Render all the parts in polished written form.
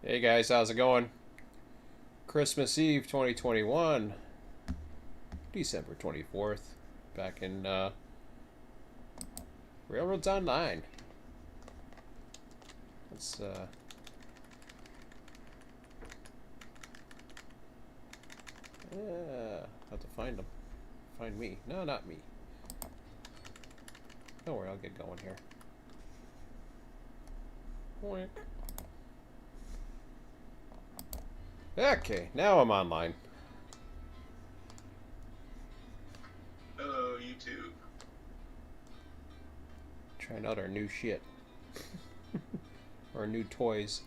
Hey guys, how's it going? Christmas Eve 2021, December 24th, back in Railroads Online. Let's have to find them. Find me. No, not me. Don't worry, I'll get going here. Okay, now I'm online. Hello, YouTube. Trying out our new shit. Our new toys.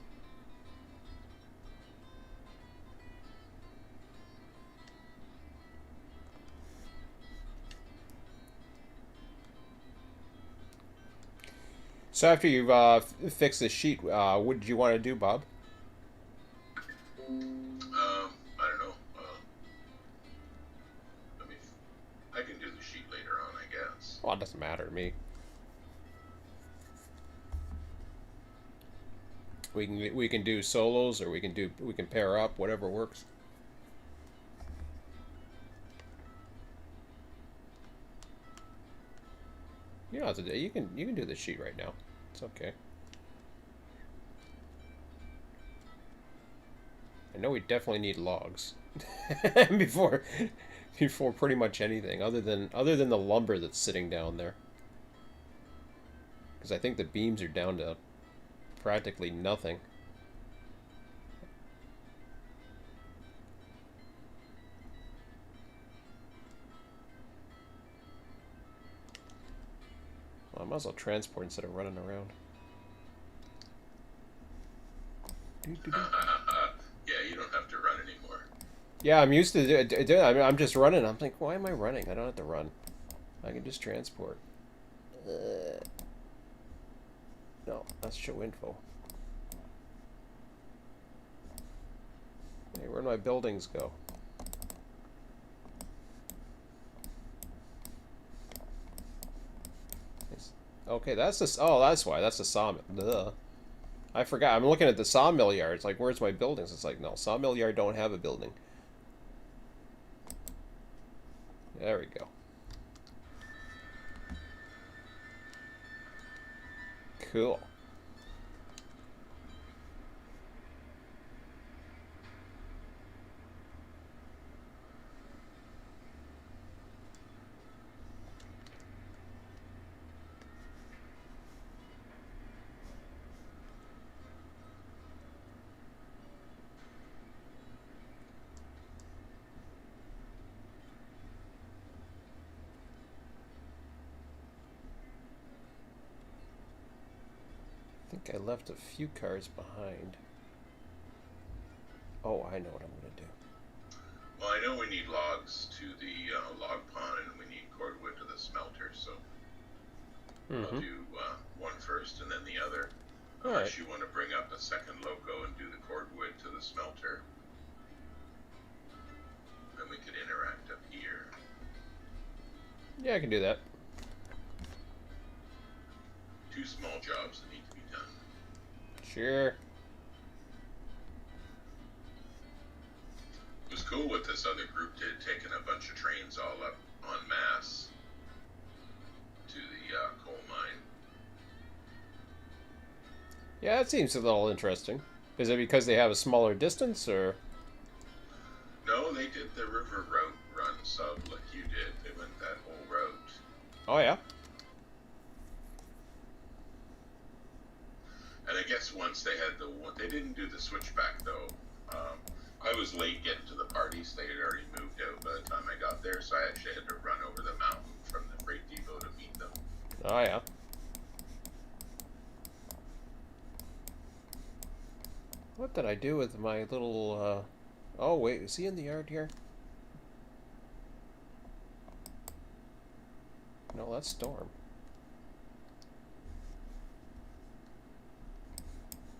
So after you've fixed the sheet, what did you want to do, Bob? I don't know. Let me. I can do the sheet later on, I guess. Well, it doesn't matter to me. We can do solos, or we can pair up, whatever works. You don't have to do. You can do the sheet right now. It's okay. I know we definitely need logs before before pretty much anything other than the lumber that's sitting down there. Because I think the beams are down to practically nothing. Well, I might as well transport instead of running around. Yeah, you don't have to run anymore. Yeah, I'm used to do. I'm just running. I'm like, why am I running? I don't have to run. I can just transport. No, that's show info. Hey, where'd my buildings go? Okay, that's this. Oh, that's why. That's the sawmill. Duh. I forgot. I'm looking at the sawmill yard. It's like, where's my buildings? It's like, no, sawmill yard don't have a building. There we go. Cool. I think I left a few cars behind. Oh, I know what I'm gonna do. Well, I know we need logs to the log pond, and we need cordwood to the smelter. So I'll Mm-hmm. do one first, and then the other. All right. Unless you want to bring up a second loco and do the cordwood to the smelter, then we could interact up here. Yeah, I can do that. Two small jobs that need to be done. Sure. It was cool what this other group did, taking a bunch of trains all up en masse to the coal mine. Yeah, it seems a little interesting. Is it because they have a smaller distance, or? No, they did the river route run sub like you did. They went that whole route. Oh yeah. And I guess once they had they didn't do the switchback though. I was late getting to the parties. They had already moved out by the time I got there, so I actually had to run over the mountain from the freight depot to meet them. Oh yeah. What did I do with my little? Oh wait, is he in the yard here? No, that's Storm.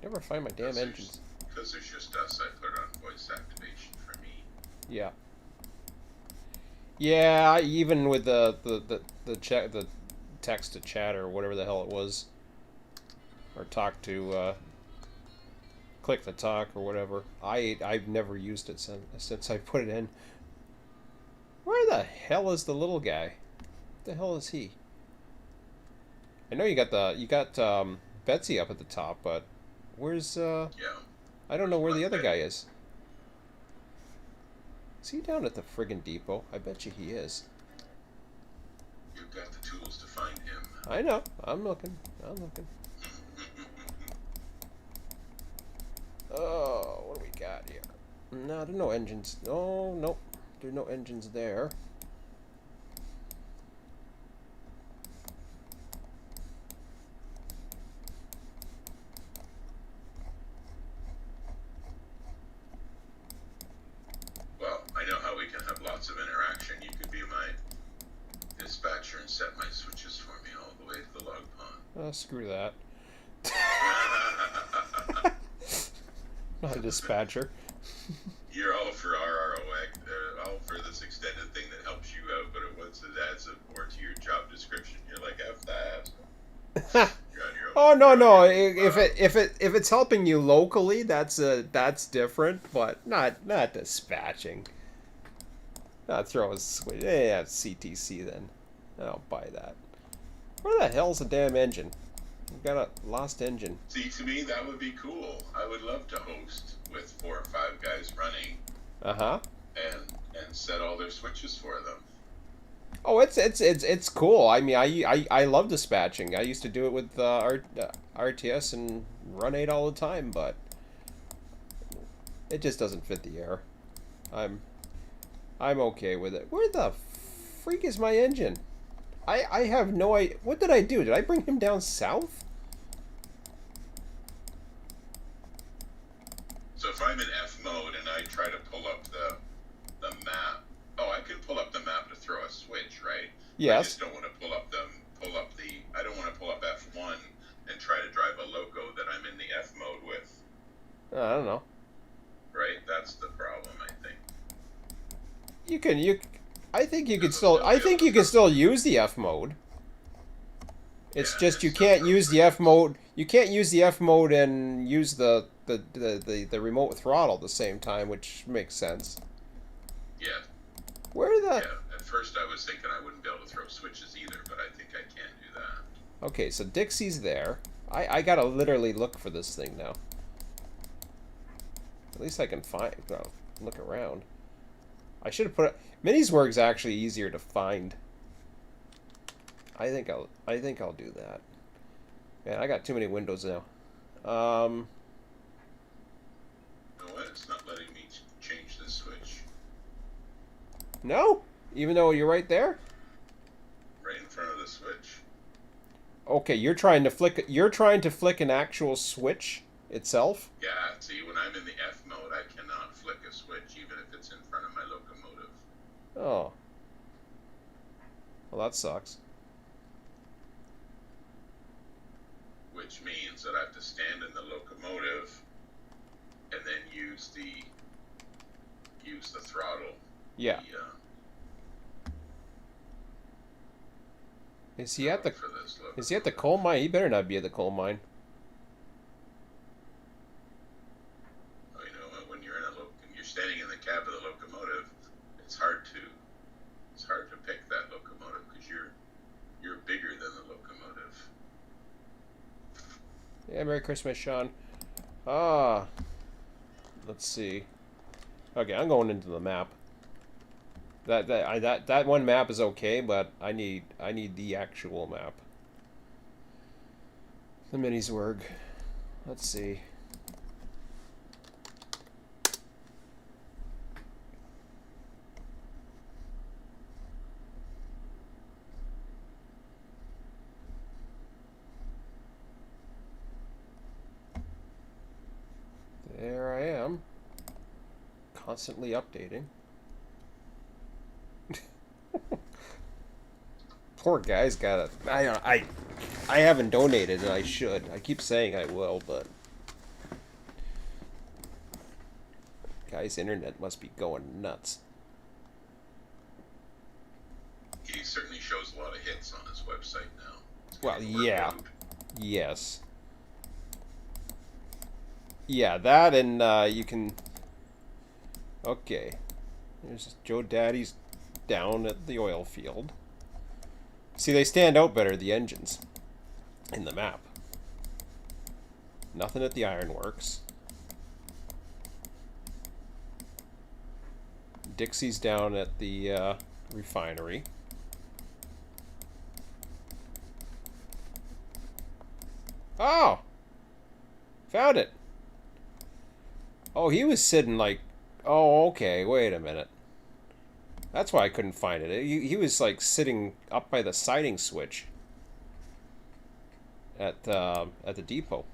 Never find my damn engines. Because there's just us, I put on voice activation for me. Yeah. Yeah, even with the text to chat or whatever the hell it was, or talk to click to talk or whatever. I've never used it since I put it in. Where the hell is the little guy? What the hell is he? I know you got Betsy up at the top, but where's Yeah. I don't know where the other Betty? guy is. Is he down at the friggin' depot? I bet you he is. You've got the tools to find him. I know. I'm looking. I'm looking. Oh, what do we got here? No, there's no engines. No, nope. There's no engines there. Well, I know how we can have lots of interaction. You could be my dispatcher and set my switches for me all the way to the log pond. Oh, screw that. Not a dispatcher. You're all for RROX, all for this extended thing that helps you out, but once it adds more to your job description, you're like, F that. You're on your own. Oh no, no. You're on your own. If it's helping you locally, that's different, but not dispatching. Not throw a switch. Yeah, CTC then. I don't buy that. Where the hell's the damn engine? We've got a lost engine. See, to me, that would be cool. I would love to host with 4 or 5 guys running Uh-huh. and set all their switches for them. Oh, it's cool. I mean, I love dispatching. I used to do it with RTS and Run 8 all the time, but it just doesn't fit the air. I'm okay with it. Where the freak is my engine? I have no idea. What did I do? Did I bring him down south? So if I'm in F mode and I try to pull up the map, I can pull up the map to throw a switch, right? Yes. I just don't want to pull up I don't want to pull up F1 and try to drive a loco that I'm in the F mode with. I don't know. Right? That's the problem, I think. I think you can still use the F mode. It's just you can't use the F mode. You can't use the F mode and use the remote throttle at the same time, which makes sense. Yeah. Where the? Yeah. At first I was thinking I wouldn't be able to throw switches either, but I think I can do that. Okay, so Dixie's there. I gotta literally look for this thing now. At least I can find. Well, look around. I should have put it. Miniswerg's actually easier to find. I think I'll do that. Man, I got too many windows now. You know what? It's not letting me change the switch. No, even though you're right there. Right in front of the switch. Okay, you're trying to flick an actual switch itself. Yeah, see, when I'm in the F mode, I cannot flick a switch, even if it's in front of my locomotive. Oh. Well, that sucks. Which means that I have to stand in the locomotive and then use the throttle. Yeah. Is he at the coal mine? He better not be at the coal mine. Oh, you know, when you're you're standing in the cab of the locomotive, it's hard to pick that locomotive because you're bigger than the locomotive. Yeah, Merry Christmas, Sean. Ah, let's see. Okay, I'm going into the map. That one map is okay, but I need the actual map. The Miniswerg. Let's see. There I am. Constantly updating. Poor guy's got a. I haven't donated and I should. I keep saying I will, but guy's internet must be going nuts. He certainly shows a lot of hits on his website now. Well, yeah. Yes. Yeah, that and you can. Okay, there's Joe Daddy's down at the oil field. See, they stand out better, the engines, in the map. Nothing at the ironworks. Dixie's down at the refinery. Oh! Found it! Oh, he was sitting like... Oh, okay, wait a minute. That's why I couldn't find it. He was like sitting up by the siding switch at the depot.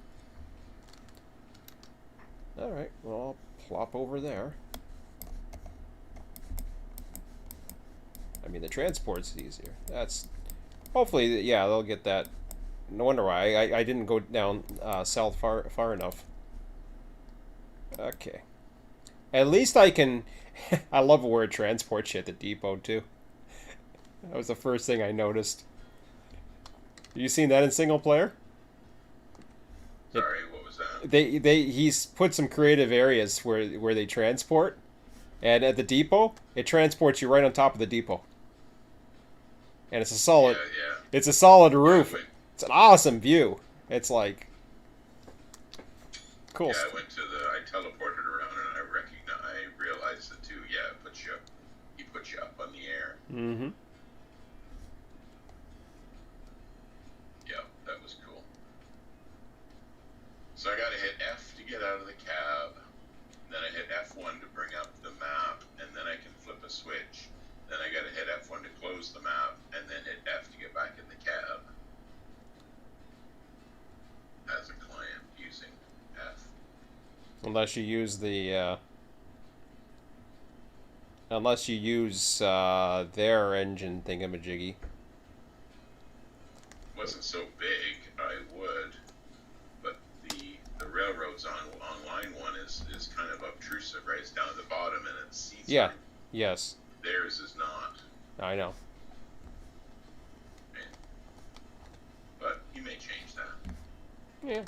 Alright, well, I'll plop over there. I mean, the transport's easier. That's... Hopefully, yeah, they'll get that. No wonder why. I didn't go down south far enough. Okay. At least I can... I love where transport shit at the depot, too. That was the first thing I noticed. You seen that in single player? Sorry, what was that? He's put some creative areas where they transport, and at the depot, it transports you right on top of the depot. And it's a solid... Yeah, yeah. It's a solid roof. Yeah, It's an awesome view. It's like... Cool yeah, stuff. I went to the... I teleported around and I realized it too. Yeah, he puts you up on the air. Mm-hmm. Yeah, that was cool. So I gotta hit F to get out of the cab. Then I hit F1 to bring up the map, and then I can flip a switch. Then I gotta hit F1 to close the map, and then hit F to get back in the cab. As a client using F. Unless you use the... Unless you use their engine thingamajiggy. Wasn't so big, I would. But the railroads on line one is kind of obtrusive, right? It's down at the bottom and it's see-through. Yeah. Yes. Theirs is not. I know. But you may change that. Yeah.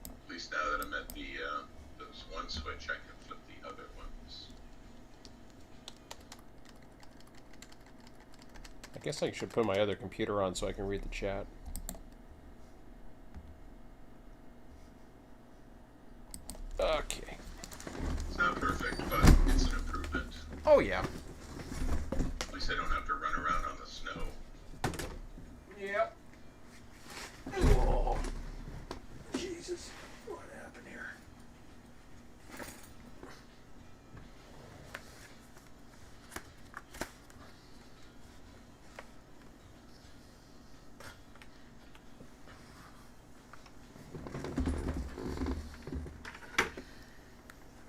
At least now that I'm at those one switch, I can flip the other ones. I guess I should put my other computer on so I can read the chat. Okay. It's not perfect, but it's an improvement. Oh, yeah. At least I don't have to run around on the snow. Yep. Oh. Jesus. What happened here?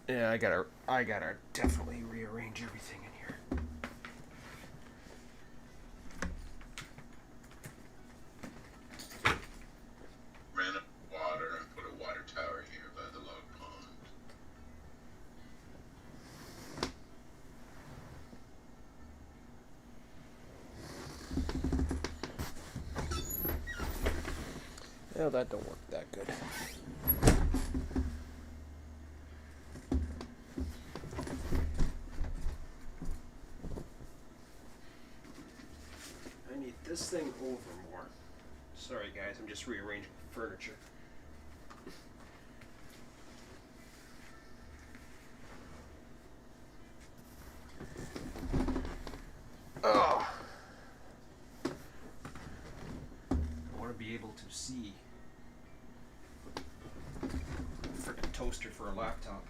Yeah, I gotta definitely rearrange everything in here. Ran up water and put a water tower here by the log pond. Yeah, that don't work that good. I need this thing over more. Sorry guys, I'm just rearranging furniture. Oh. I want to be able to see. Freaking toaster for a laptop.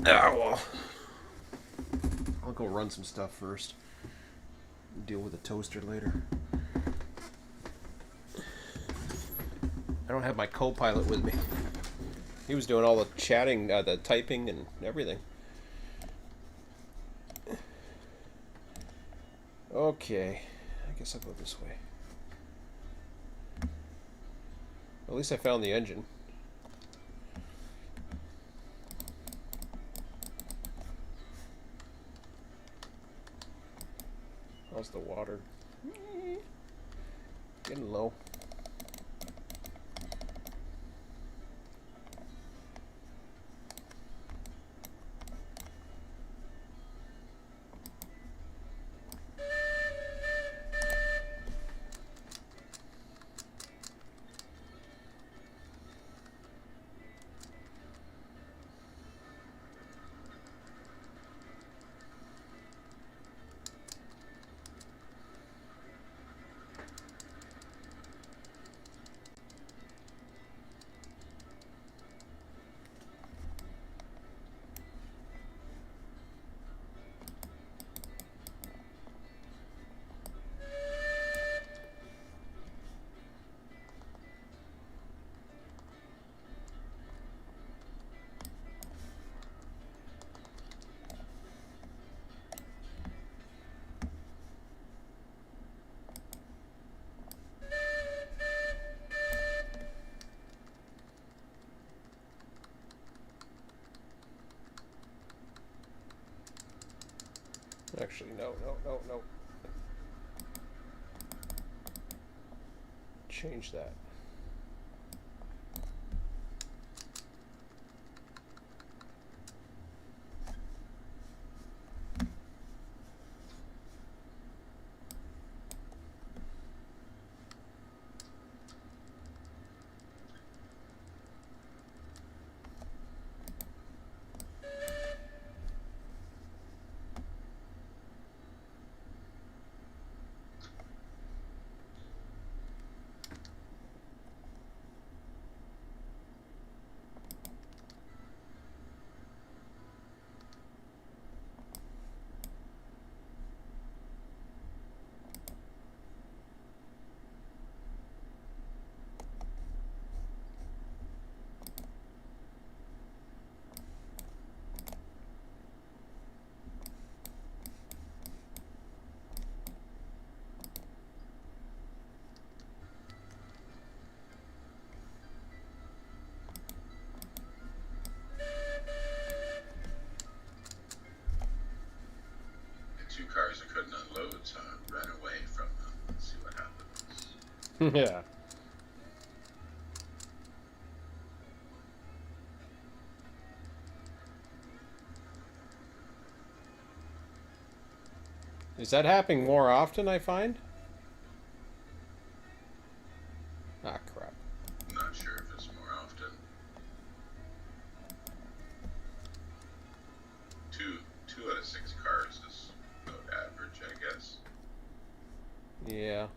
Ah, well. I'll go run some stuff first. Deal with the toaster later. I don't have my co-pilot with me. He was doing all the chatting, the typing and everything. Okay, I guess I'll go this way. At least I found the engine. How's the water? Getting low. Actually, no, no, no, no. Change that. The two cars I couldn't unload, so I ran away from them. Let's see what happens. Yeah. Is that happening more often, I find? Ah, crap. I'm not sure if it's more often. Two out of six cars is about average, I guess. Yeah.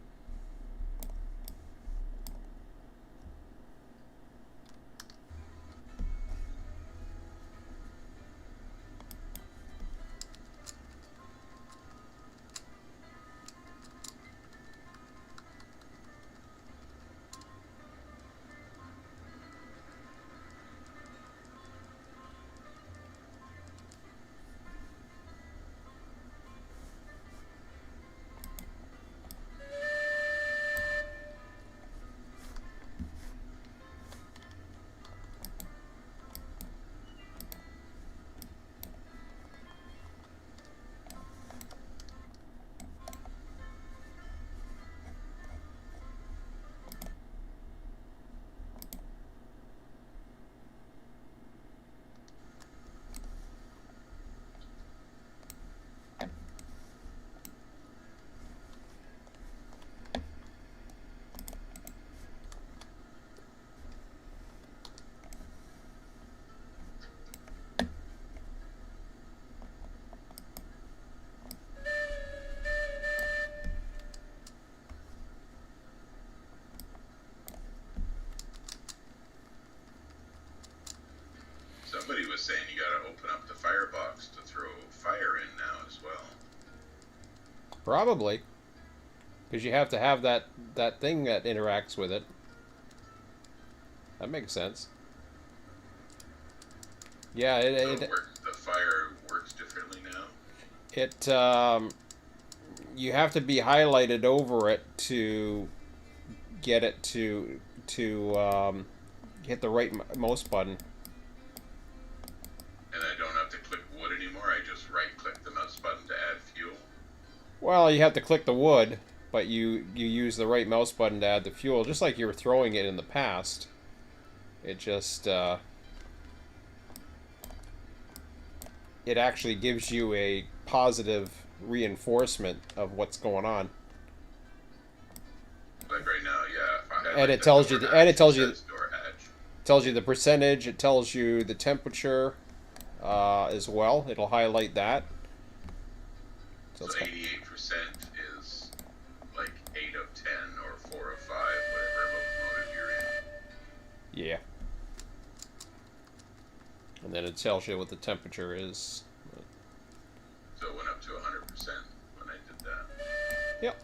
Somebody was saying you got to open up the firebox to throw fire in now as well. Probably. Because you have to have that thing that interacts with it. That makes sense. Yeah, The fire works differently now. it you have to be highlighted over it to get it to hit the right mouse button. And I don't have to click wood anymore. I just right click the mouse button to add fuel. Well, you have to click the wood, but you use the right mouse button to add the fuel, just like you were throwing it in the past. It just it actually gives you a positive reinforcement of what's going on. Like right now, yeah. If I had, And like, it the tells door you, hatch, it says door hatch. tells you the percentage. It tells you the temperature as well. It'll highlight that. So It's 88% is like 8 of 10 or 4 of 5, whatever locomotive you're in. yeah. And then it tells you what the temperature is. So it went up to 100% when I did that. Yep.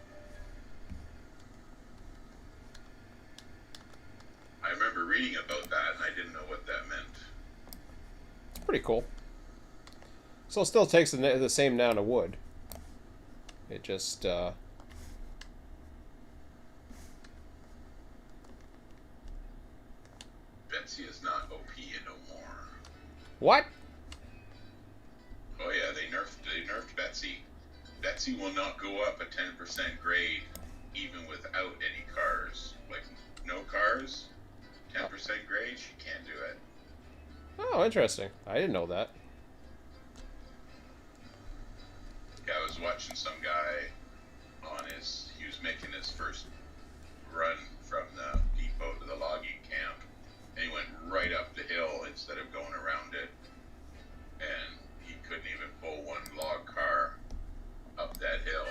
I remember reading about that and I didn't know what that meant. It's pretty cool. So it still takes the same amount of wood. It just Betsy is not OP no more. what? Oh yeah, they nerfed Betsy. Betsy will not go up a 10% grade even without any cars. Like no cars, 10% grade, she can't do it. Oh, interesting. I didn't know that. Yeah, I was watching some guy he was making his first run from the depot to the logging camp, and he went right up the hill instead of going around it, and he couldn't even pull one log car up that hill.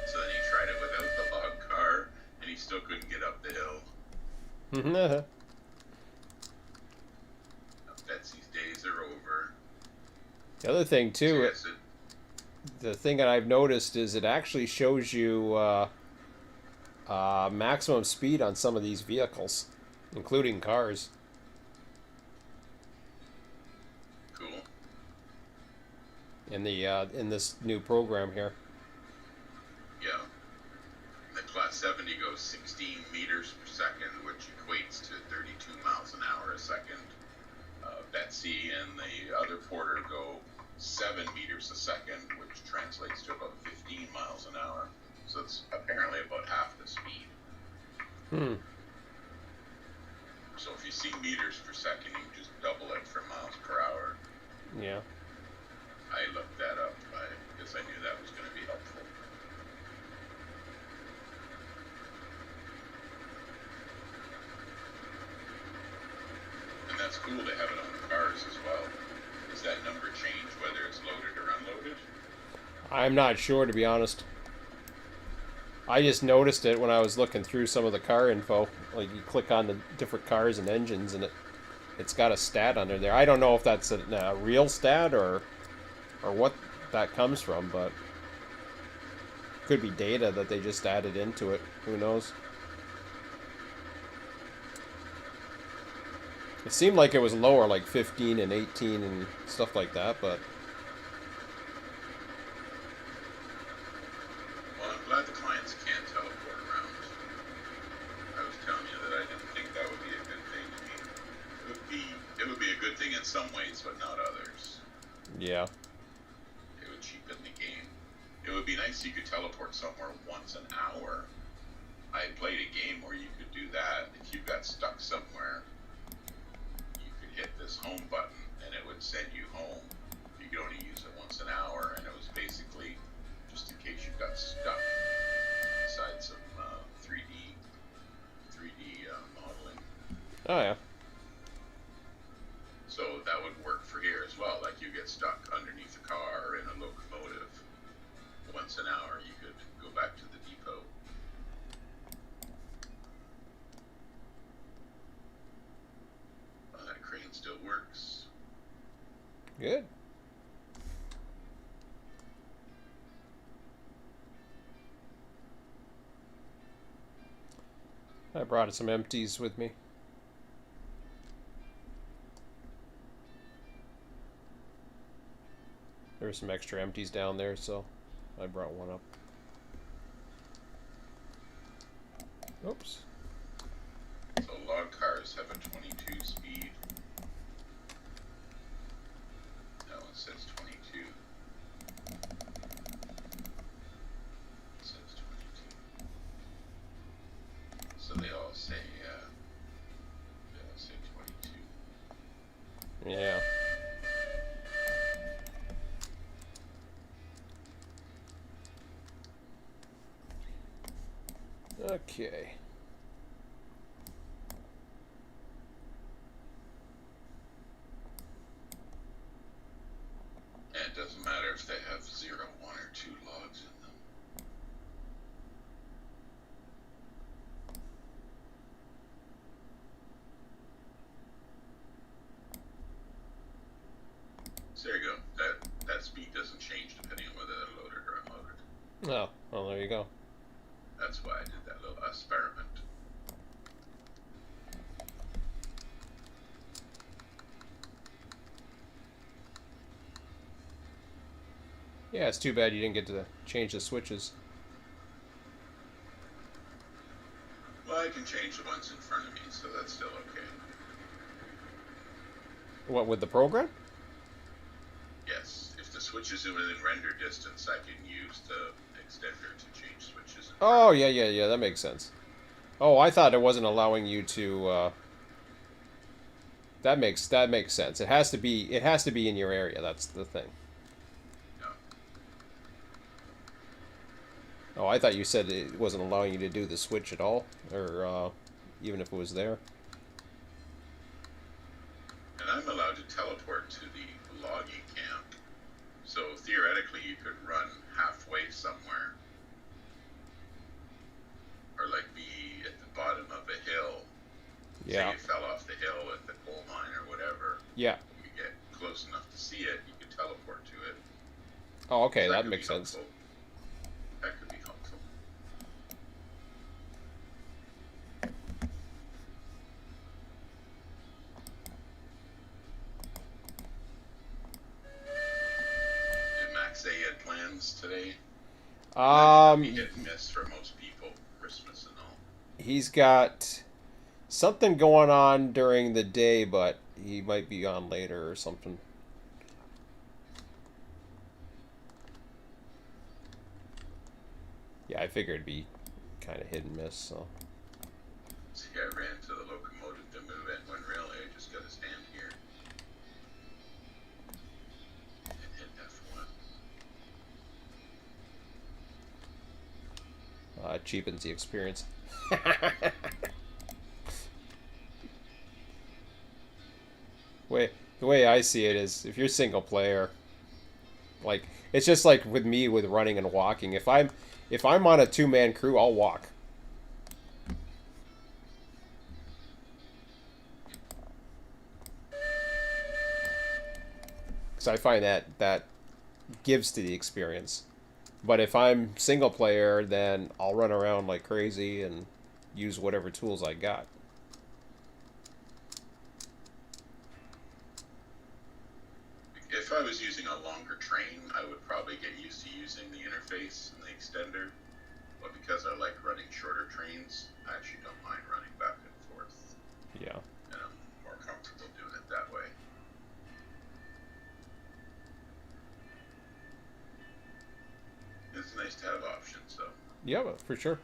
So then he tried it without the log car, and he still couldn't get up the hill. Betsy's days are over. The other thing too, So yes, the thing that I've noticed is it actually shows you maximum speed on some of these vehicles, including cars. cool. In the in this new program here. Yeah. The Class 70 goes 16 meters per second, which equates to 32 miles an hour a second. Betsy and the other Porter go 7 meters a second, which translates to about 15 miles an hour. So it's apparently about half the speed. Hmm. So if you see meters per second, you just double it for miles per hour. Yeah. I looked that up because I knew that was going to be helpful. And that's cool to have it on the cars as well. Does that number change whether it's loaded or unloaded? I'm not sure, to be honest. I just noticed it when I was looking through some of the car info. Like, you click on the different cars and engines, and it's got a stat under there. I don't know if that's a real stat or what that comes from, but could be data that they just added into it. Who knows? It seemed like it was lower, like 15 and 18 and stuff like that, but Well, I'm glad the clients can't teleport around. I was telling you that I didn't think that would be a good thing. I mean, it would be a good thing in some ways, but not others. yeah. It would cheapen the game. It would be nice if you could teleport somewhere once an hour. I played a game where you could do that. If you got stuck somewhere, you could hit this home button and it would send you home. You could only use it once an hour, and it was basically just in case you got stuck inside some 3D modeling. Oh, yeah. So that would work for here as well. Like, you get stuck underneath a car or in a locomotive. Once an hour, you could go back to the depot. Well, that crane still works. Good. I brought some empties with me. There were some extra empties down there, so I brought one up. Oops. So log cars have a 22 speed. No, it says 22. It says 22. Yeah. Okay. And it doesn't matter if they have 0, 1, or 2 logs in them. So there you go. That speed doesn't change depending on whether they're loaded or unloaded. Oh, well, there you go. That's why I did that little experiment. Yeah, it's too bad you didn't get to change the switches. Well, I can change the ones in front of me, so that's still okay. What, with the program? Yes, if the switch is within render distance, I can use the extender to change switches in front Oh, of me. yeah, that makes sense. Oh, I thought it wasn't allowing you to, that makes sense. It has to be in your area, that's the thing. No. Oh, I thought you said it wasn't allowing you to do the switch at all, or even if it was there. And I'm allowed to teleport to the logging camp. So theoretically, you could run halfway somewhere. Or like be at the bottom of a hill. Yeah. Say you fell off the hill at the coal mine or whatever. Yeah. You get close enough to see it, you can teleport to it. Oh, okay, So that makes sense. helpful. That could be helpful. Did Max say he had plans today? Be hit and miss for most people, Christmas and all. He's got something going on during the day, but he might be on later or something. Yeah, I figured it'd be kind of hit and miss, so. See, I ran to the locomotive to move it when really I just got to stand here and hit F1. Cheapens the experience. The way I see it is, if you're single player, like it's just like with me with running and walking. If I'm on a 2-man crew, I'll walk. Because I find that gives to the experience. But if I'm single player, then I'll run around like crazy and use whatever tools I got. If I was using a longer train, I would probably get used to using the interface and the extender. But because I like running shorter trains, I actually don't mind running back and forth. Yeah. And I'm more comfortable doing it that way. It's nice to have options, though. Yeah, for sure.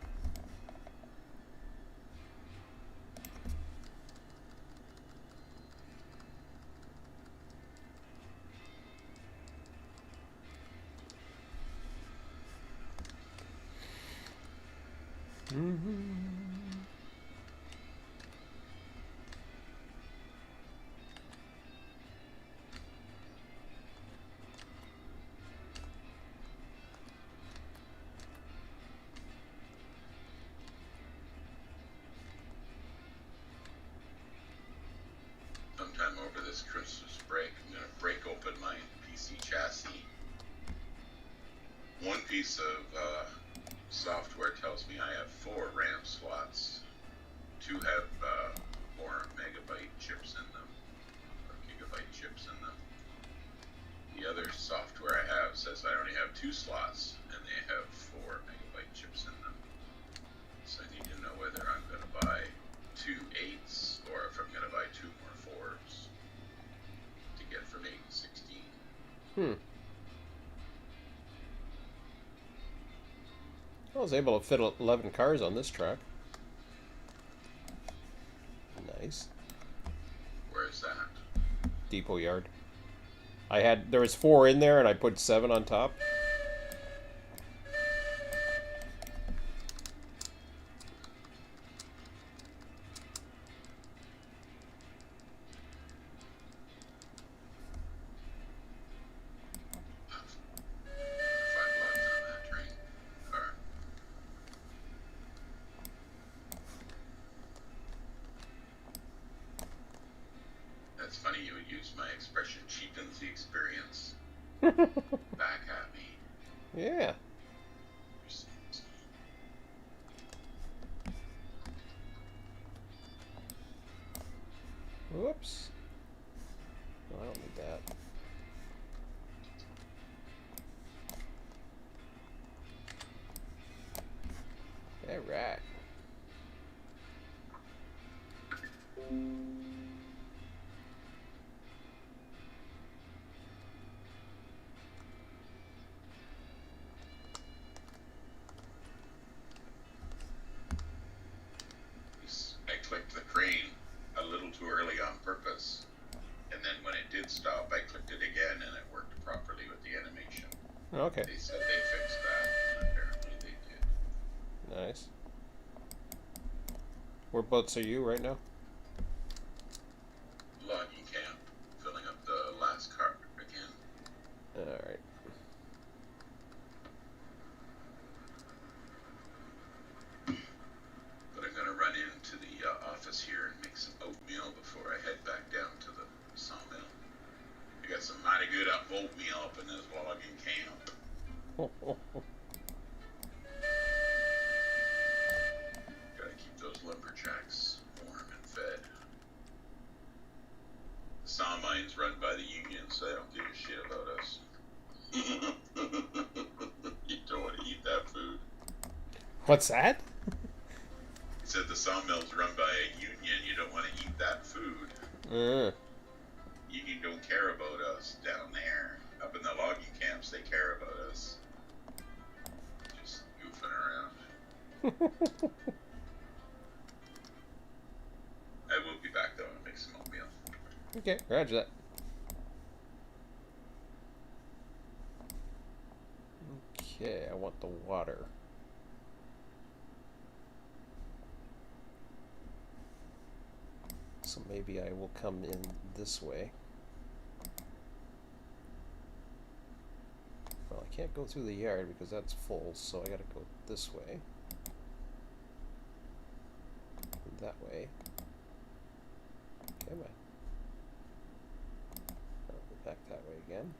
Sometime over this Christmas break, I'm going to break open my PC chassis. One piece of software tells me I have 4 RAM slots. 2 have 4 megabyte chips in them, or gigabyte chips in them. The other software I have says I only have 2 slots, and they have 4 megabyte chips in them. So I need to know whether I'm going to buy 2 8s, or if I'm going to buy 2 more 4s to get from 8 and 16. I was able to fit 11 cars on this track. Nice. Where is that? depot yard. There was 4 in there, and I put 7 on top. That's funny you would use my expression cheapens the experience back at me. Yeah. Whoops. Oh, I don't need that. Alright. I clicked the crane a little too early on purpose, and then when it did stop, I clicked it again and it worked properly with the animation. Okay. They said they fixed that, and apparently they did. Nice. Whereabouts are you right now? Logging camp, filling up the last cart again. Alright. But I'm gonna run into the office here and make some oatmeal before I head back down to the sawmill. I got some mighty good oatmeal up in this logging camp. Gotta keep those lumberjacks warm and fed. The sawmine's run by the union, so they don't give a shit about us. You don't want to eat that food. What's that? He said the sawmill's run by a union, you don't want to eat that food. Union don't care about us down there. Up in the logging camps, they care about us. Just goofing around. I will be back though and make some oatmeal. Okay, roger that. Okay, I want the water. So maybe I will come in this way. Well, I can't go through the yard because that's full, so I gotta go this way. That way. Come on. I'll go back that way again.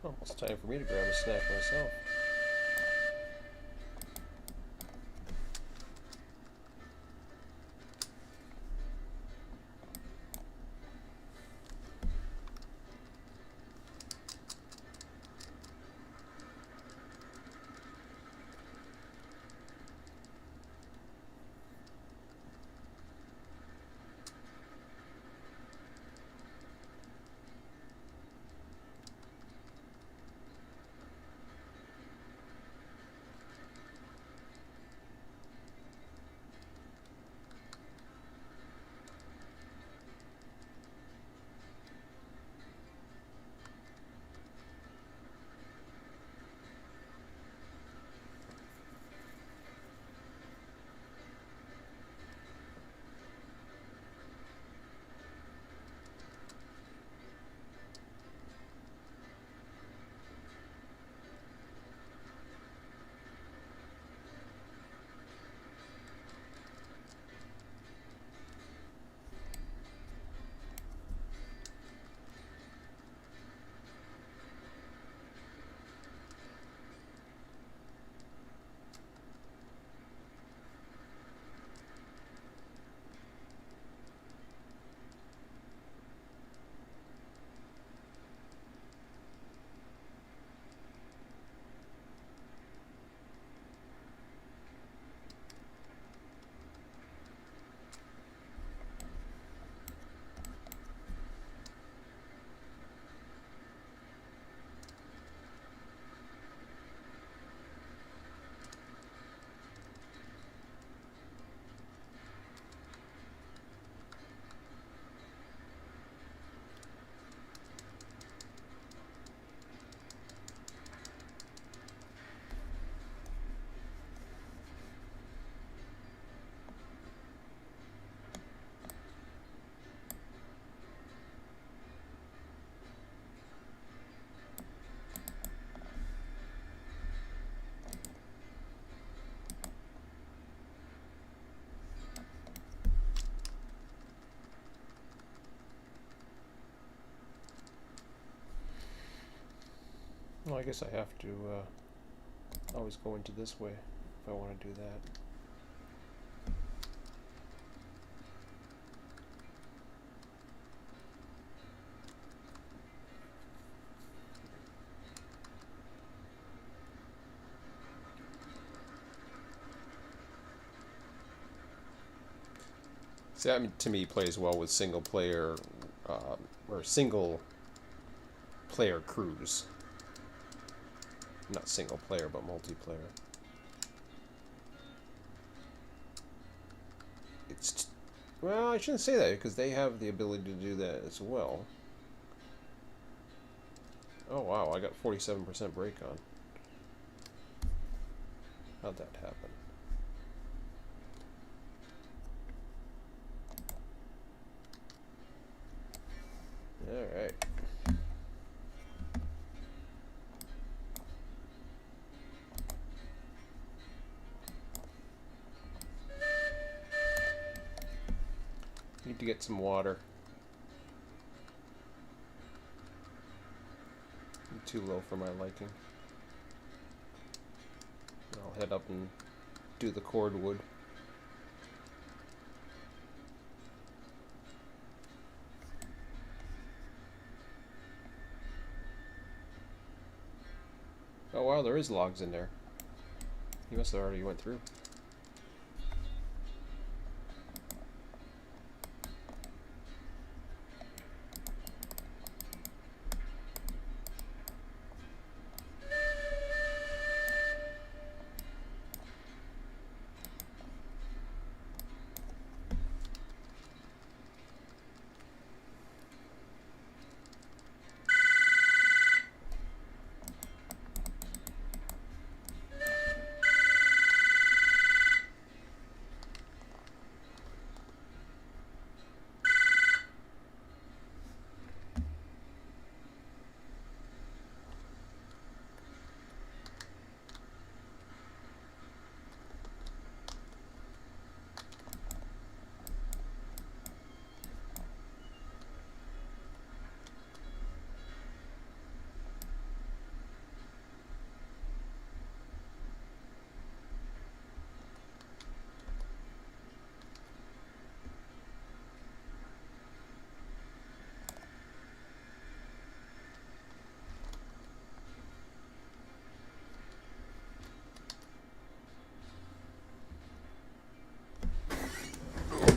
Almost time for me to grab a snack myself. I guess I have to always go into this way if I want to do that. See, that to me plays well with single player or single player crews. Not single player, but multiplayer. It's well, I shouldn't say that because they have the ability to do that as well. Oh wow, I got 47% brake on. How'd that happen? Alright. Need to get some water. Too low for my liking. I'll head up and do the cordwood. Oh wow, there is logs in there. He must have already went through.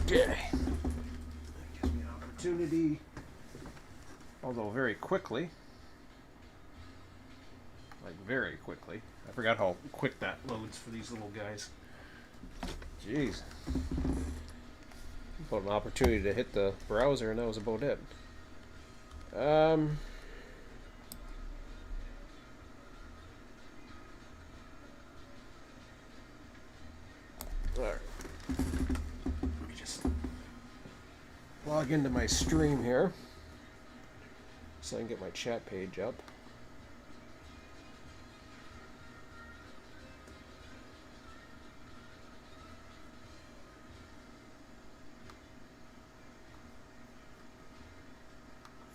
Okay. That gives me an opportunity, although very quickly. Like very quickly. I forgot how quick that loads for these little guys. Jeez. About an opportunity to hit the browser and that was about it. Alright. Let me just log into my stream here so I can get my chat page up.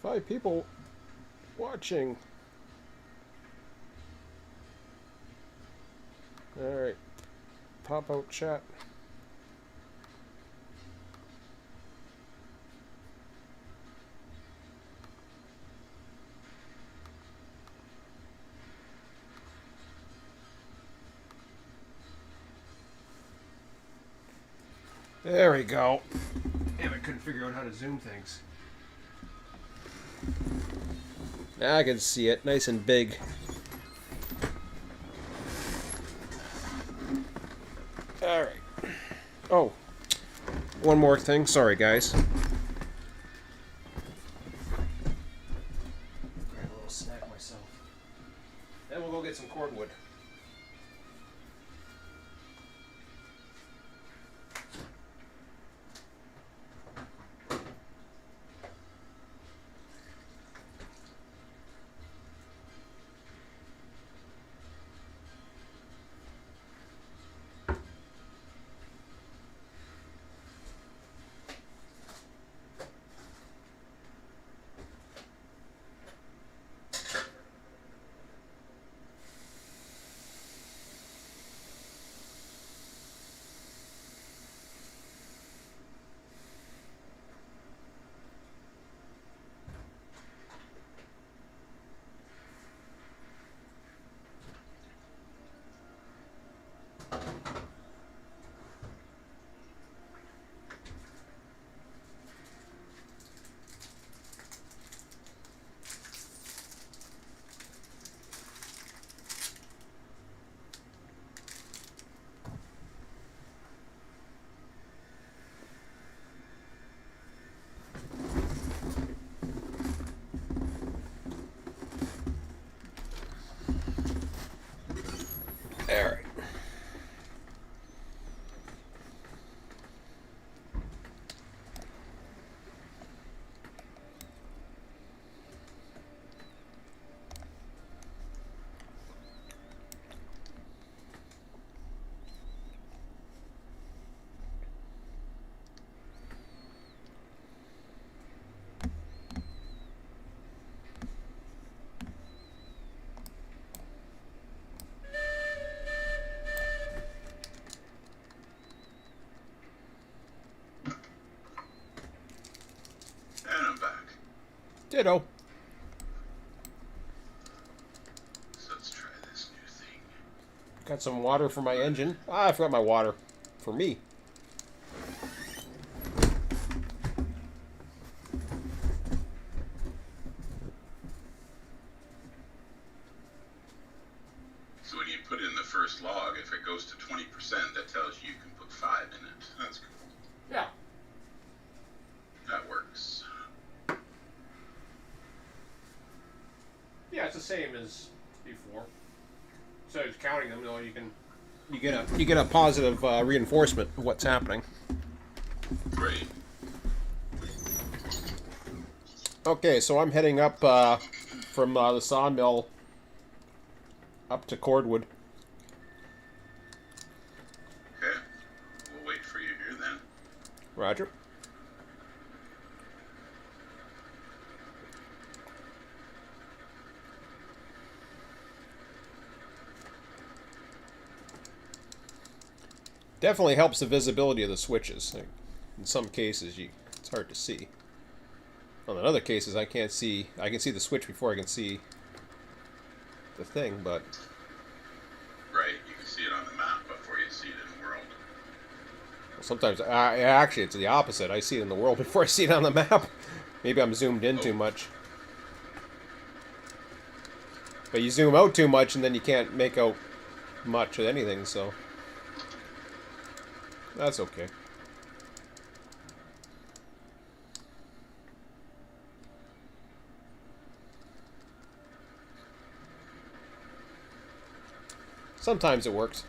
Five people watching. Alright. Pop out chat. There we go. Damn, I couldn't figure out how to zoom things. Now I can see it, nice and big. Alright. Oh, one more thing. Sorry, guys. Grab a little snack myself. Then we'll go get some cordwood. Ditto. So let's try this new thing. Got some water for my engine. Ah, I forgot my water. For me. So when you put in the first log, if it goes to 20%, that tells you can put 5 in it. That's cool. Yeah. That works. Yeah, it's the same as before. So it's counting them, you can you get a positive reinforcement of what's happening. Great. Okay, so I'm heading up from the sawmill up to Cordwood. Okay. We'll wait for you here then. Roger. Definitely helps the visibility of the switches. In some cases, it's hard to see. Well, in other cases, I can't see. I can see the switch before I can see the thing, but Right. You can see it on the map before you see it in the world. sometimes, actually, it's the opposite. I see it in the world before I see it on the map. Maybe I'm zoomed in too much. But you zoom out too much, and then you can't make out much of anything, so that's okay. Sometimes it works.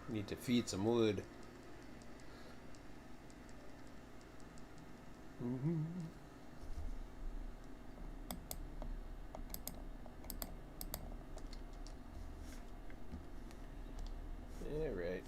Need to feed some wood. All right.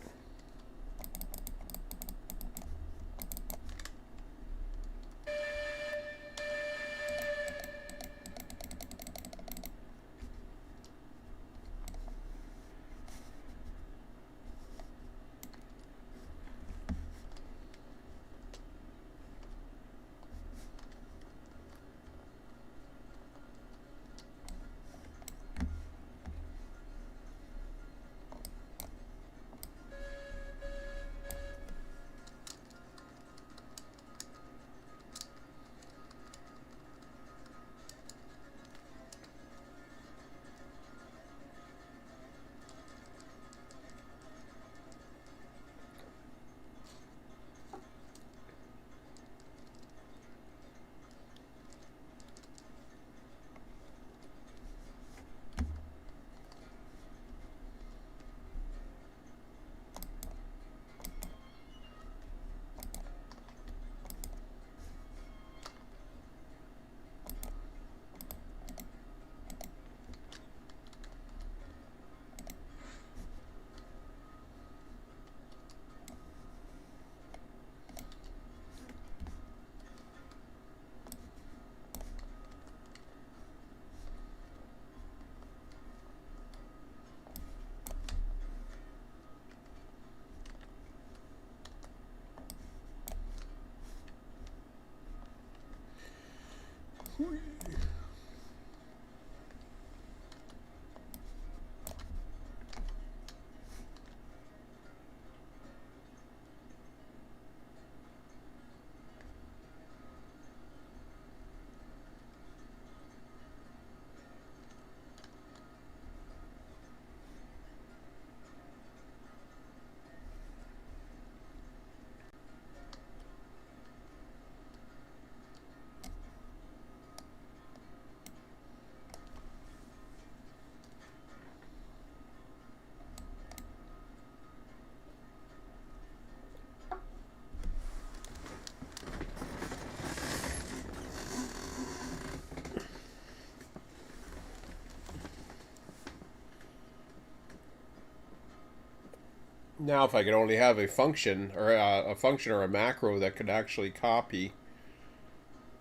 Now, if I could only have a function or a function or a macro that could actually copy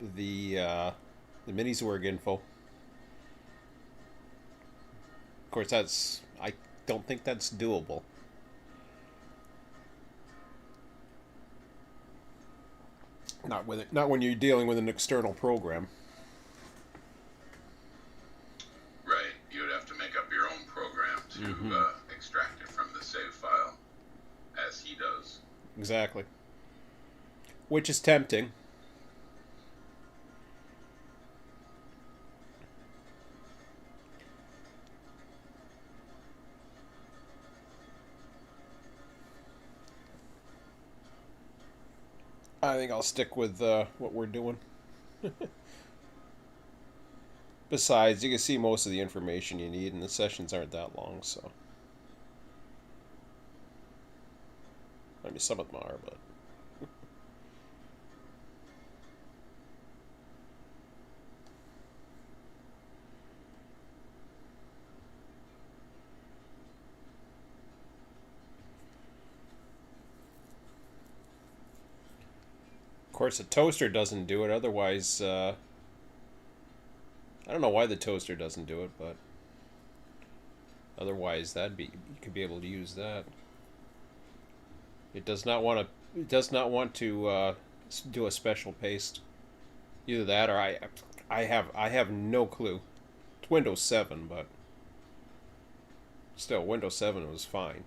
the Miniswirg info. Of course, I don't think that's doable. Not when you're dealing with an external program. Right. You would have to make up your own program to extract it from the save file, as he does. Exactly. Which is tempting. I think I'll stick with what we're doing. Besides, you can see most of the information you need, and the sessions aren't that long, so. I mean, some of them are, but. Of course, the toaster doesn't do it, otherwise, I don't know why the toaster doesn't do it, but. Otherwise, you could be able to use that. It does not want to. It does not want to do a special paste. Either that, or I have no clue. It's Windows 7, but still, Windows 7 was fine.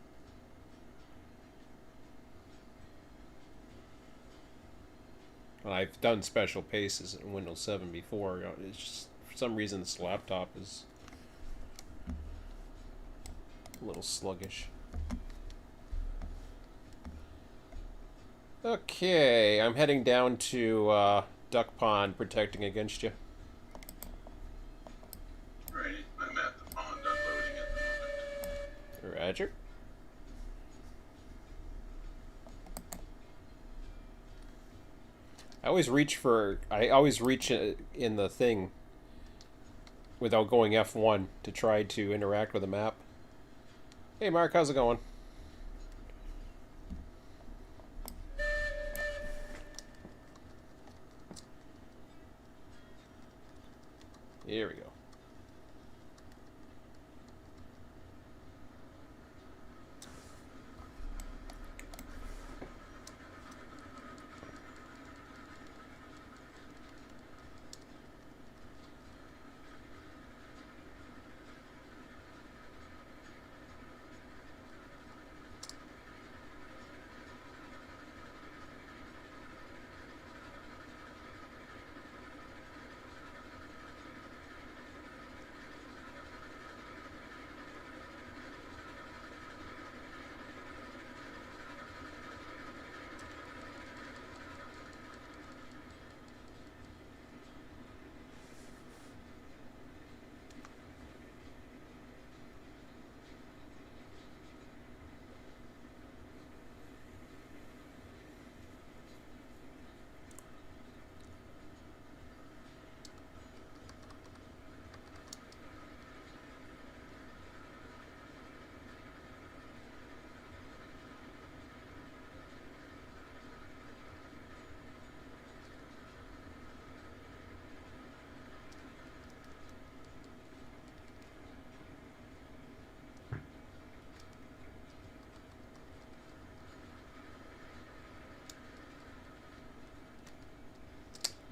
And I've done special pastes in Windows 7 before. It's just, for some reason, this laptop is a little sluggish. Okay, I'm heading down to Duck Pond, protecting against you. Right. I'm at the pond unloading at the moment. Roger. I always reach in the thing without going F1 to try to interact with the map. Hey Mark, how's it going? Here we go.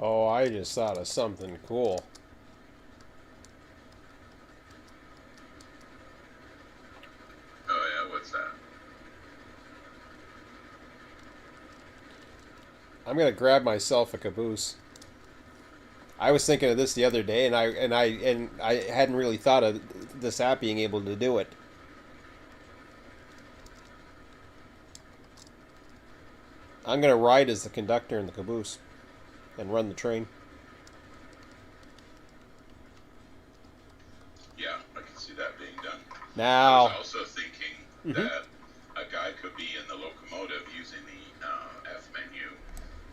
Oh, I just thought of something cool. Oh yeah, what's that? I'm gonna grab myself a caboose. I was thinking of this the other day, and I hadn't really thought of this app being able to do it. I'm gonna ride as the conductor in the caboose and run the train. Yeah, I can see that being done. Now, I was also thinking that a guy could be in the locomotive using the F menu,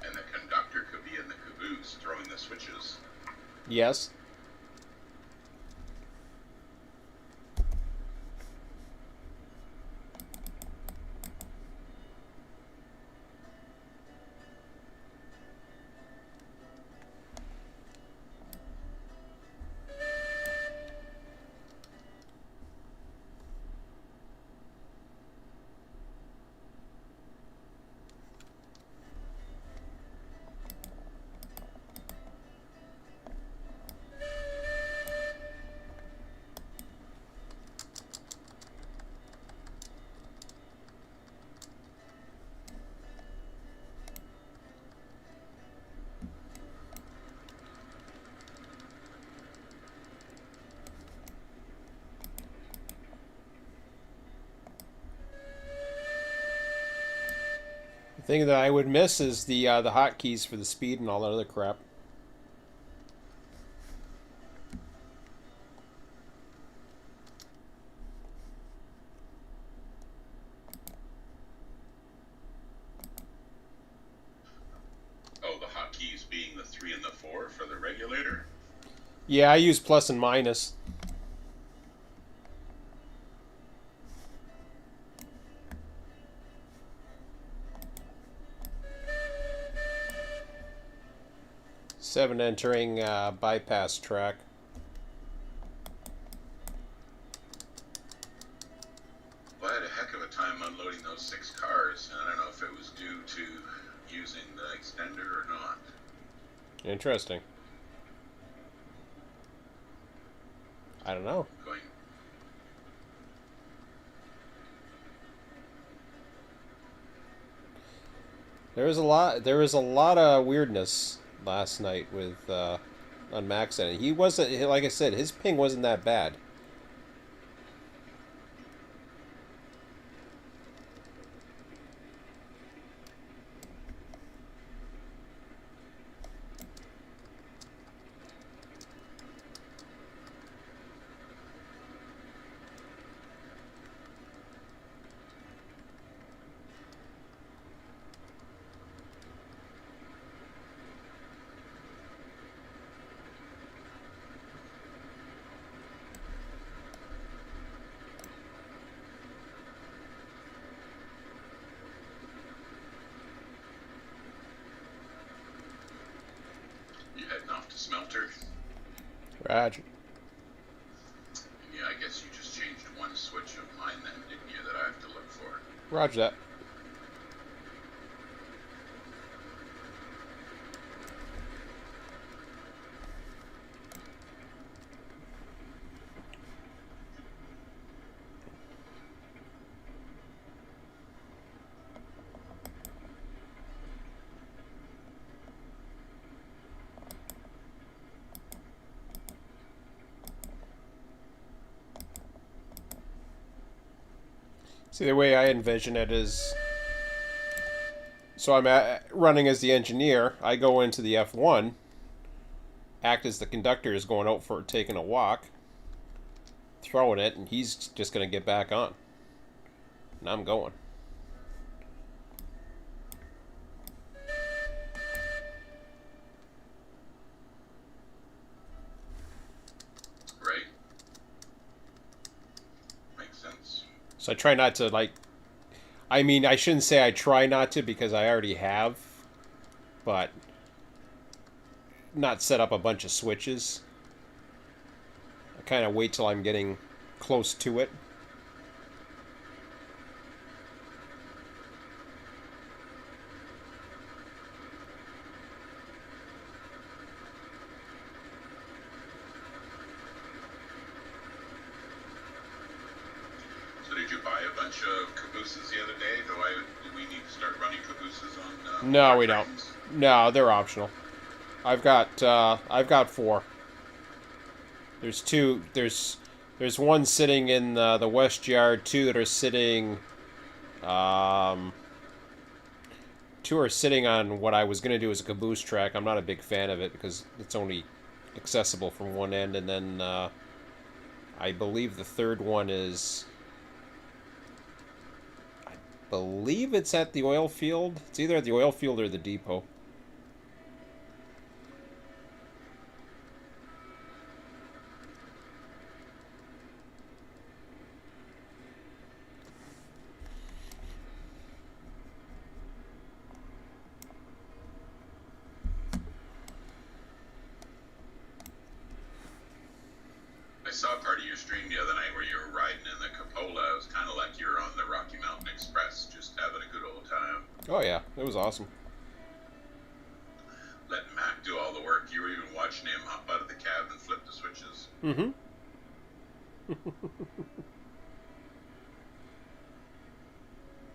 and the conductor could be in the caboose throwing the switches. yes. thing that I would miss is the hotkeys for the speed and all that other crap. Oh, the hotkeys being the 3 and the 4 for the regulator? Yeah, I use plus and minus. Seven entering bypass track. Well, I had a heck of a time unloading those 6 cars, and I don't know if it was due to using the extender or not. Interesting. I don't know. Going, There was a lot of weirdness last night with on Max, and he wasn't, like I said, his ping wasn't that bad. you heading off to Smelter? Roger. Yeah, I guess you just changed one switch of mine then, didn't you, that I have to look for? Roger that. See, the way I envision it is, so running as the engineer. I go into the F1, act as the conductor is going out for taking a walk, throwing it, and he's just going to get back on. And I'm going. Right. Makes sense. So I try not to, like, I mean, I shouldn't say I try not to because I already have, but not set up a bunch of switches. I kind of wait till I'm getting close to it. So did you buy a bunch of cabooses the other day? Do we need to start running cabooses on No, our we don't. trains? No, they're optional. I've got four. There's two. There's one sitting in the west yard. Two that are sitting. Um, two are sitting on what I was gonna do as a caboose track. I'm not a big fan of it because it's only accessible from one end, and then I believe the third one is. I believe it's at the oil field. It's either at the oil field or the depot. I saw part of your stream the other night where you were riding in the Cupola. It was kind of like you were on the Rocky Mountain Express, just having a good old time. Oh yeah, it was awesome. Letting Mac do all the work. You were even watching him hop out of the cab and flip the switches. Mm-hmm.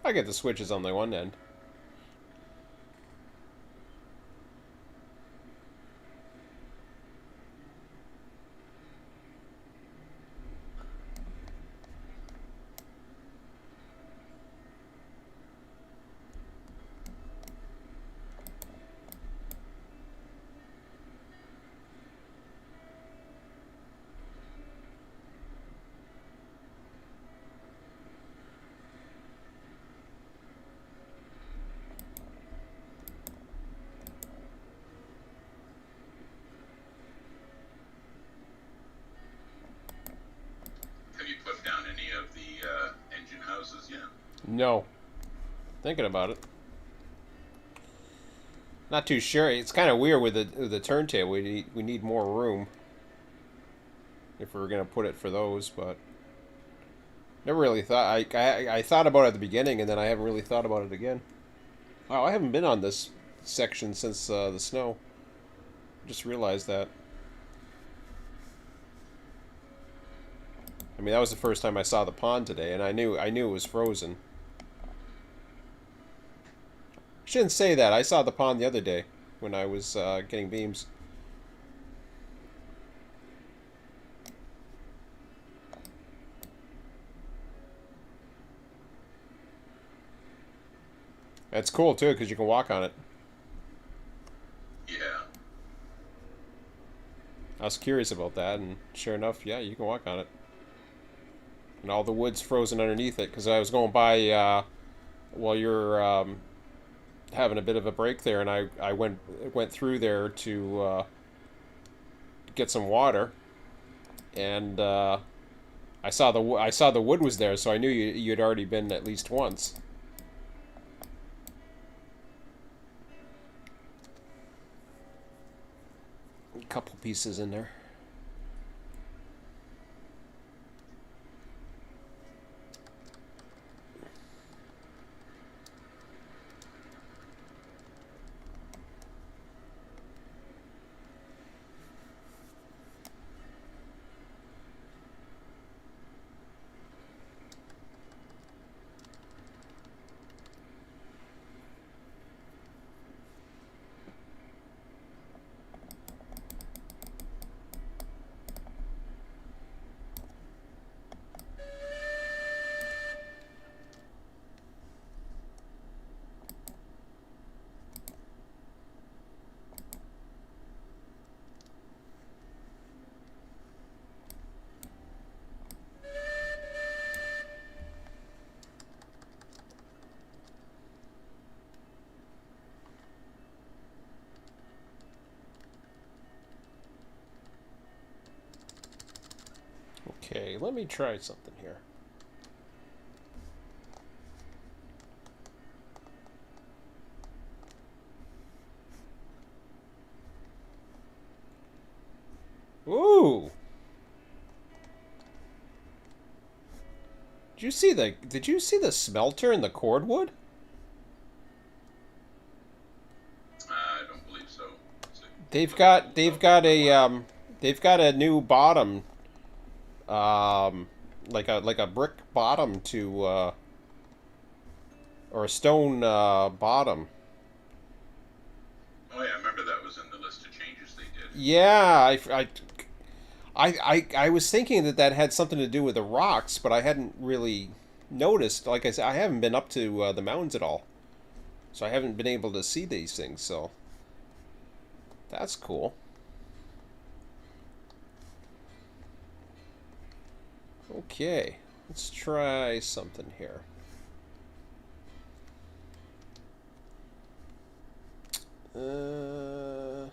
I get the switches on the one end. No. Thinking about it. Not too sure. It's kind of weird with the turntable. We need more room if we were gonna put it for those, but never really thought. I thought about it at the beginning, and then I haven't really thought about it again. Wow, I haven't been on this section since the snow. Just realized that. I mean, that was the first time I saw the pond today, and I knew it was frozen. Shouldn't say that. I saw the pond the other day when I was getting beams. That's cool too, because you can walk on it. Yeah. I was curious about that, and sure enough, yeah, you can walk on it. And all the wood's frozen underneath it, because I was going by while you're having a bit of a break there, and I went through there to get some water, and I saw the wood was there, so I knew you'd already been at least once. A couple pieces in there. Okay, let me try something here. Ooh! Did you see the smelter in the cordwood? I don't believe so. It's They've looking got old they've though. got a they've got a new bottom, um like a brick bottom to or a stone bottom. Oh yeah, I remember that was in the list of changes they did. Yeah, I was thinking that had something to do with the rocks, but I hadn't really noticed. Like I said, I haven't been up to the mountains at all, so I haven't been able to see these things. So that's cool. Okay, let's try something here. Uh,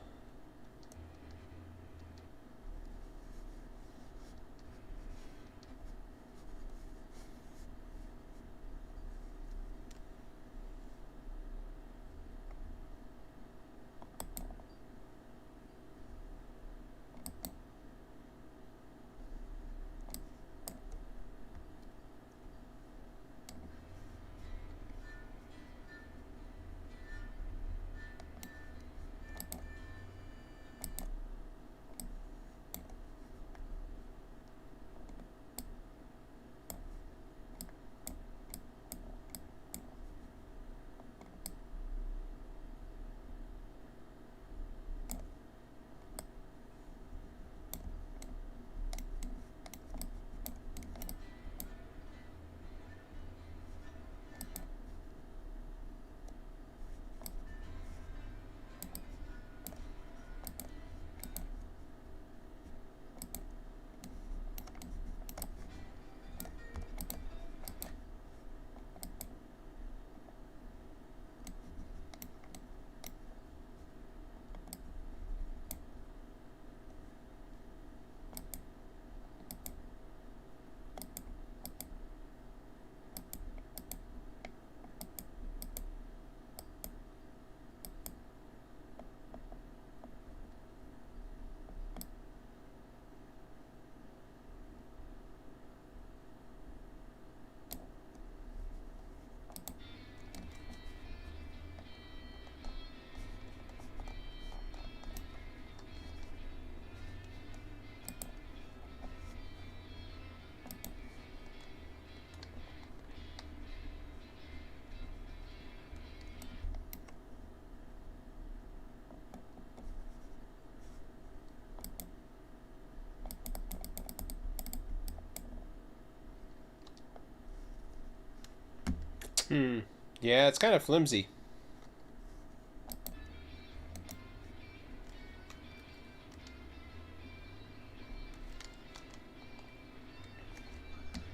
Hmm. Yeah, it's kind of flimsy.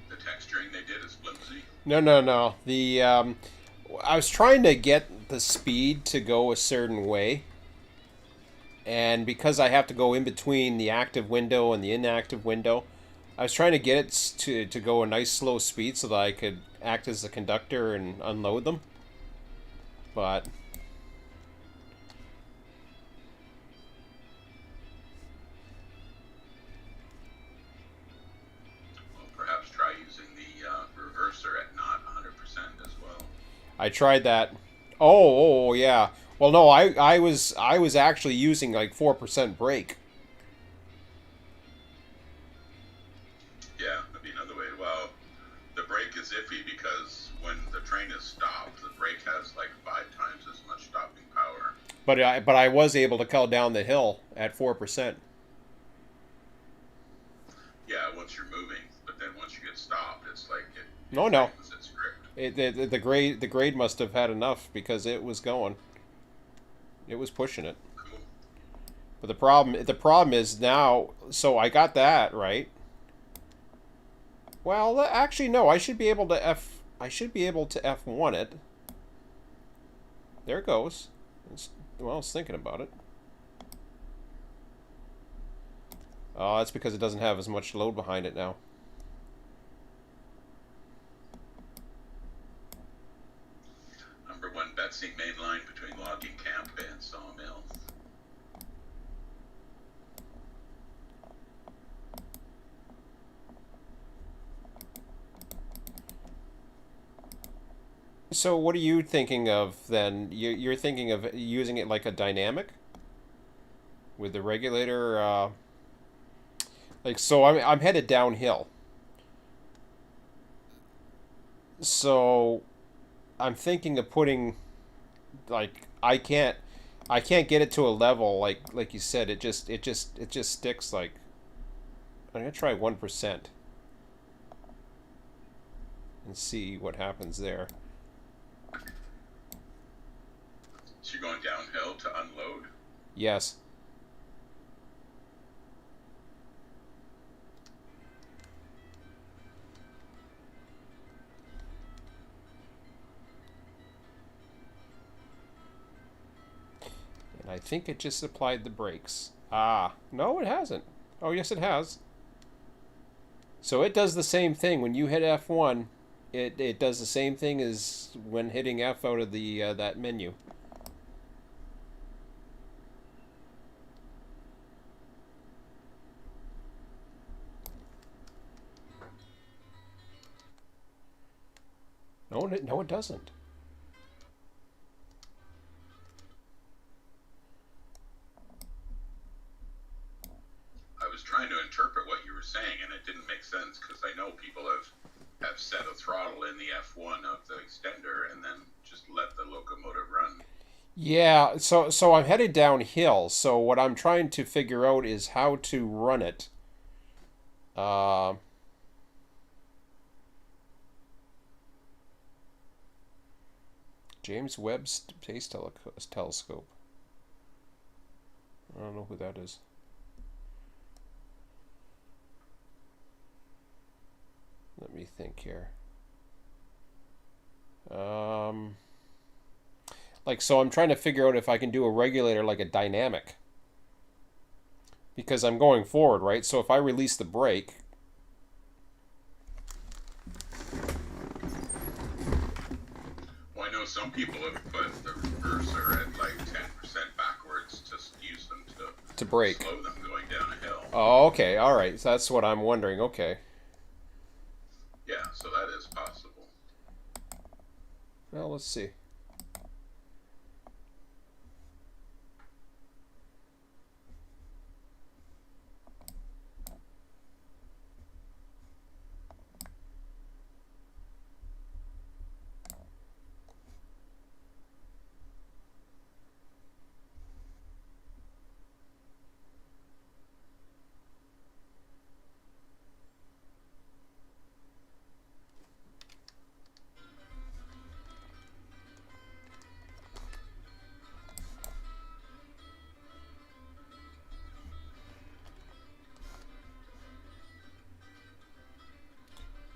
The texturing they did is flimsy. No, no, no. I was trying to get the speed to go a certain way, and because I have to go in between the active window and the inactive window, I was trying to get it to go a nice slow speed so that I could act as the conductor and unload them. But Well, perhaps try using the reverser at not 100% as well. I tried that. Oh, yeah. Well, no, I was actually using like 4% brake. Yeah, that'd be another way. Well, the brake is iffy because when the train is stopped, the brake has like 5 times as much stopping power. But I was able to cut down the hill at 4%. Yeah, once you're moving, but then once you get stopped, it's like it No, no. tightens its grip. The grade must have had enough because it was going. It was pushing it. Cool. But the problem is now. So I got that right. Well, actually, no. I should be able to F. I should be able to F1 it. There it goes. Well, I was thinking about it. Oh, that's because it doesn't have as much load behind it now. #1 Betsy main line between logging camp and sawmill. So what are you thinking of then? You're thinking of using it like a dynamic with the regulator. Like so, I'm headed downhill. So I'm thinking of putting like I can't get it to a level like you said. It just sticks like. I'm gonna try 1% and see what happens there. So you're going downhill to unload. Yes. And I think it just applied the brakes. Ah, no, it hasn't. Oh, yes, it has. So it does the same thing when you hit F1. It does the same thing as when hitting F out of the that menu. No, it doesn't. I was trying to interpret what you were saying, and it didn't make sense because I know people have set a throttle in the F1 of the extender and then just let the locomotive run. Yeah, so I'm headed downhill. So what I'm trying to figure out is how to run it. Uh, James Webb Space Telescope. I don't know who that is. Let me think here. Um, like so, I'm trying to figure out if I can do a regulator like a dynamic because I'm going forward, right? So if I release the brake, Well, I know some people have put the reverser at like 10% backwards to use them to to brake. slow them going down a hill. Oh, okay, all right. So that's what I'm wondering. Okay. Yeah, so that is possible. Well, let's see.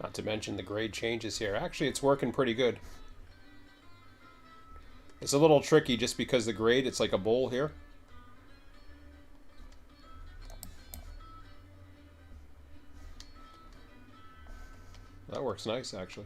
Not to mention the grade changes here. Actually, it's working pretty good. It's a little tricky just because the grade, it's like a bowl here. That works nice, actually.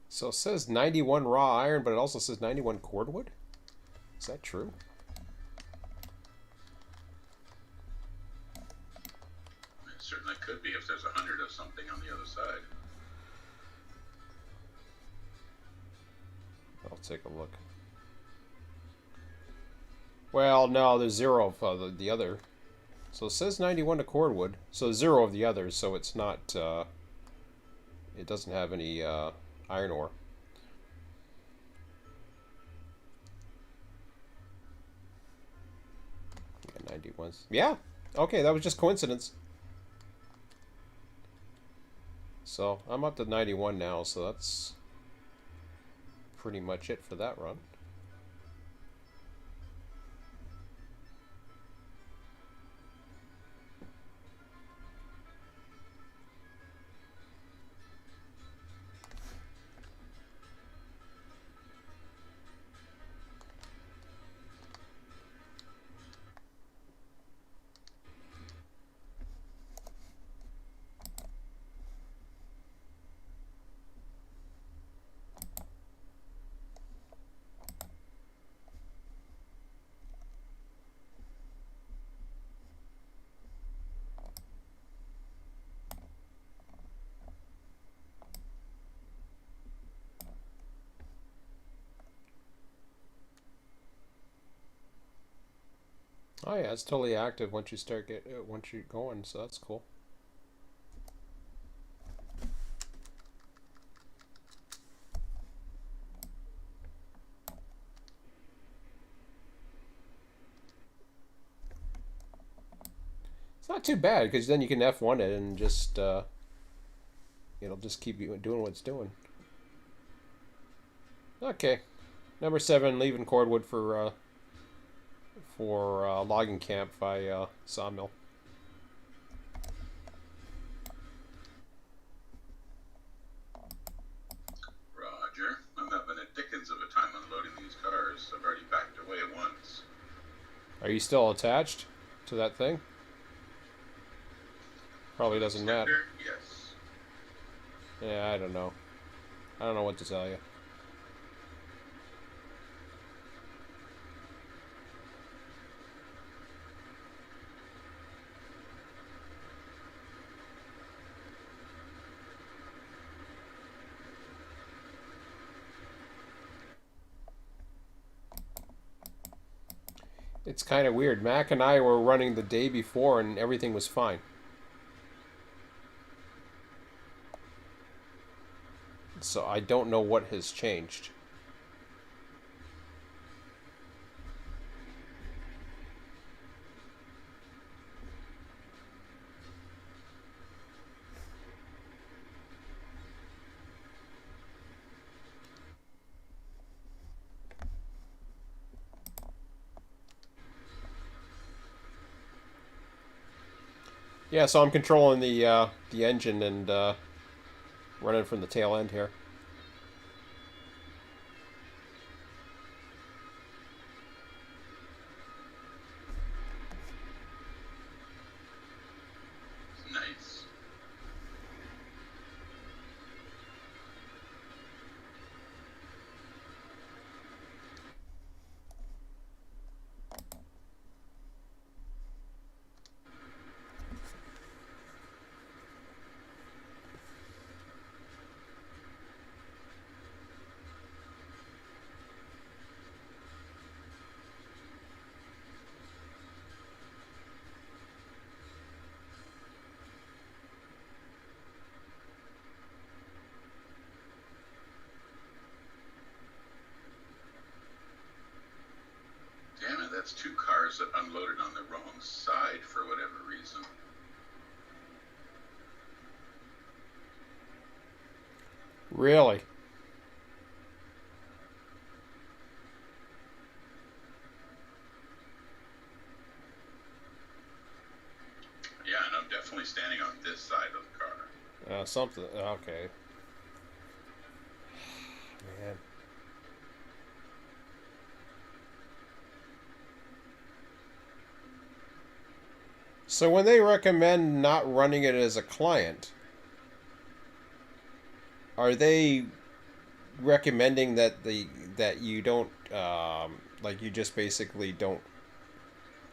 So it says 91 raw iron, but it also says 91 cordwood? Is that true? It certainly could be if there's 100 of something on the other side. I'll take a look. Well, no, there's 0 of the other. So it says 91 to cordwood. So 0 of the others, so it's not... it doesn't have any iron ore. Yeah, 91. Yeah! Okay, that was just coincidence. So, I'm up to 91 now, so that's pretty much it for that run. Oh yeah, it's totally active once you start once you're going, so that's cool. It's not too bad because then you can F1 it and just it'll just keep you doing what it's doing. Okay, number 7, leaving cordwood for logging camp by sawmill. Roger. I'm having a dickens of a time unloading these cars. I've already backed away once. Are you still attached to that thing? Probably doesn't matter. Yes. Yeah, I don't know. I don't know what to tell you. It's kind of weird. Mac and I were running the day before and everything was fine. So I don't know what has changed. Yeah, so I'm controlling the engine and running from the tail end here. Nice. Damn it, that's two cars that unloaded on the wrong side for whatever reason. Really? Yeah, and I'm definitely standing on this side of the car. Something. Okay. Man. So when they recommend not running it as a client, are they recommending that you don't like you just basically don't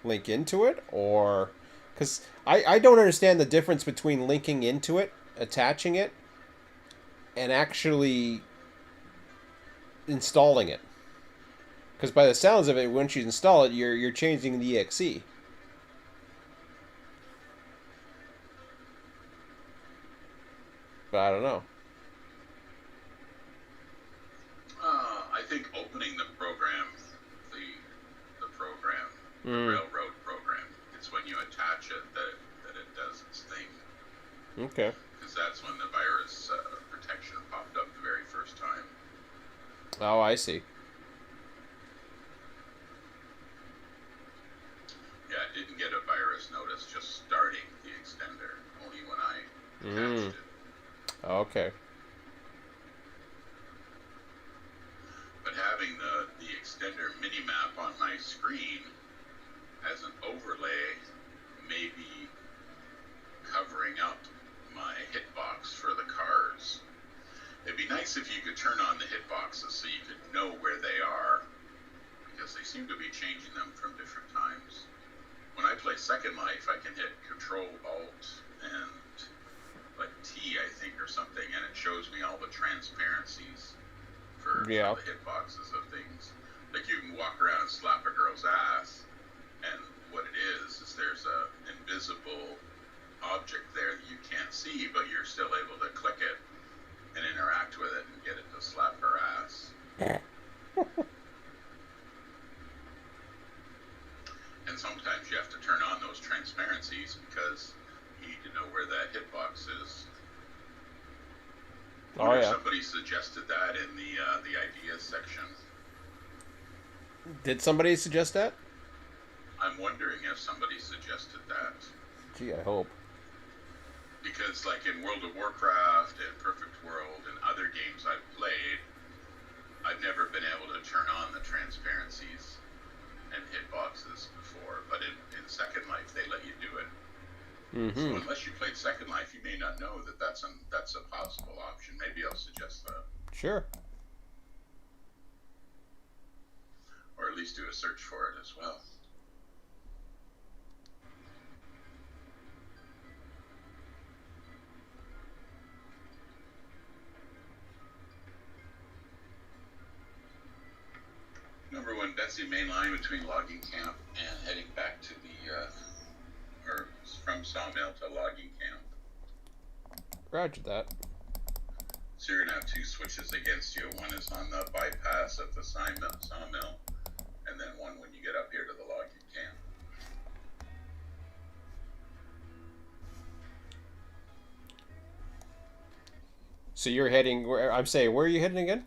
link into it, or because I don't understand the difference between linking into it, attaching it, and actually installing it? Because by the sounds of it, once you install it, you're changing the exe. But I don't know. I think opening the program, the the program, the Mm. railroad program, it's when you attach it that it does its thing. Okay. Because that's when the virus protection popped up the very first time. Oh, I see. Yeah, I didn't get a virus notice just starting the extender, only when I Mm. attached it. Okay. But having the extender mini map on my screen as an overlay may be covering up my hitbox for the cars. It'd be nice if you could turn on the hitboxes so you could know where they are, because they seem to be changing them from different times. When I play Second Life, I can hit Control Alt and like T, I think, or something, and it shows me all the transparencies for Yeah. the hitboxes of things. Like you can walk around and slap a girl's ass, and what it is there's a invisible object there that you can't see, but you're still able to click it and interact with it and get it to slap her ass. And sometimes you have to turn on those transparencies because you need to know where that hitbox is. I Oh wonder if yeah. somebody suggested that in the ideas section. Did somebody suggest that? I'm wondering if somebody suggested that. Gee, I hope. Because like in World of Warcraft and Perfect World and other games I've played, I've never been able to turn on the transparencies and hitboxes before. But in Second Life, they let you do it. So Mm-hmm. unless you played Second Life, you may not know that that's a possible option. Maybe I'll suggest that, Sure. or at least do a search for it as well. Number one, Betsy main line between logging camp and heading back to or from sawmill to logging camp. Roger that. So you're gonna have two switches against you. One is on the bypass of the sawmill, and then one when you get up here to the logging camp. So you're heading where? I'm saying, where are you heading again?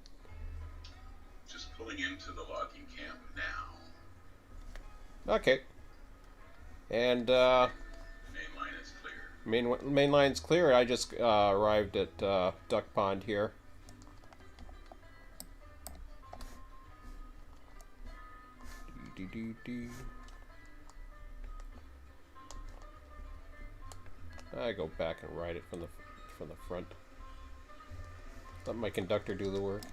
Just pulling into the logging camp now. Okay. And Main line is clear. Main line's clear. I just arrived at Duck Pond here. I go back and ride it from the front. Let my conductor do the work.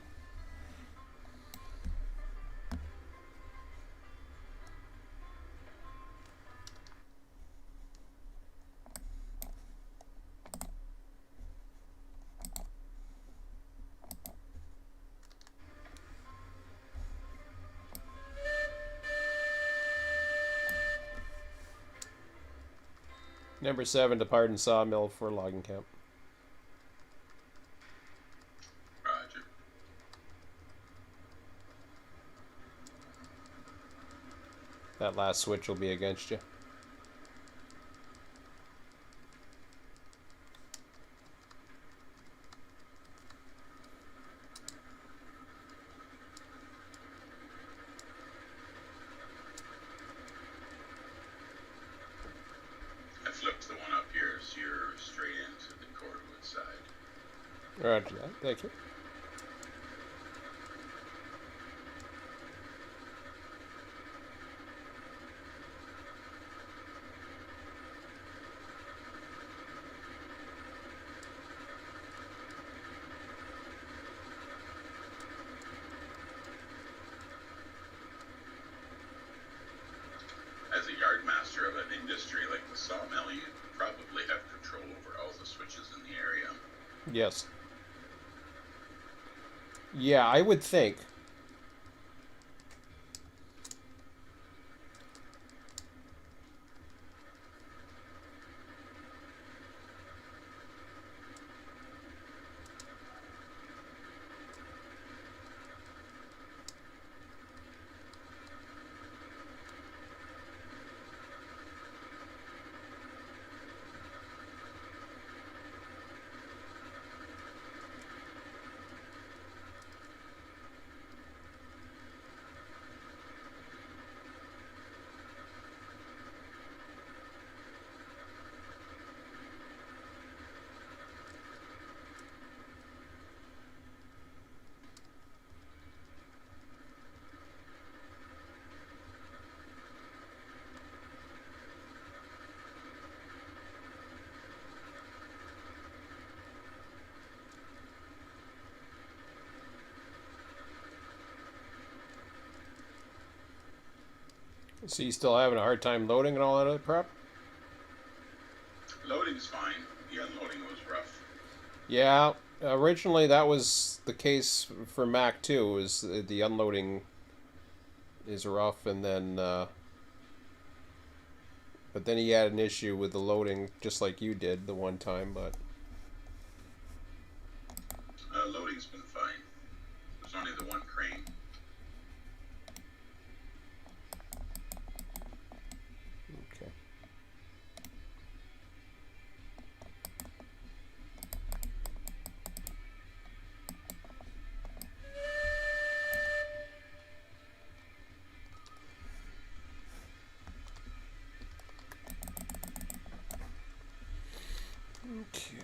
Number 7 to Pardon Sawmill for logging camp. Roger. That last switch will be against you. I flipped the one up here, so you're straight into the Cordwood side. Roger that. Thank you. As a yard master of an industry like the sawmill, you probably have control over all the switches in the area. Yes. Yeah, I would think. So you still having a hard time loading and all that other crap? Loading's fine. The unloading was rough. Yeah, originally that was the case for Mac too. Is the unloading is rough, and then but then he had an issue with the loading, just like you did the one time. But Loading's been fine. There's only the one crane. okay. Okay.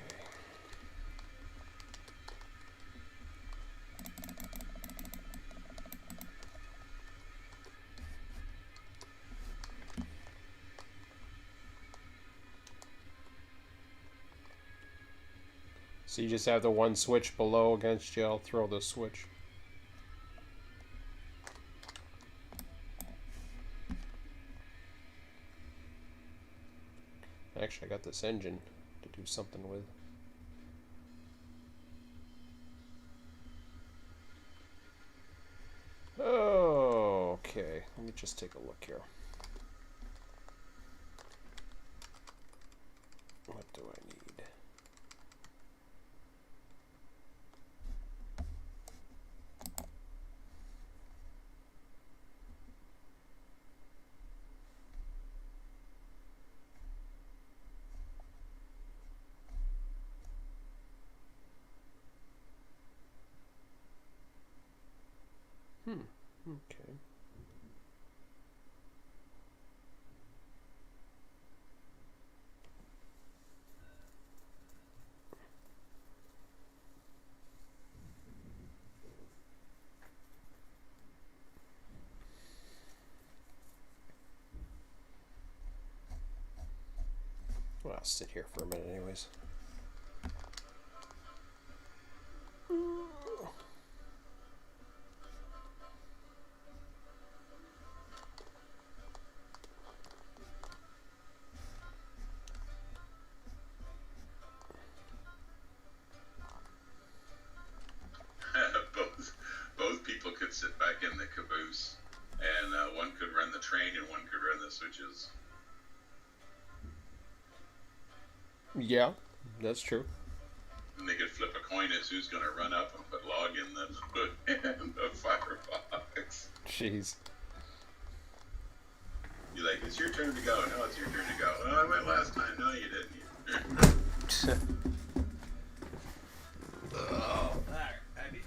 So you just have the one switch below against you. I'll throw the switch. Actually, I got this engine to do something with. Oh, okay. Let me just take a look here. What do I need? Okay. I'll sit here for a minute, anyways. Both people could sit back in the caboose, and one could run the train and one could run the switches. Yeah, that's true. And they could flip a coin as who's going to run up and put log in the firebox. Jeez. You're like, it's your turn to go. No, it's your turn to go. Oh, I went last time. No, you didn't. Oh, alright, I'll be back.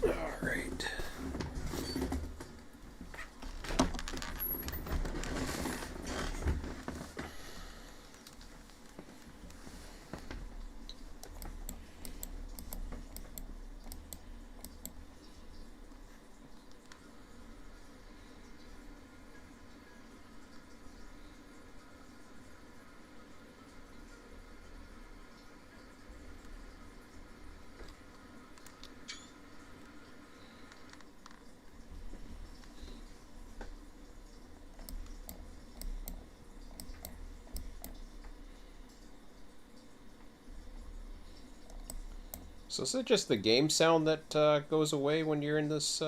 Alright. So is it just the game sound that goes away when you're in this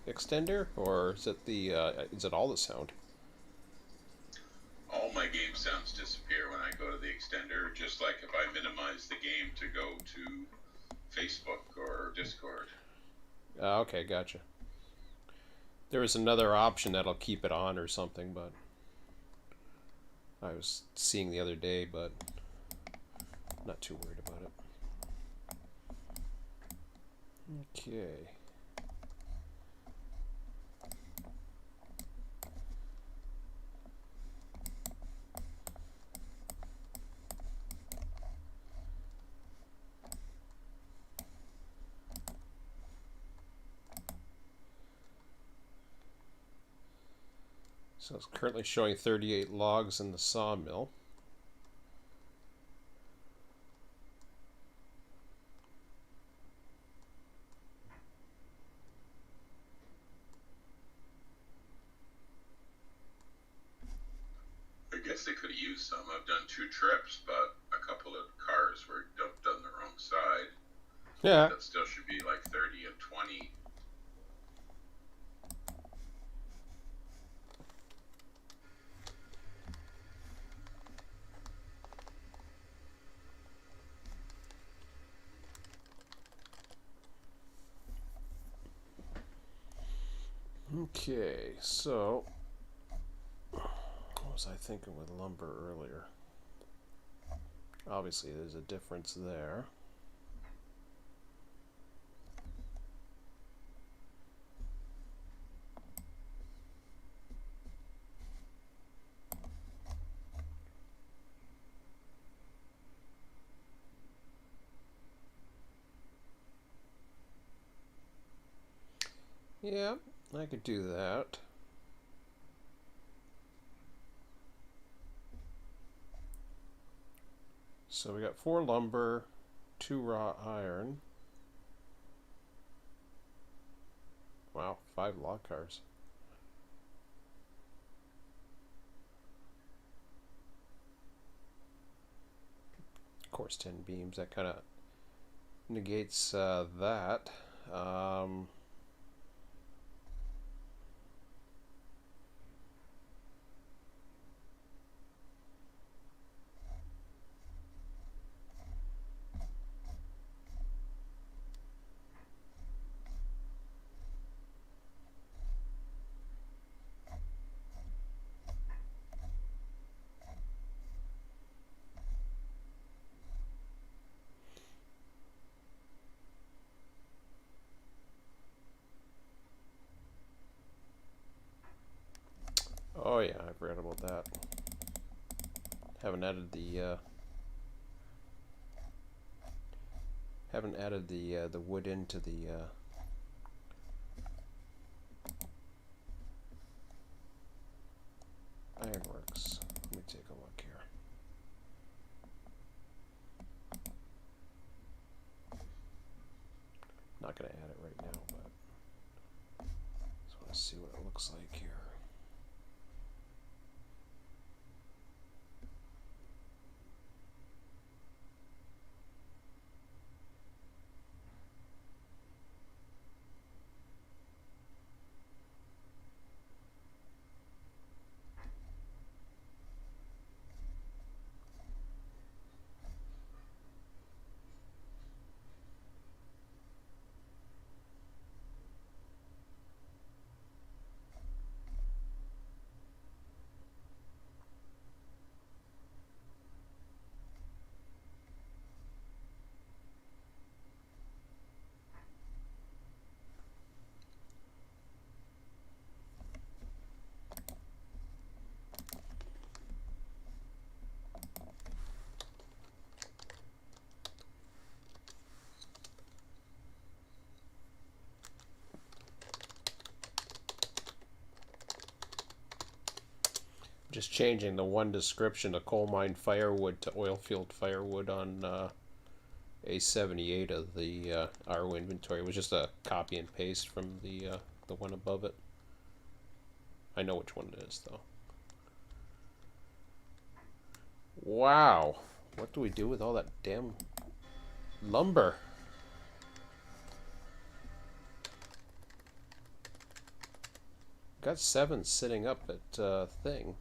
extender, or is it all the sound? All my game sounds disappear when I go to the extender, just like if I minimize the game to go to Facebook or Discord. Okay, gotcha. There was another option that'll keep it on or something, but I was seeing the other day, but not too worried about it. Okay. So it's currently showing 38 logs in the sawmill. I guess they could have used some. I've done 2 trips, but a couple of cars were dumped on the wrong side. Yeah. That still should be like 30 and 20 Okay, so what was I thinking with lumber earlier? Obviously, there's a difference there. Yeah, I could do that. So we got 4 lumber, 2 raw iron. Wow, 5 log cars. Of course, 10 beams. That kind of negates that. Um, oh yeah, I've read about that. Haven't added the wood into the ironworks. Let me take a look here. Not gonna add it right now, but just want to see what it looks like here. Just changing the one description of coal mine firewood to oil field firewood on A78 of the RO inventory. It was just a copy and paste from the one above it. I know which one it is though. Wow, what do we do with all that damn lumber? Got 7 sitting up at thing.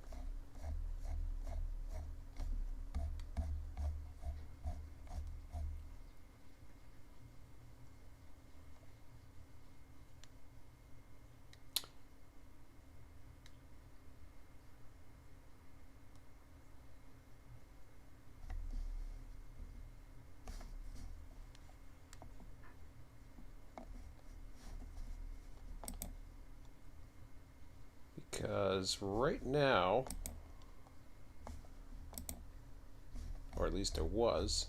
Because right now, or at least there was,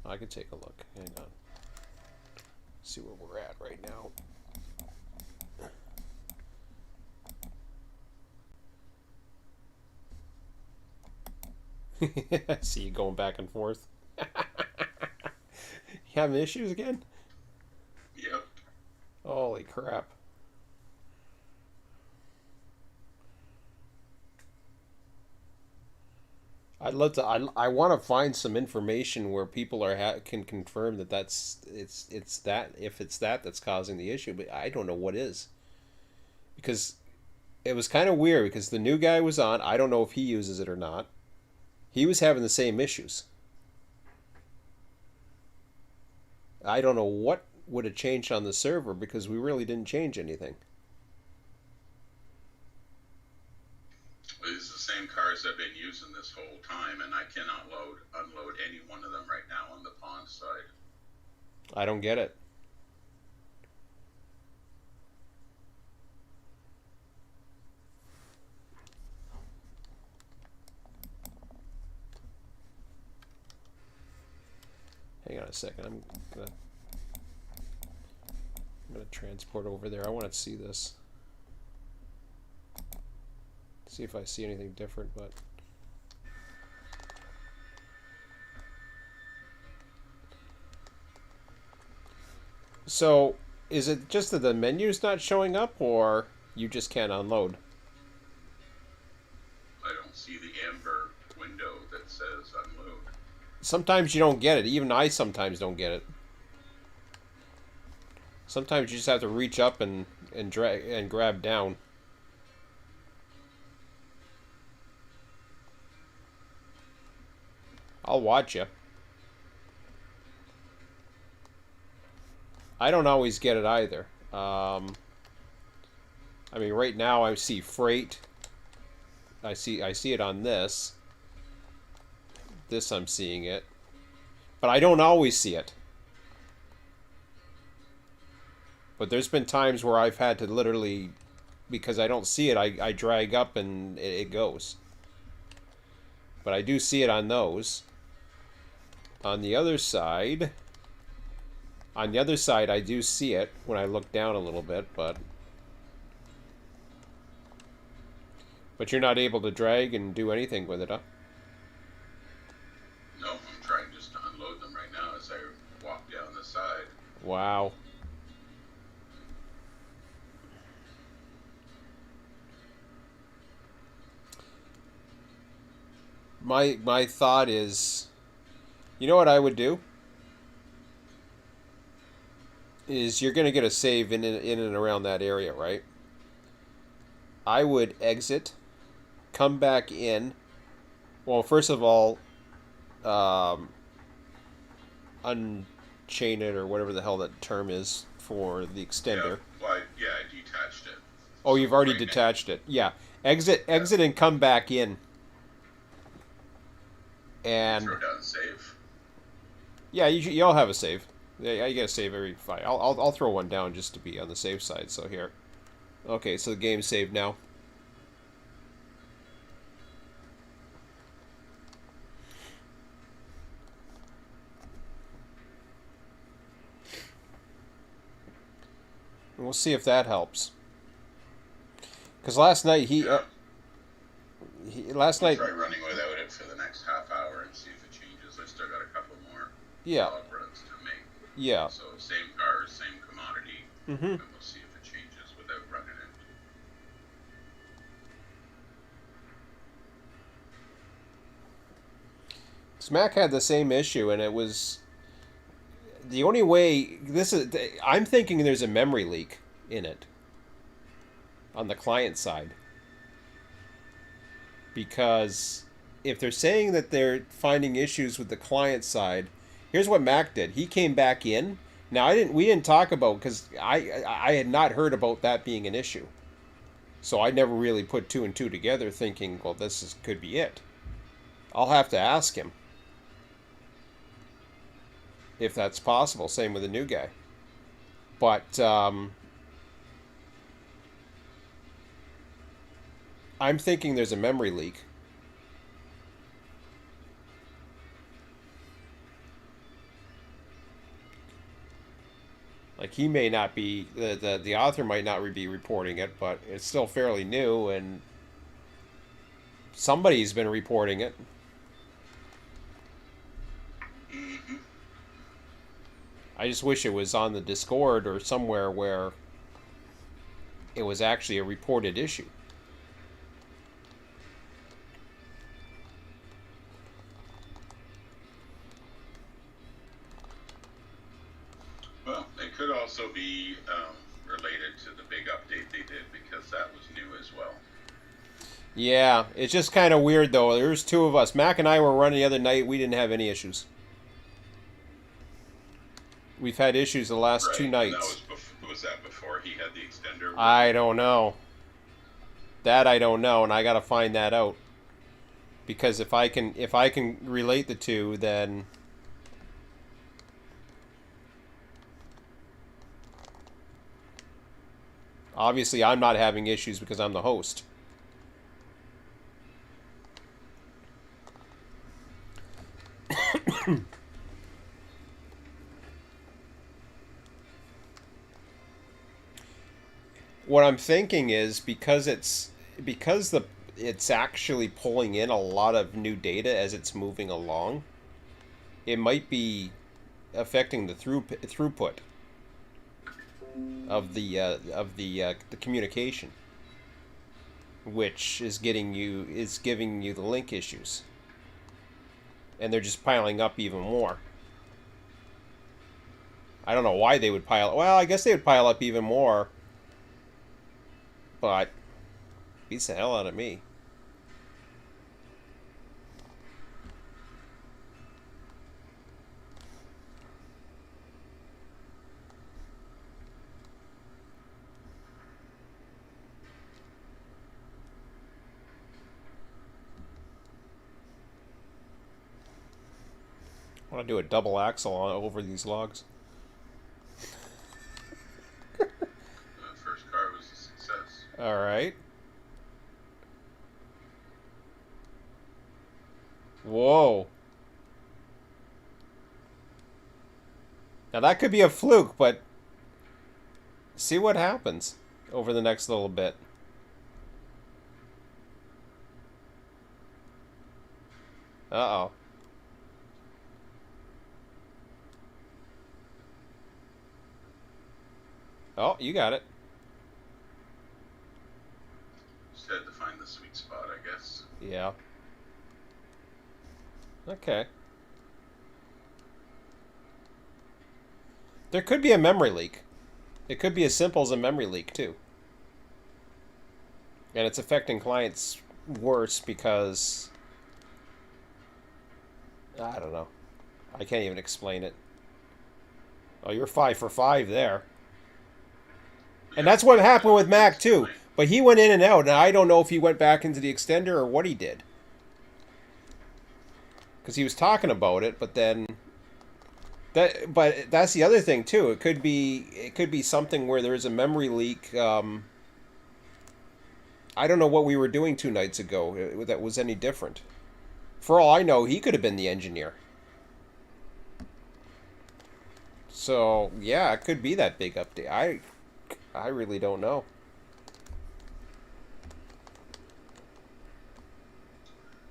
I could take a look. Hang on. See where we're at right now. See you going back and forth. You having issues again? Yep. Holy crap. I'd love to. I want to find some information where people can confirm that it's that, if it's that's causing the issue, but I don't know what is, because it was kind of weird because the new guy was on. I don't know if he uses it or not. He was having the same issues. I don't know what would have changed on the server because we really didn't change anything. is the same cars I've been using this whole time, and I cannot unload any one of them right now on the pond side. I don't get it. Hang on a second. I'm gonna transport over there. I want to see this. See if I see anything different, but so is it just that the menu's not showing up, or you just can't unload? I don't see the amber window that says unload. Sometimes you don't get it. Even I sometimes don't get it. Sometimes you just have to reach up and drag and grab down. I'll watch you. I don't always get it either. I mean, right now I see freight. I see it on this. This I'm seeing it, but I don't always see it. But there's been times where I've had to literally, because I don't see it, I drag up and it goes. But I do see it on those. On the other side, I do see it when I look down a little bit, but you're not able to drag and do anything with it, huh? No, I'm trying just to unload them right now as I walk down the side. Wow. My thought is, you know what I would do? Is you're going to get a save in and around that area, right? I would exit, come back in. Well, first of all, unchain it, or whatever the hell that term is for the extender. I detached it. Oh, you've already detached it. Yeah. Exit and come back in. And throw down save. Yeah, you'll have a save. Yeah, you get a save every 5. I'll throw one down just to be on the safe side. So here. Okay, so the game's saved now. And we'll see if that helps. Because last night last night. Try running without it for the next half hour and see if it changes. I still got a couple more log runs to make. Yeah. So same cars, same commodity, and we'll see if it changes without running it. Smack had the same issue, and it was the only way. I'm thinking there's a memory leak in it on the client side. Because if they're saying that they're finding issues with the client side, here's what Mac did. He came back in. Now we didn't talk about, because I had not heard about that being an issue. So I never really put 2 and 2 together, thinking, well, could be it. I'll have to ask him if that's possible. Same with the new guy. But I'm thinking there's a memory leak. Like, he may not be, the author might not be reporting it, but it's still fairly new, and somebody's been reporting it. I just wish it was on the Discord or somewhere where it was actually a reported issue. Well, it could also be related to the big update they did, because that was new as well. Yeah, it's just kind of weird, though. There's 2 of us. Mac and I were running the other night. We didn't have any issues. We've had issues the last 2 nights. Was that before he had the extender? I don't know. That I don't know, and I gotta find that out. Because if I can relate the two, then obviously I'm not having issues because I'm the host. What I'm thinking is it's actually pulling in a lot of new data as it's moving along. It might be affecting the throughput of the communication, which is giving you the link issues, and they're just piling up even more. I don't know why they would pile. Well, I guess they would pile up even more, but beats the hell out of me. I want to do a double axle over these logs. The first car was a success. All right. Whoa. Now that could be a fluke, but see what happens over the next little bit. Uh-oh. Oh, you got it. Just had to find the sweet spot, I guess. Yeah. Okay. There could be a memory leak. It could be as simple as a memory leak, too. And it's affecting clients worse because... I don't know. I can't even explain it. Oh, you're 5 for 5 there. And that's what happened with Mac, too. But he went in and out, and I don't know if he went back into the extender or what he did. Because he was talking about it, but then... But that's the other thing, too. It could be something where there is a memory leak. I don't know what we were doing 2 nights ago that was any different. For all I know, he could have been the engineer. So, yeah, it could be that big update. I really don't know.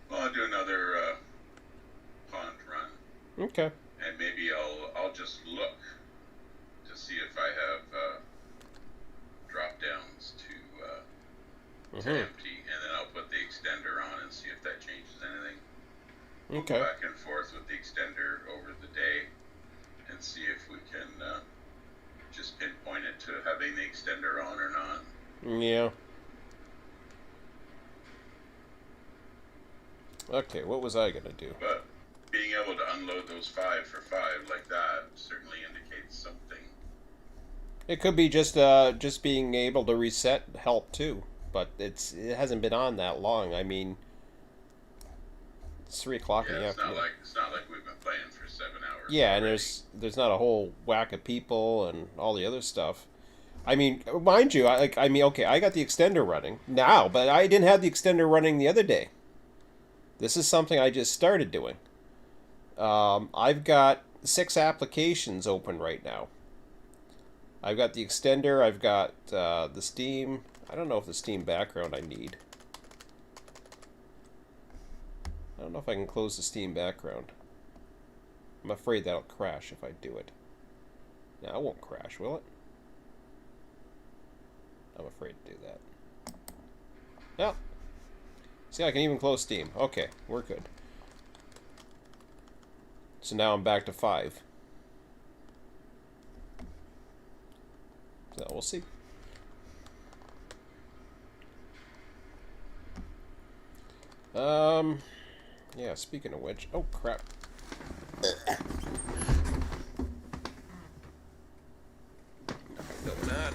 Well, I'll do another pond run. Okay. And maybe I'll just look to see if I have drop downs to empty, and then I'll put the extender on and see if that changes anything. We'll go back and forth with the extender over the day and see if we can just pinpoint it to having the extender on or not. Yeah. Okay, what was I gonna do? But being able to unload those 5 for 5 like that certainly indicates something. It could be just being able to reset help too, but it hasn't been on that long. I mean, it's 3 o'clock in the afternoon. It's not like we've been playing for 7 hours. Yeah, already. and there's not a whole whack of people and all the other stuff. I mean, mind you, okay, I got the extender running now, but I didn't have the extender running the other day. This is something I just started doing. I've got 6 applications open right now. I've got the extender, I've got the Steam. I don't know if the Steam background I need. I don't know if I can close the Steam background. I'm afraid that'll crash if I do it. No, it won't crash, will it? I'm afraid to do that. Yeah. See, I can even close Steam. Okay, we're good. So now I'm back to 5. So we'll see. Yeah, speaking of which... Oh, crap. Not doing that.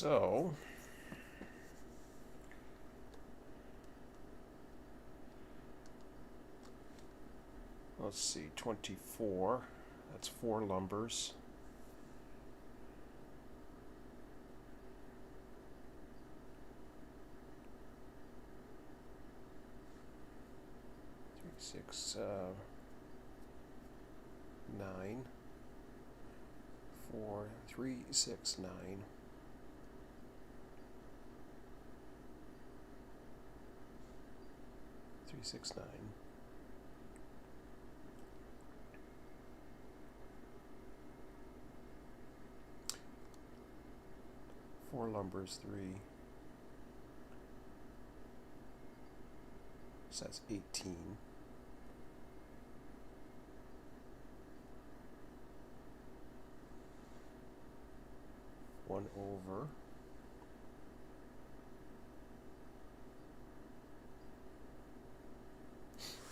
So, let's see, 24. That's 4 lumbers. Six, 9, 4, 3, 6, 9. 3, 6, 9. Four lumbers, 3. So that's 18. One over.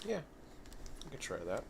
Yeah, I could try that.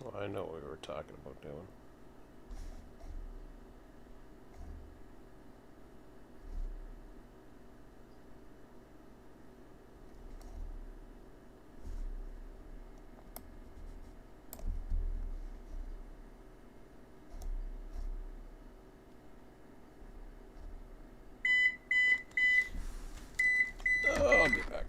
Well, I know what we were talking about doing. Oh, I'll be back.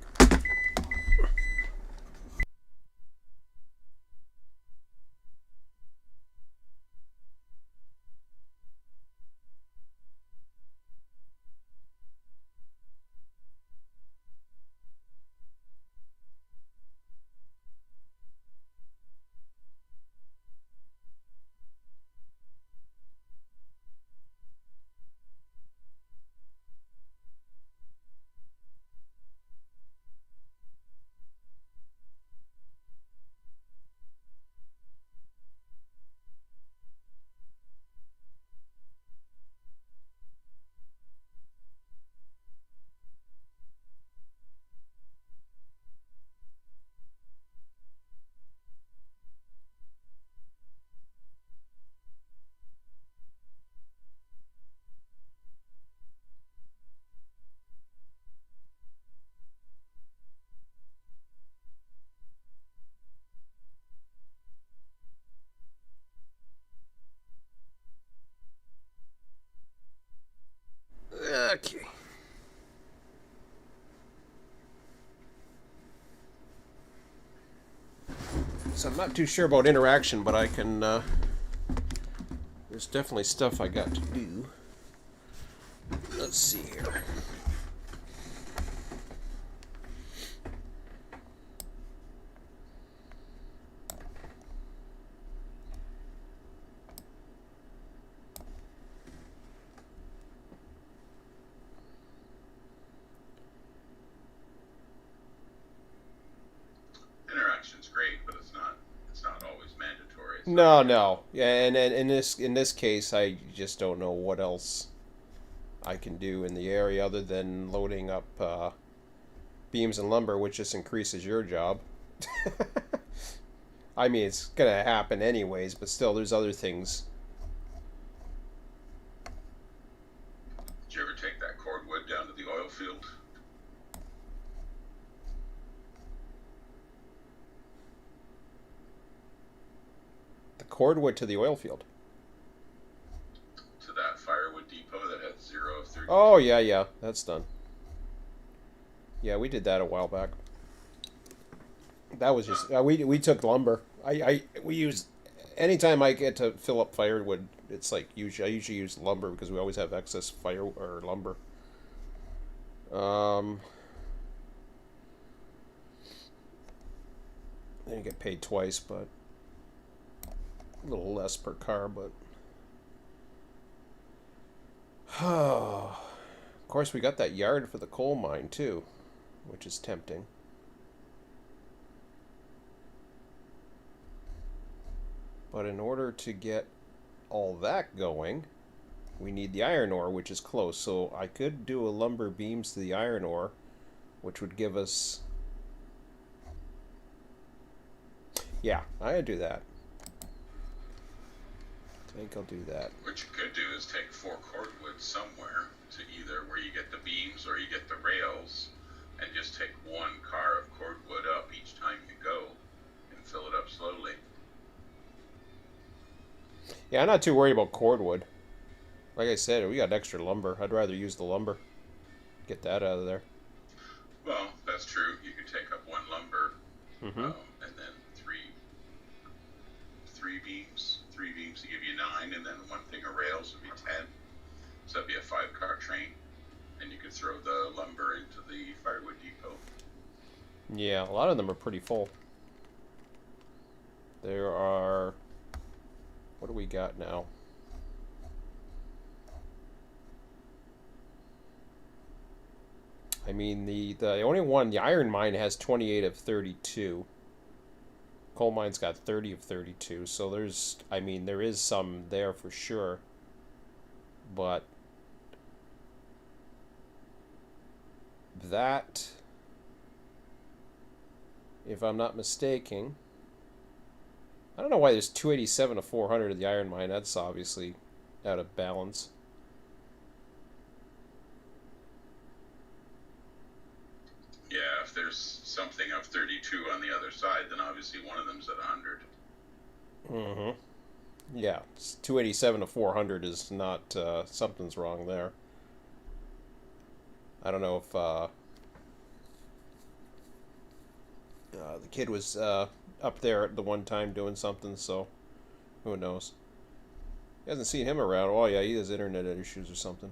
Okay. So I'm not too sure about interaction, but I can, there's definitely stuff I got to do. Let's see here. Interaction's great, but it's not always mandatory. It's No, not, no. Yeah, and in this case, I just don't know what else I can do in the area other than loading up beams and lumber, which just increases your job. I mean, it's gonna happen anyways, but still, there's other things. did you ever take that cordwood down to the oil field? The cordwood to the oil field. To that firewood depot that had 0 of 30. Oh yeah, yeah, that's done. Yeah, we did that a while back. That was just we took lumber. We use anytime I get to fill up firewood, it's like usually I usually use lumber because we always have excess fire or lumber. Um, then you get paid twice, but A little less per car, but of course we got that yard for the coal mine too, which is tempting. But in order to get all that going, we need the iron ore, which is close. So I could do a lumber beams to the iron ore, which would give us... Yeah, I'd do that. I think I'll do that. What you could do is take 4 cordwood somewhere to either where you get the beams or you get the rails, and just take 1 car of cordwood up each time you go and fill it up slowly. Yeah, I'm not too worried about cordwood. Like I said, we got extra lumber. I'd rather use the lumber. Get that out of there. Well, that's true. You could take up 1 lumber, Mm-hmm. and then three beams. 3 beams to give you 9, and then 1 thing of rails would be 10. So that'd be a 5-car train, and you could throw the lumber into the firewood depot. Yeah, a lot of them are pretty full. There are... What do we got now? I mean, the only one, the iron mine has 28 of 32. Coal mine's got 30 of 32. So there's, I mean, there is some there for sure. But that, if I'm not mistaken, I don't know why there's 287 of 400 of the iron mine. That's obviously out of balance. Yeah, if there's something of 32 on the other side, then obviously one of them's at 100. Mm-hmm. Yeah, 287 of 400 is not, something's wrong there. I don't know if the kid was up there at the one time doing something, so who knows. He hasn't seen him around. Oh yeah, he has internet issues or something.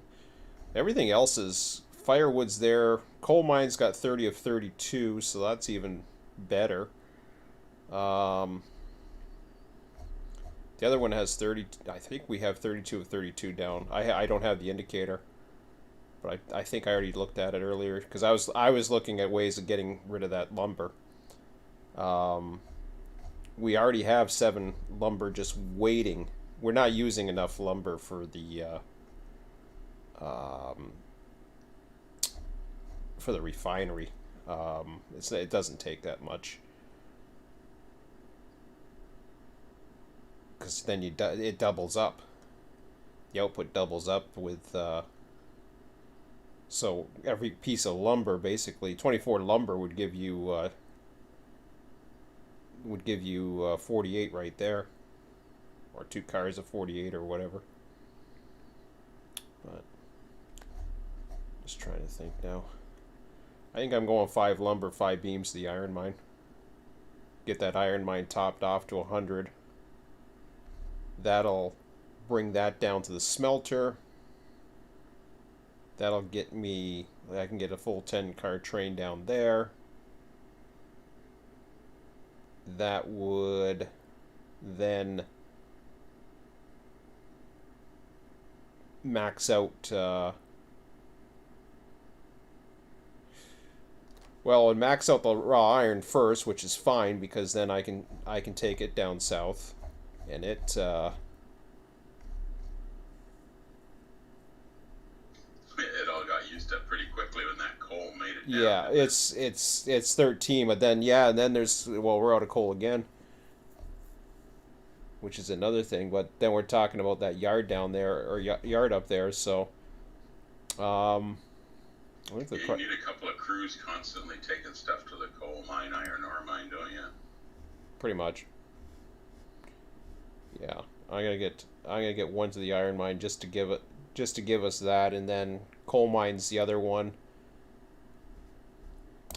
Everything else is... Firewood's there. Coal mine's got 30 of 32, so that's even better. The other one has 30. I think we have 32 of 32 down. I don't have the indicator, but I think I already looked at it earlier because I was looking at ways of getting rid of that lumber. We already have 7 lumber just waiting. We're not using enough lumber for the refinery. It doesn't take that much. Because then it doubles up. The output doubles up with... so every piece of lumber, basically, 24 lumber would give you 48 right there. Or 2 cars of 48 or whatever. But... just trying to think now. I think I'm going 5 lumber, 5 beams to the iron mine. Get that iron mine topped off to 100. That'll bring that down to the smelter. That'll get me... I can get a full 10-car train down there. That would then max out... well, and max out the raw iron first, which is fine because then I can take it down south, and it It all got used up pretty quickly when that coal made it down. yeah, it's 13, but then and then there's we're out of coal again, which is another thing. But then we're talking about that yard down there or yard up there, so I think You need a couple of crews constantly taking stuff to the coal mine, iron ore mine, don't you? pretty much. Yeah, I'm gonna get one to the iron mine just to give us that, and then coal mine's the other one.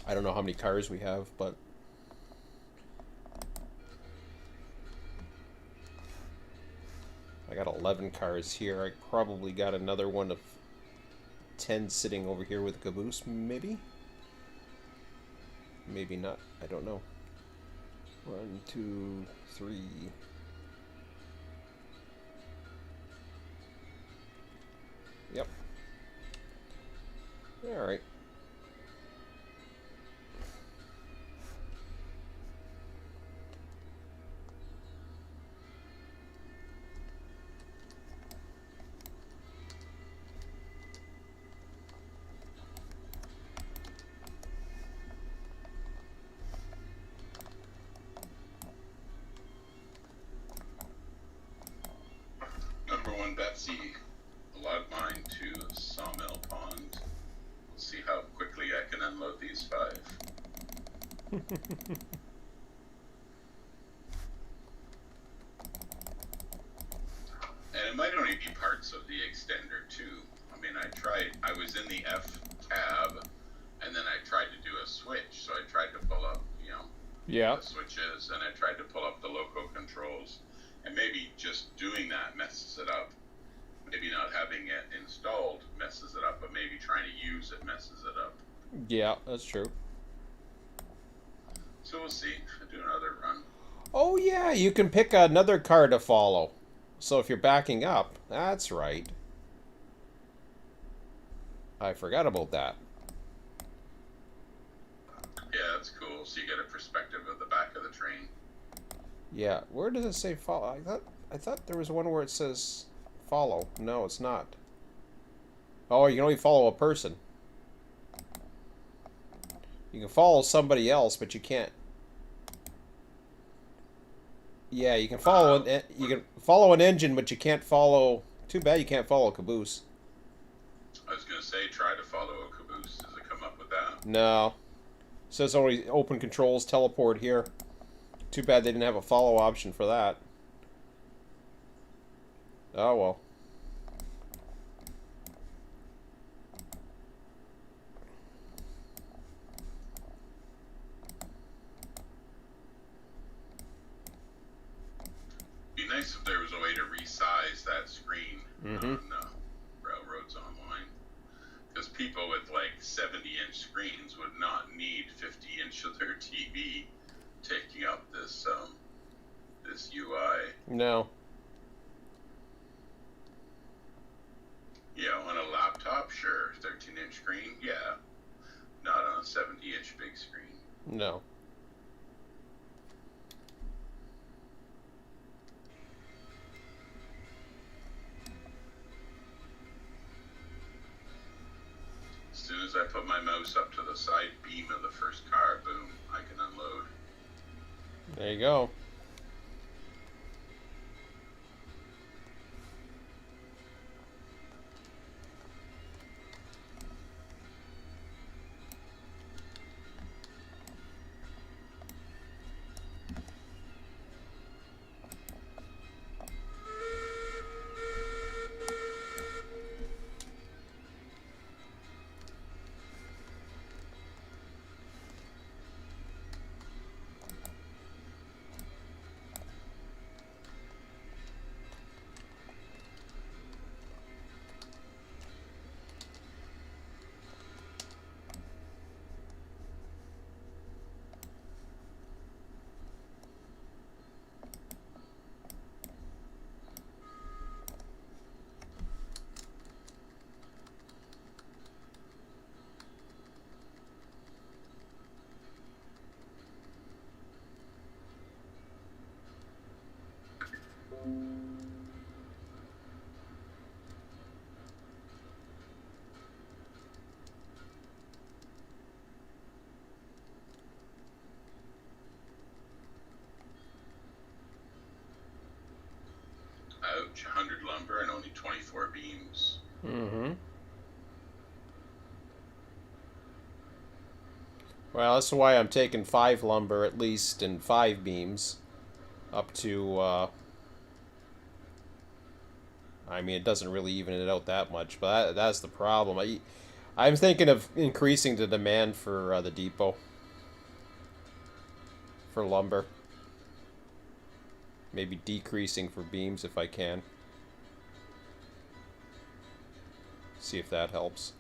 I don't know how many cars we have, but I got 11 cars here. I probably got another one of 10 sitting over here with a caboose, maybe? Maybe not. I don't know. 1, 2, 3, Yep. All right. Number one, Betsy, log mine to Sawmill Pond. We'll see how quickly I can unload these 5. And it might only be parts of the extender too. I mean, I was in the F tab, and then I tried to do a switch. So I tried to pull up, Yeah. the switches, and I tried to pull up the loco controls. And maybe just doing that messes it up. Maybe not having it installed messes it up, but maybe trying to use it messes it up. Yeah, that's true. So we'll see. I'll do another run. Oh yeah, you can pick another car to follow. So if you're backing up, that's right. I forgot about that. Yeah, that's cool. So you get a perspective of the back of the train. Yeah, where does it say follow? I thought there was one where it says follow. No, it's not. Oh, you can only follow a person. You can follow somebody else, but you can't. Yeah, you can follow an engine, but you can't follow. Too bad you can't follow a caboose. I was gonna say try to follow a caboose. Does it come up with that? No, it says only open controls teleport here. Too bad they didn't have a follow option for that. Oh well. Be nice if there was a way to resize that screen Mm-hmm. on Railroads Online, because people with like 70-inch screens would not need 50-inch of their TV taking up this UI. No. Yeah, on a laptop, sure, 13-inch screen, yeah, not on a 70-inch big screen. No. As soon as I put my mouse up to the side beam of the first car, boom, I can unload. There you go. Ouch, 100 lumber and only 24 beams. Mm-hmm. Well, that's why I'm taking 5 lumber at least and 5 beams up to, I mean, it doesn't really even it out that much, but that's the problem. I'm thinking of increasing the demand for the depot for lumber. Maybe decreasing for beams if I can. See if that helps.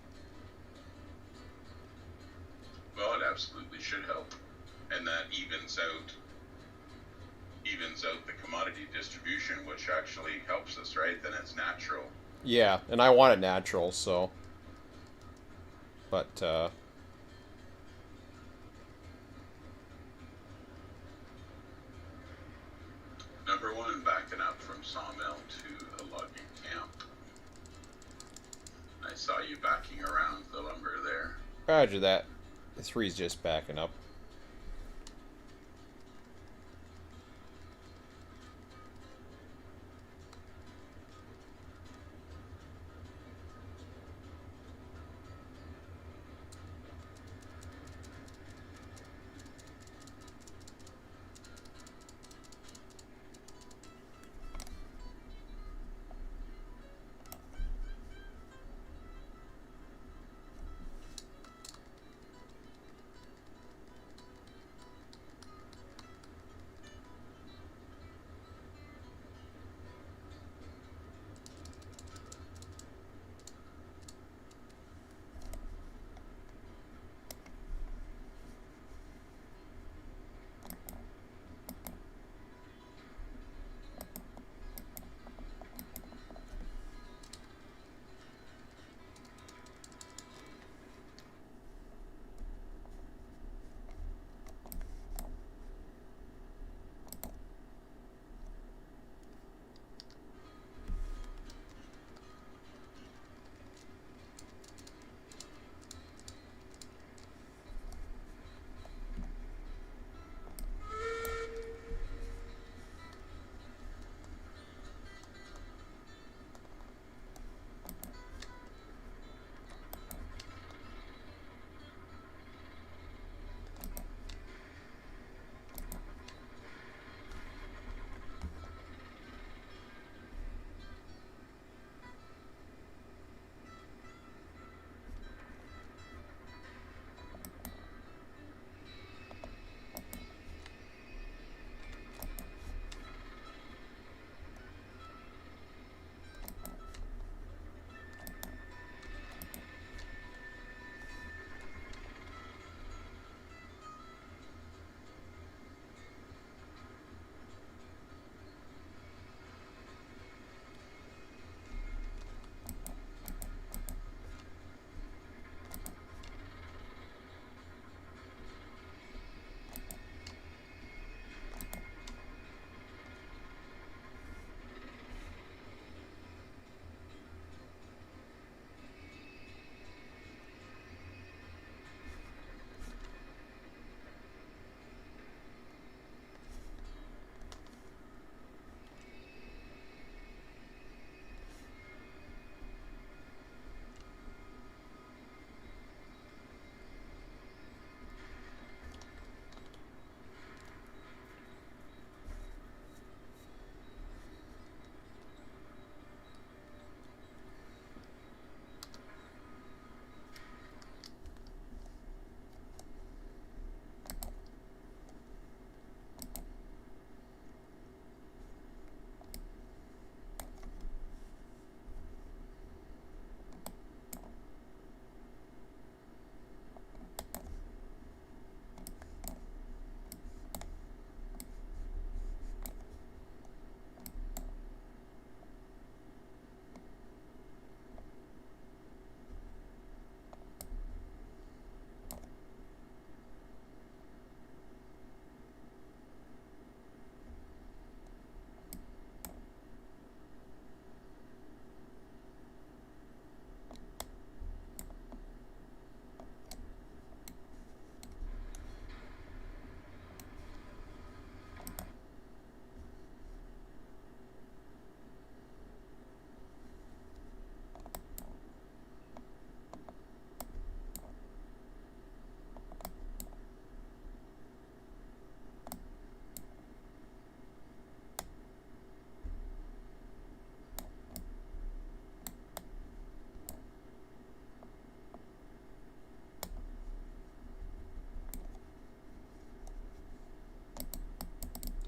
Well, it absolutely should help, and that evens out the commodity distribution, which actually helps us, right? Then it's natural. Yeah, and I want it natural, so. But, Number one, backing up from Sawmill to a logging camp. I saw you backing around the lumber there. roger that. The three's just backing up.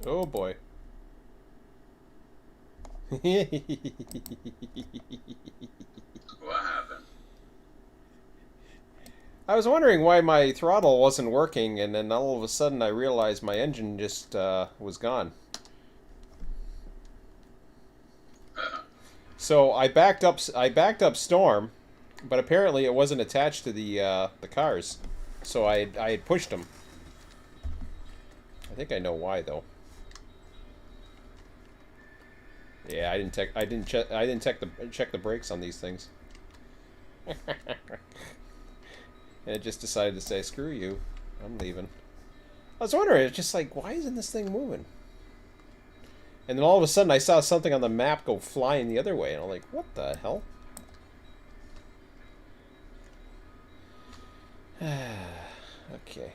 Oh boy. What happened? I was wondering why my throttle wasn't working, and then all of a sudden I realized my engine just was gone. So I backed up. I backed up Storm, but apparently it wasn't attached to the cars. So I had pushed them. I think I know why though. Yeah, I didn't check. I didn't check the brakes on these things. And it just decided to say, "Screw you, I'm leaving." I was wondering, it's just like, why isn't this thing moving? And then all of a sudden, I saw something on the map go flying the other way, and I'm like, what the hell? Okay.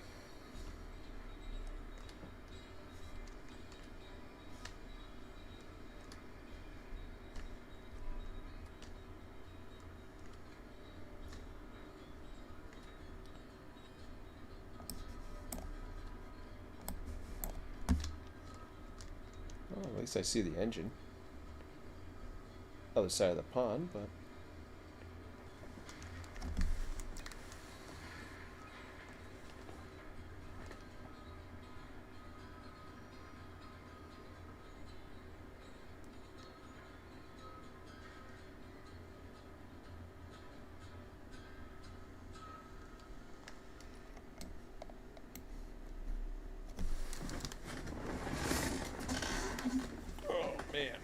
Well, at least I see the engine. Other side of the pond, but... Oh, man.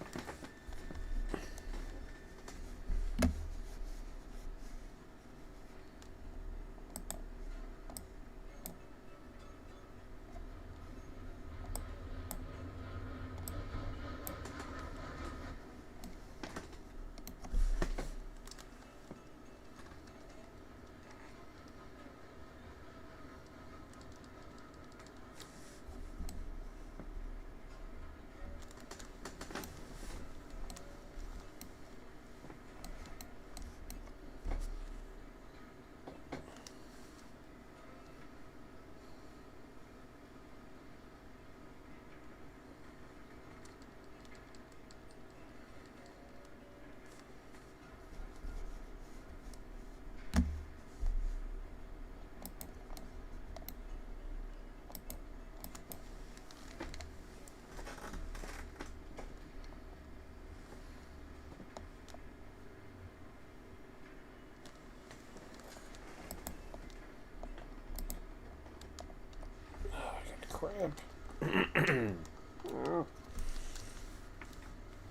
Oh, I got cramp.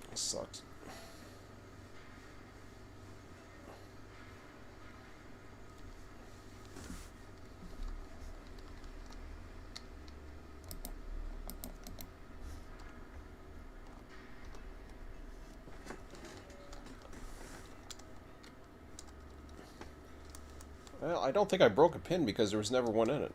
This sucks. Well, I don't think I broke a pin because there was never one in it.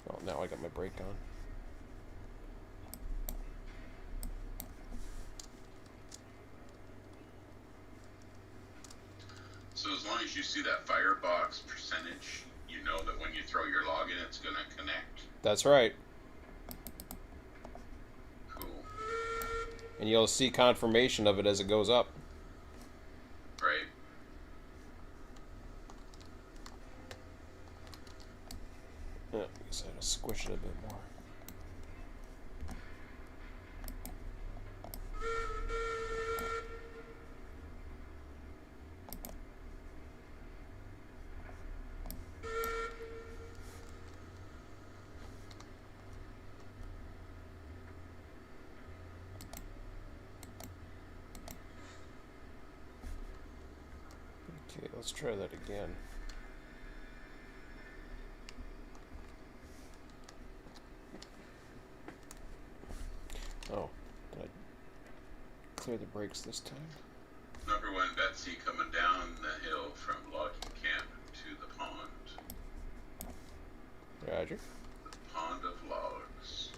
Oh, now I got my brake on. So as long as you see that firebox percentage, you know that when you throw your log in, it's going to connect. That's right. Cool. And you'll see confirmation of it as it goes up. Right. Yeah, I guess I had to squish it a bit more. Okay, let's try that again. Oh, did I clear the brakes this time? Number one, Betsy coming down the hill from logging camp to the pond. Roger. The pond of logs.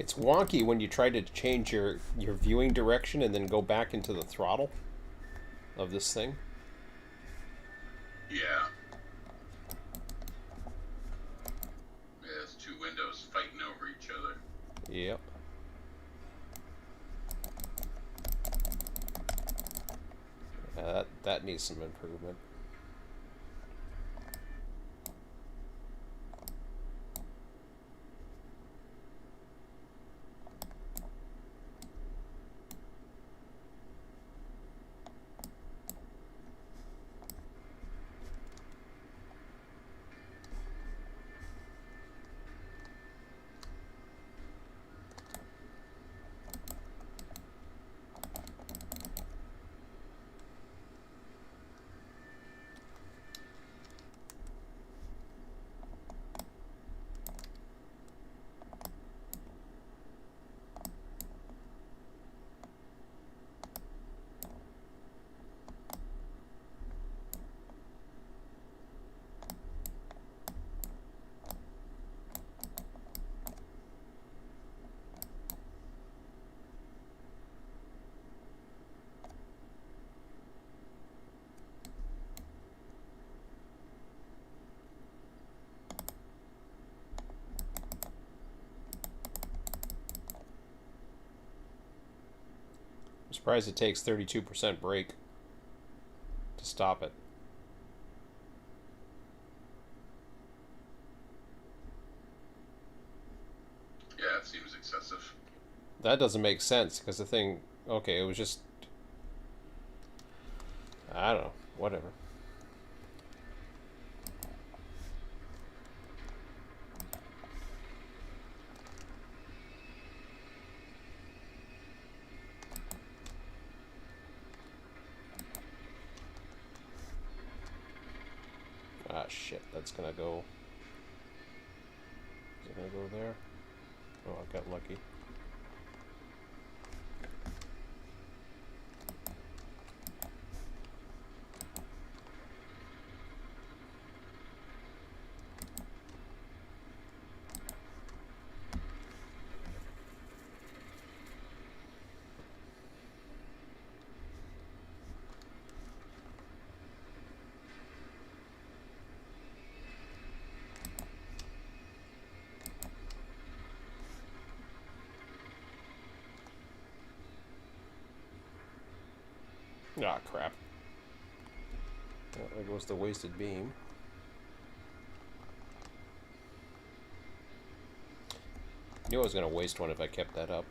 It's wonky when you try to change your viewing direction and then go back into the throttle of this thing. Yeah. Yeah, it's two windows fighting over each other. Yep. That needs some improvement. I'm surprised it takes 32% brake to stop it. Yeah, it seems excessive. That doesn't make sense because the thing, okay, it was just, I don't know, whatever. Ah, shit, that's gonna go. Is it gonna go there? Oh, I got lucky. Ah, crap. There goes the wasted beam. Knew I was gonna waste one if I kept that up.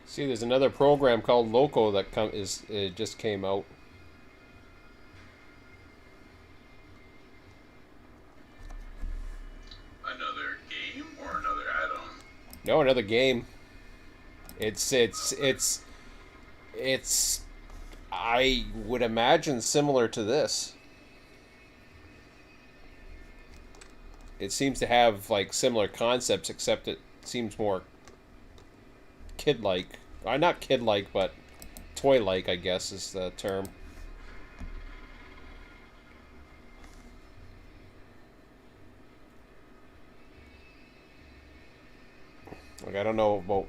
See, there's another program called Loco that it just came out. Another game or another add-on? No, another game. It's I would imagine similar to this. It seems to have like similar concepts, except it seems more kid-like. Not kid-like, but toy-like, I guess is the term. Like, I don't know about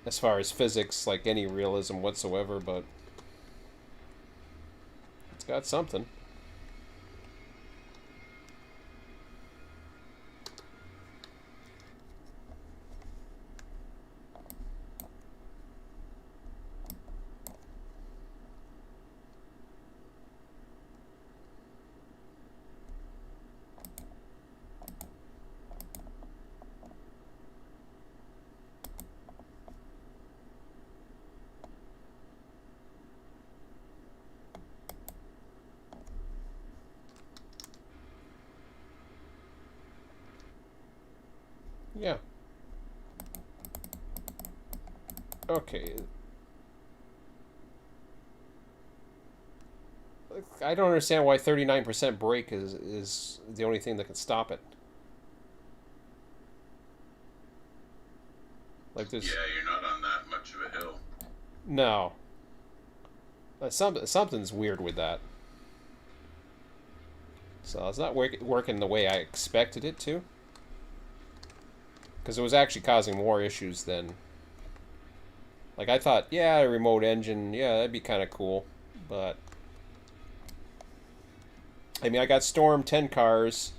as far as physics, like any realism whatsoever, but it's got something. Yeah. Okay. I don't understand why 39% brake is the only thing that can stop it. Like Yeah, there's you're not on that much of a hill. no. Something's weird with that. So it's not working the way I expected it to. Because it was actually causing more issues than. Like I thought, yeah, a remote engine, yeah, that'd be kind of cool, but I mean, I got Storm 10 cars.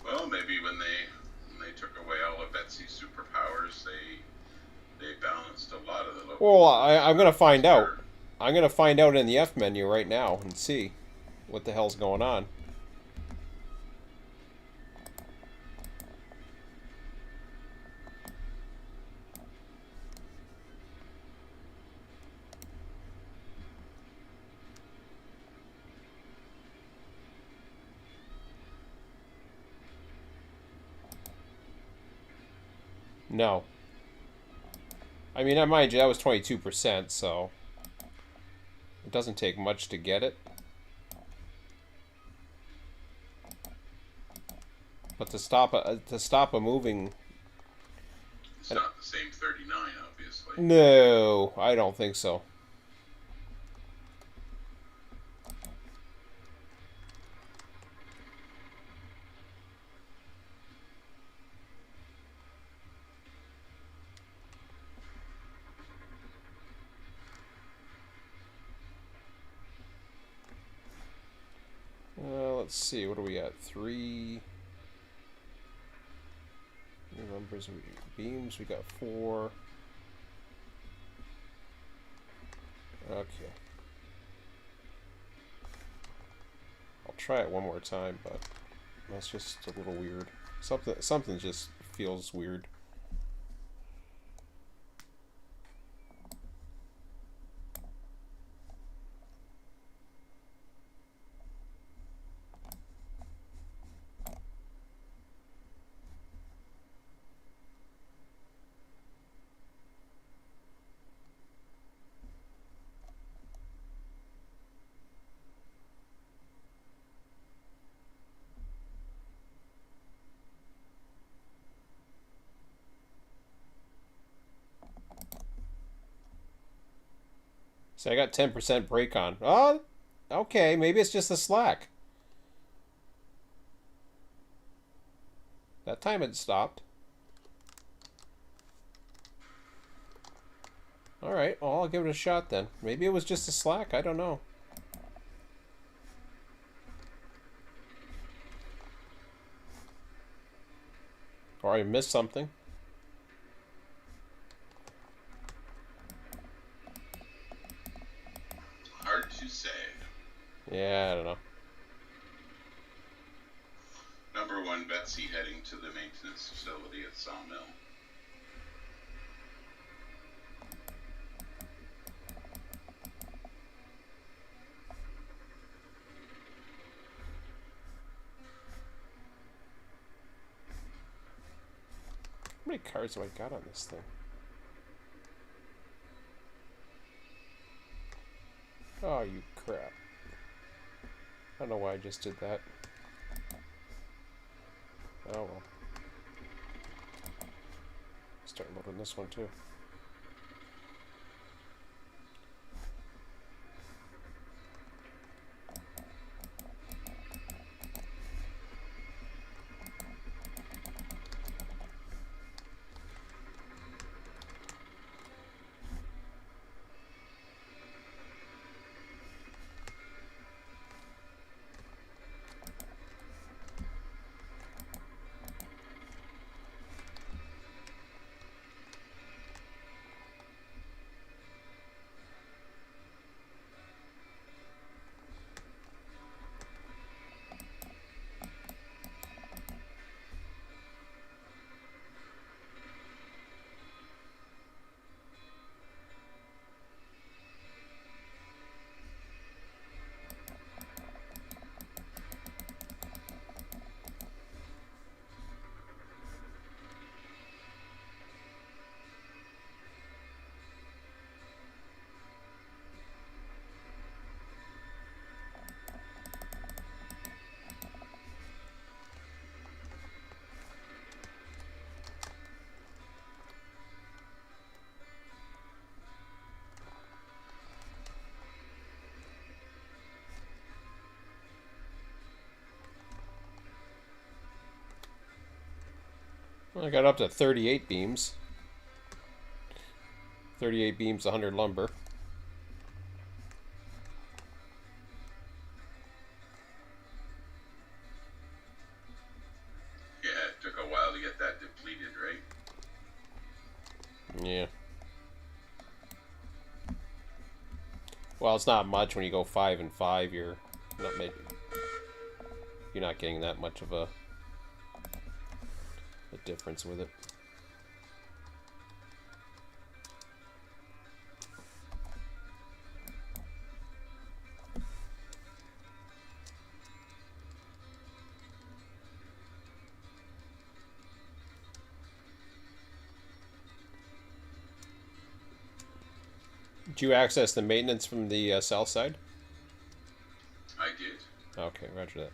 Well, maybe when they took away all of Betsy's superpowers, they balanced a lot of the Well, locomotives I'm gonna find to out. her. I'm gonna find out in the F menu right now and see what the hell's going on. No. I mean, mind you, that was 22%, so it doesn't take much to get it. But to stop a moving, It's not the same 39, obviously. no, I don't think so. Let's see, what are we at? 3 numbers. Beams, we got 4. Okay. I'll try it one more time, but that's just a little weird. Something just feels weird. So I got 10% brake on. Oh, okay, maybe it's just the slack. That time it stopped. Alright, well, I'll give it a shot then. Maybe it was just the slack, I don't know. Or I missed something. Hard to say. Yeah, I don't know. Number 1, Betsy heading to the maintenance facility at Sawmill. How many cars do I got on this thing? Oh, you crap. I don't know why I just did that. Oh well. Start loading this one too. I got up to 38 beams. 38 beams, 100 lumber. Yeah, it took a while to get that depleted, right? Yeah. Well, it's not much when you go 5 and 5. You're not getting that much of a difference with it. Did you access the maintenance from the south side? I did. Okay, roger that.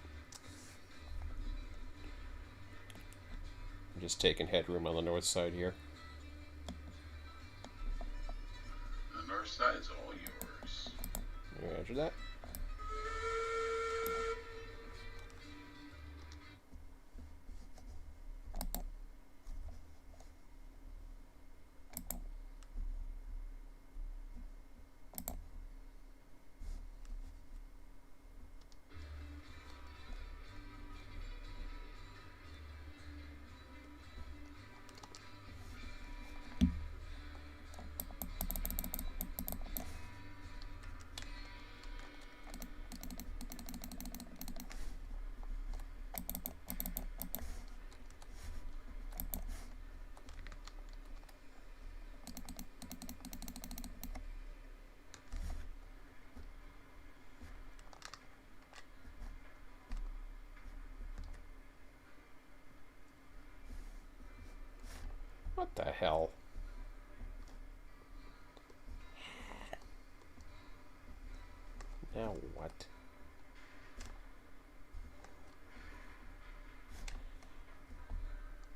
I'm just taking headroom on the north side here. The north side's all yours. Roger that. What the hell? Now what?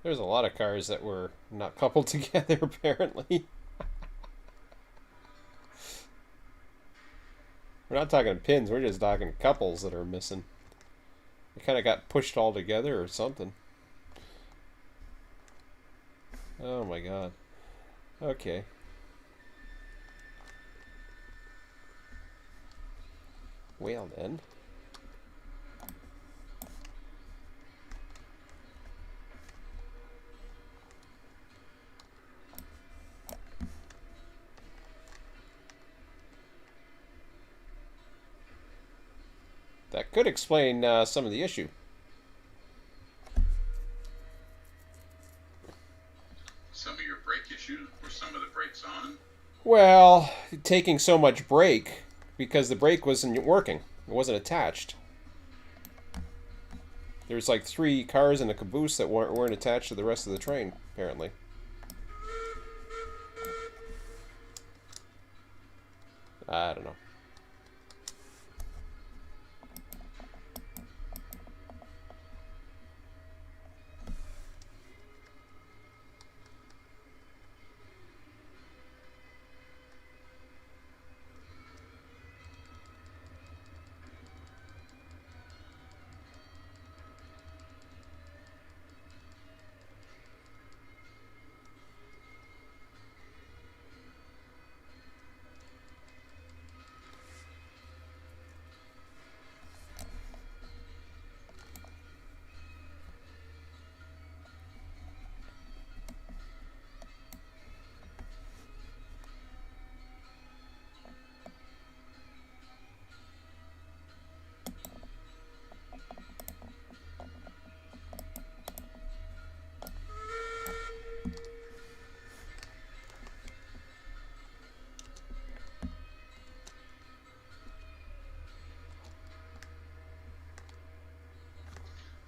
There's a lot of cars that were not coupled together, apparently. We're not talking pins, we're just talking couples that are missing. They kind of got pushed all together or something. Oh my god. Okay. Well then. That could explain some of the issue. Some of your brake issues, were some of the brakes on? Well, taking so much brake because the brake wasn't working. It wasn't attached. There's like 3 cars in a caboose that weren't attached to the rest of the train, apparently. I don't know.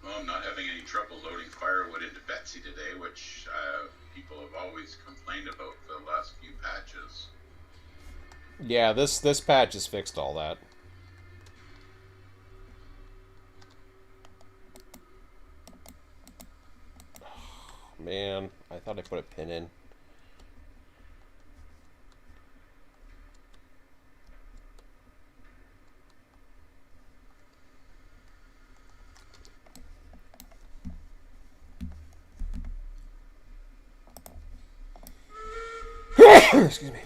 Well, I'm not having any trouble loading firewood into Betsy today, which people have always complained about for the last few patches. Yeah, this patch has fixed all that. Man, I thought I put a pin in. Excuse me.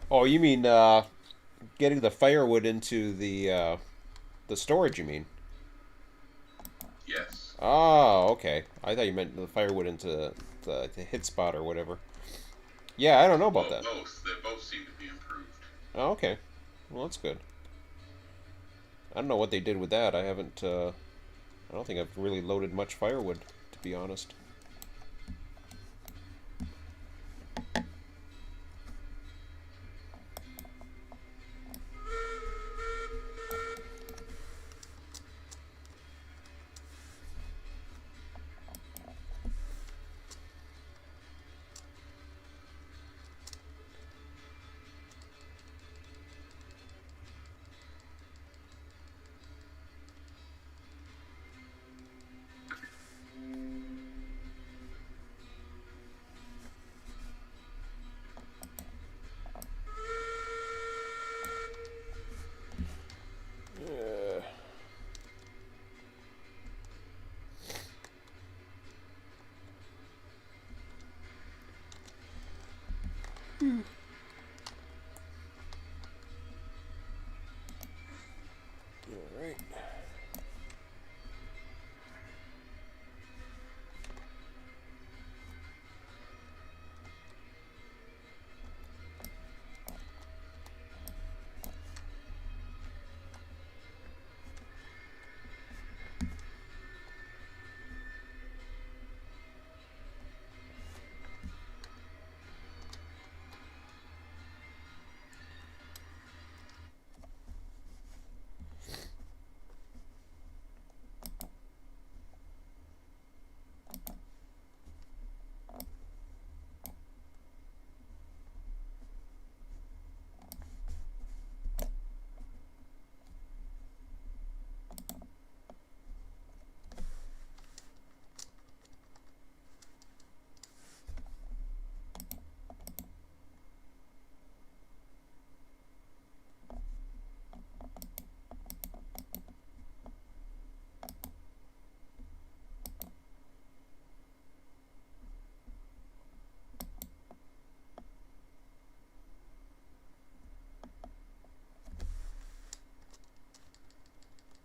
Oh, you mean getting the firewood into the storage? You mean? Yes. Oh, okay. I thought you meant the firewood into the hit spot or whatever. Yeah, I don't know about Well, that. both. They both seem to be improved. Oh, okay. Well, that's good. I don't know what they did with that. I haven't. I don't think I've really loaded much firewood, to be honest. Uh, all right.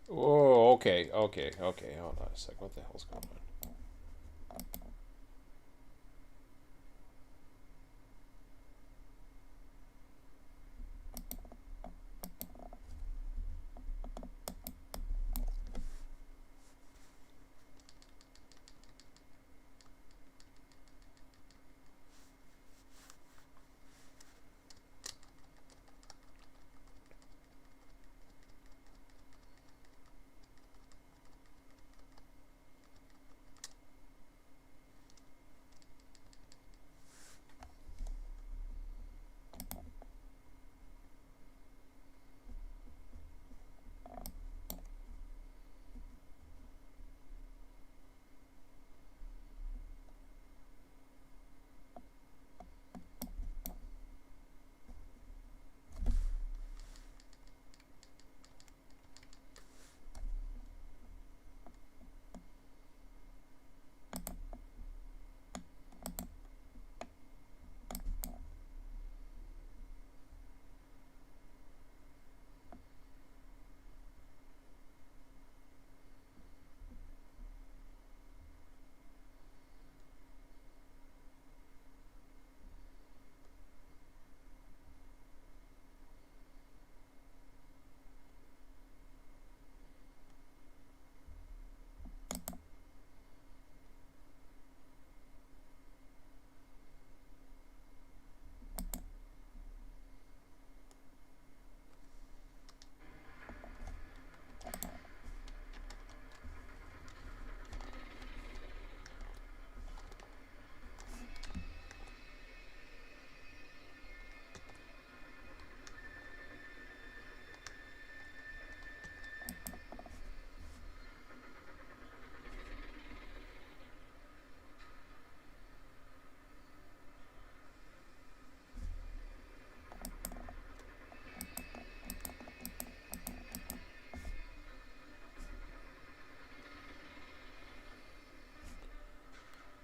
Oh, okay, okay, okay. Hold on a sec. What the hell's going on?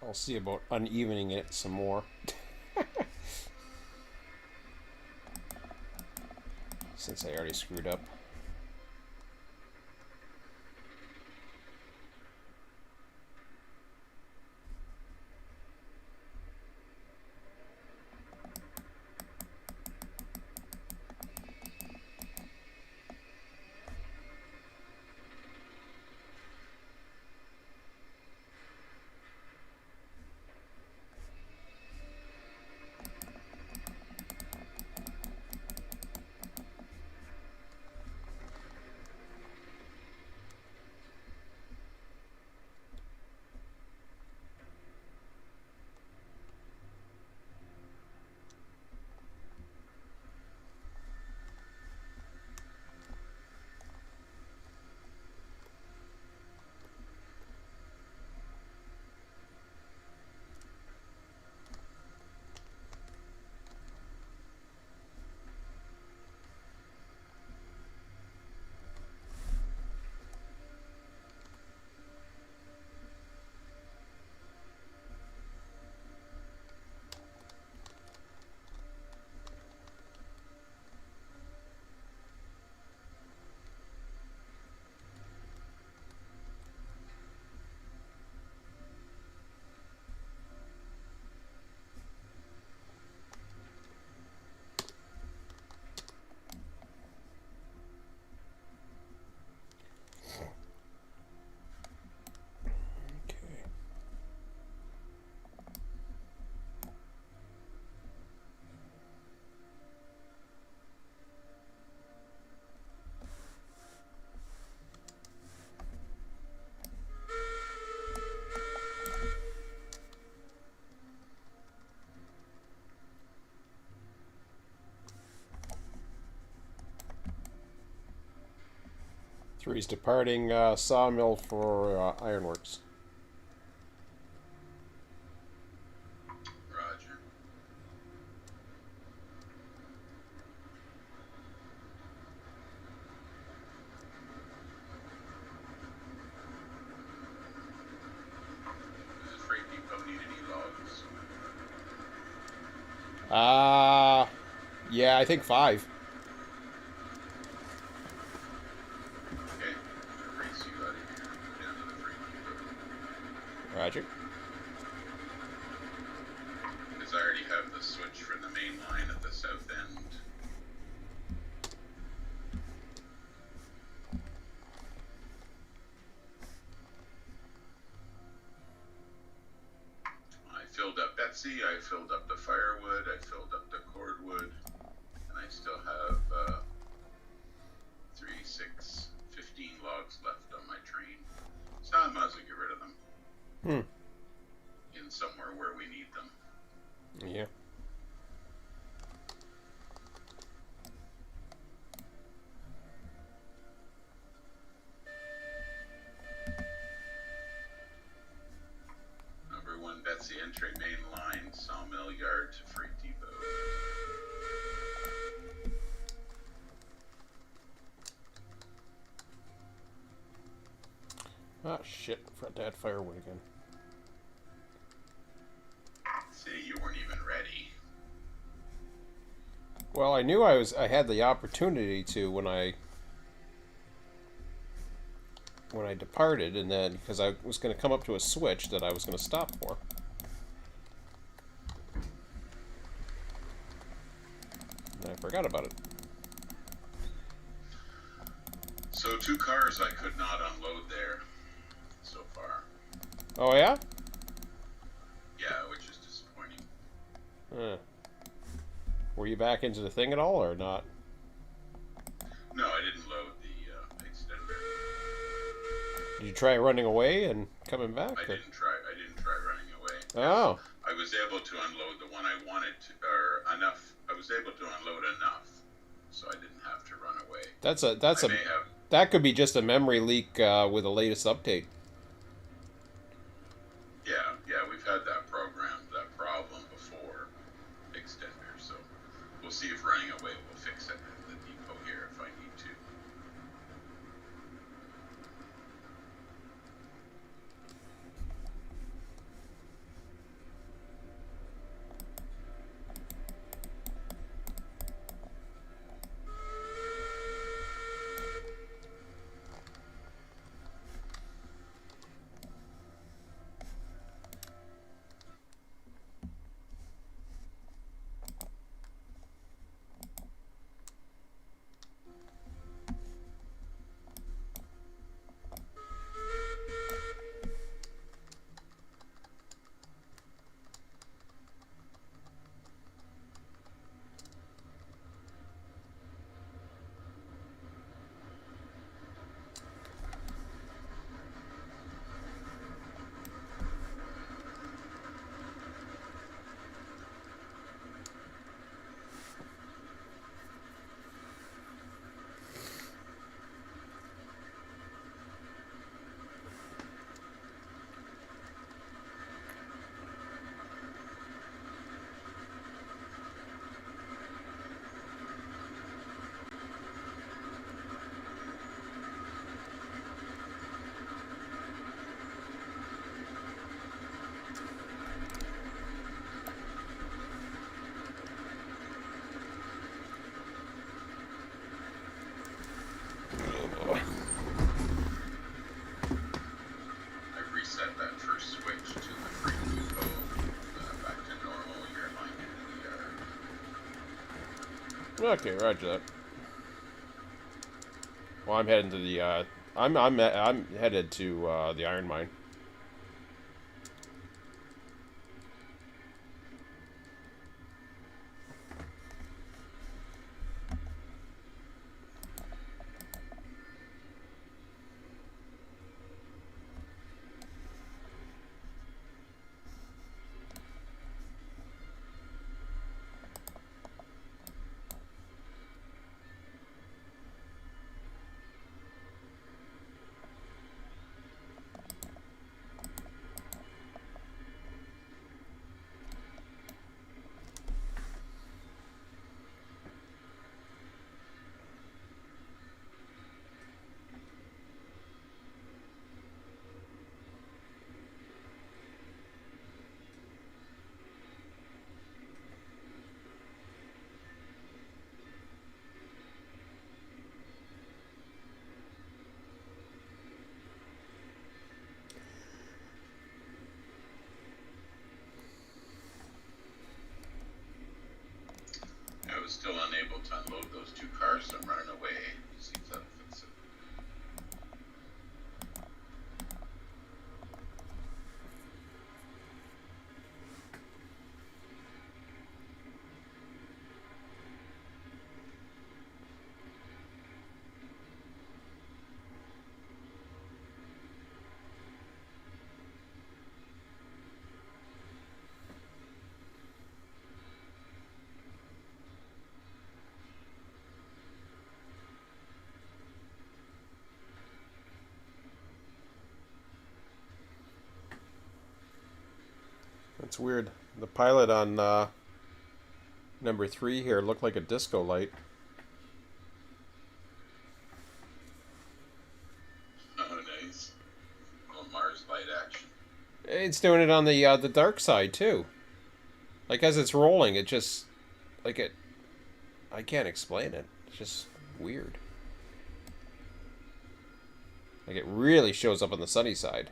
I'll see about unevening it some more. Since I already screwed up. Three's departing sawmill for ironworks. Roger. Does the freight depot need any logs? Yeah, I think 5. Okay, I'm gonna race you out of here and go down to the freight depot. Roger. Because I already have the switch for the main line at the south end. I filled up Betsy, I filled up the firewood, I filled up the cordwood, and I still have 3, 6, 15 logs left on my train. So I might as well get rid of them in somewhere where we need them. Yeah. Number 1, Betsy entering main line, sawmill yard to freight depot. Ah, shit. Forgot to add firewood again. See, you weren't even ready. Well, I knew I had the opportunity to when I departed, and then because I was going to come up to a switch that I was going to stop for. And I forgot about it. So 2 cars I could not unload there so far. Oh, yeah? Yeah, which is disappointing. Were you back into the thing at all, or not? No, I didn't load the extender. Did you try running away and coming back? I didn't try running away. Oh. I was able to unload the one I wanted to, or enough. I was able to unload enough, so I didn't have to run away. That could be just a memory leak with the latest update. Yeah, we've had that problem before, extender, so we'll see if running away will fix it at the depot here if I need to. Okay, roger that. Well, I'm heading to the. I'm headed to the iron mine. I was still unable to unload those two cars, so I'm running away to see if that'll fix it. That's weird. The pilot on number 3 here looked like a disco light. Oh, nice. Well, Mars light action. It's doing it on the dark side too. Like as it's rolling, it just like it. I can't explain it. It's just weird. Like it really shows up on the sunny side.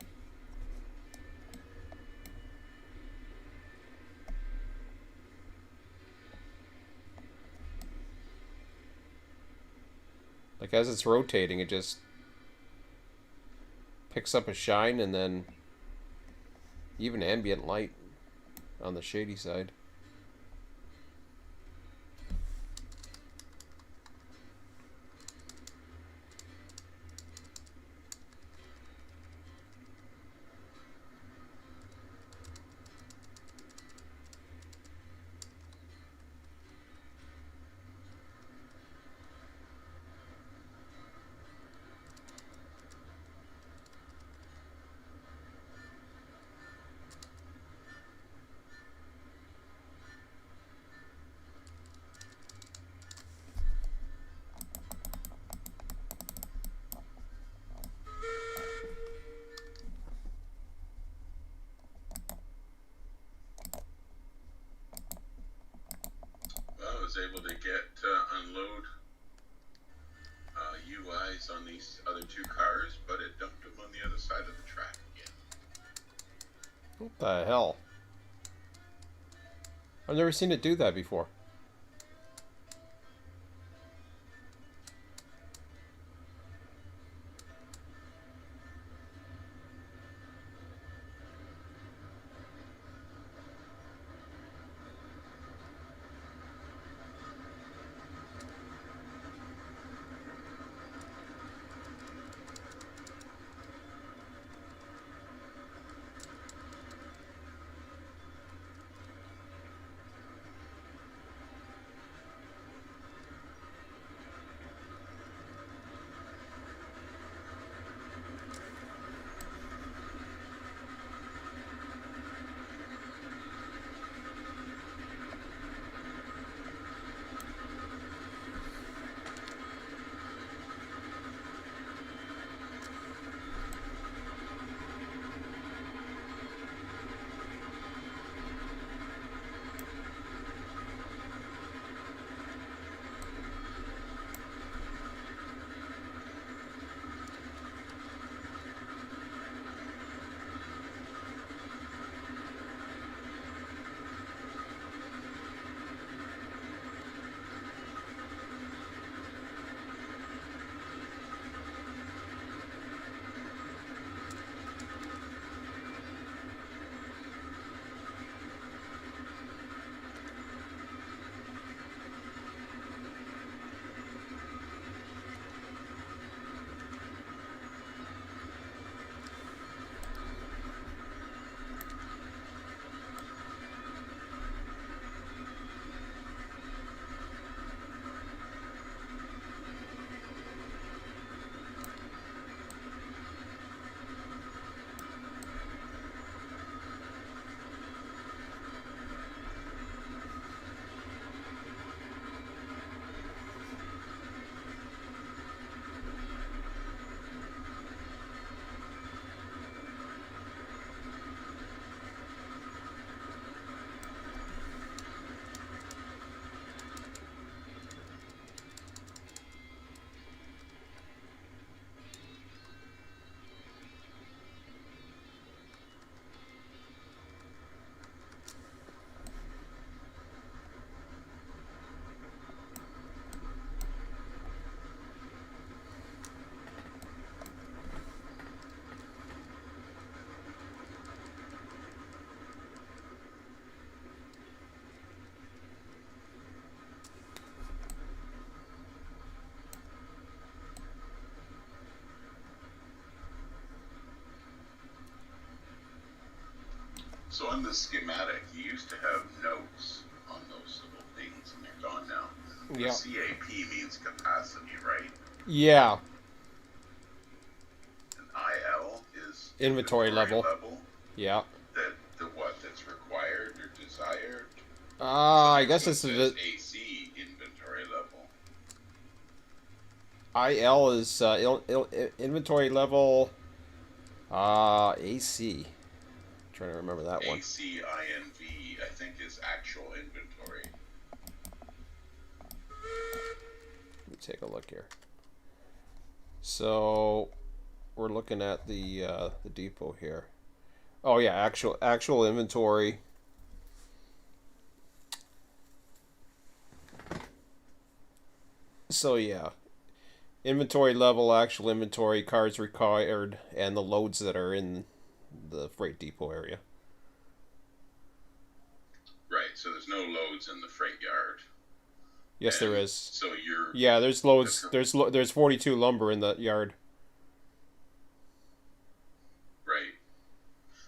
Like as it's rotating, it just picks up a shine and then even ambient light on the shady side. Well, I was able to get unload UIs on these other two cars, but it dumped them on the other side of the track again. What the hell? I've never seen it do that before. So on the schematic, you used to have notes on those little things, and they're gone now. The Yeah. CAP means capacity, right? Yeah. And IL is Inventory inventory level. level. Yeah. That the what that's required or desired. But I this guess one it's says the AC inventory level. IL is inventory level. AC. Trying to remember that one. ACINV, I think, is actual inventory. Let me take a look here. So we're looking at the depot here. Oh yeah, actual inventory. So yeah, inventory level, actual inventory, cars required, and the loads that are in the freight depot area. Right. So there's no loads in the freight yard, Yes, there and is. so you're Yeah, there's the loads. There's 42 lumber in the yard. right.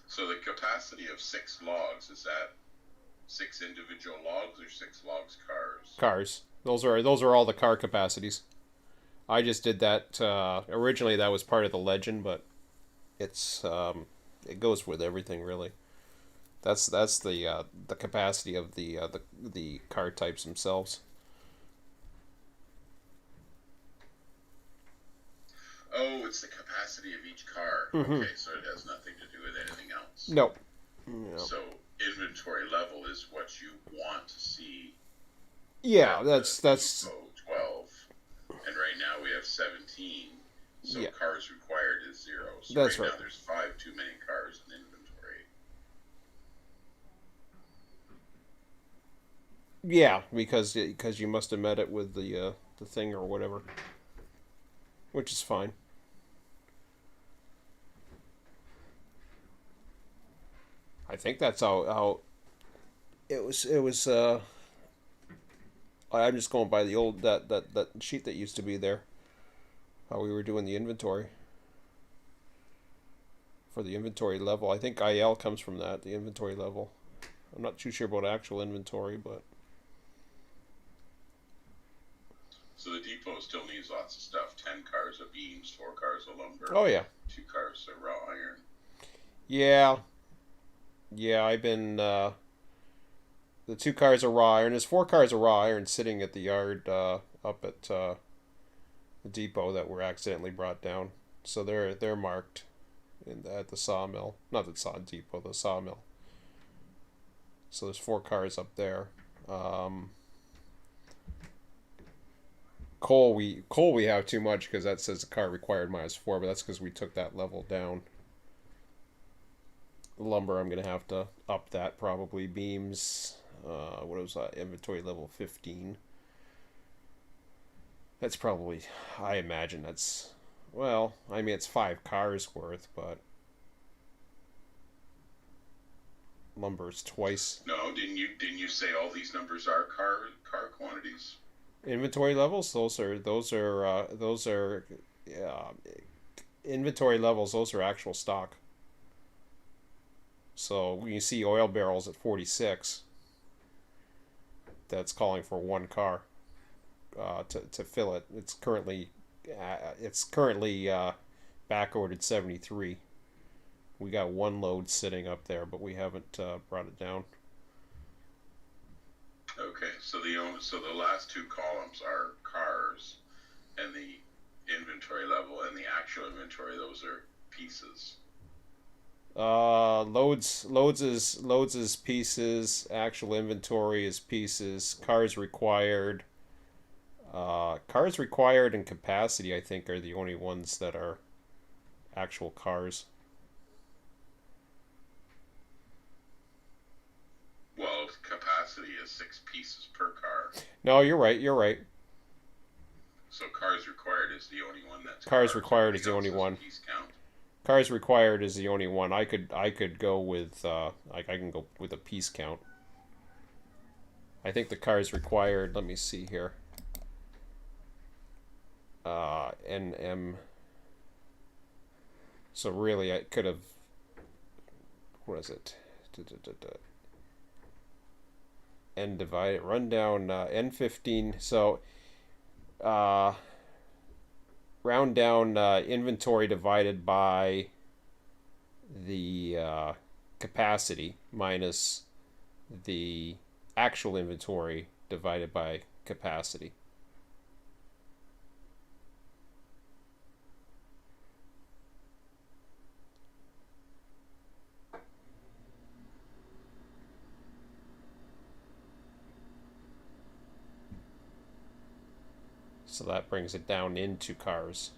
So the capacity of 6 logs, is that 6 individual logs or 6 logs cars? Cars. Those are all the car capacities. I just did that. Originally, that was part of the legend, but it's it goes with everything really. That's the capacity of the car types themselves. Oh, it's the capacity of each car. Mm-hmm. Okay, so it has nothing to do with anything else. No. No. So inventory level is what you want to see Yeah, at the that's depot 12, and right now we have 17. So yeah, cars required is 0. So that's right right. now there's 5 too many cars in inventory. Yeah, because you must have met it with the thing or whatever, which is fine. I think that's how it was. I'm just going by the old that sheet that used to be there. How we were doing the inventory for the inventory level. I think IL comes from that, the inventory level. I'm not too sure about actual inventory, but So the depot still needs lots of stuff. 10 cars of beams, 4 cars of lumber, oh yeah, 2 cars of raw iron. yeah, yeah. I've been the 2 cars of raw iron. There's 4 cars of raw iron sitting at the yard up at the depot that were accidentally brought down. So they're marked at the sawmill, not the saw depot, the sawmill. So there's 4 cars up there. Um, coal we have too much because that says the car required -4, but that's because we took that level down. Lumber, I'm gonna have to up that probably. Beams, what was that? Inventory level 15. That's probably, I imagine that's, well, I mean it's 5 cars worth, but lumber's twice. No, didn't you say all these numbers are car quantities? Inventory levels, those are yeah, inventory levels. Those are actual stock. So when you see oil barrels at 46, that's calling for 1 car to fill it. It's currently back ordered 73. We got 1 load sitting up there, but we haven't brought it down. Okay, so the last 2 columns are cars, and the inventory level and the actual inventory, those are pieces. Loads is pieces. Actual inventory is pieces. Cars required and capacity, I think, are the only ones that are actual cars. Well, capacity is 6 pieces per car. No, you're right. You're right. So cars required is the only one that's Cars cars. required is Everything the else only is a one. piece count. Cars required is the only one. I could go with I can go with a piece count. I think the cars required. Let me see here. NM. So really, I could have. What is it? N divided. Run down N15. So uh, round down inventory divided by the capacity minus the actual inventory divided by capacity. So that brings it down into cars.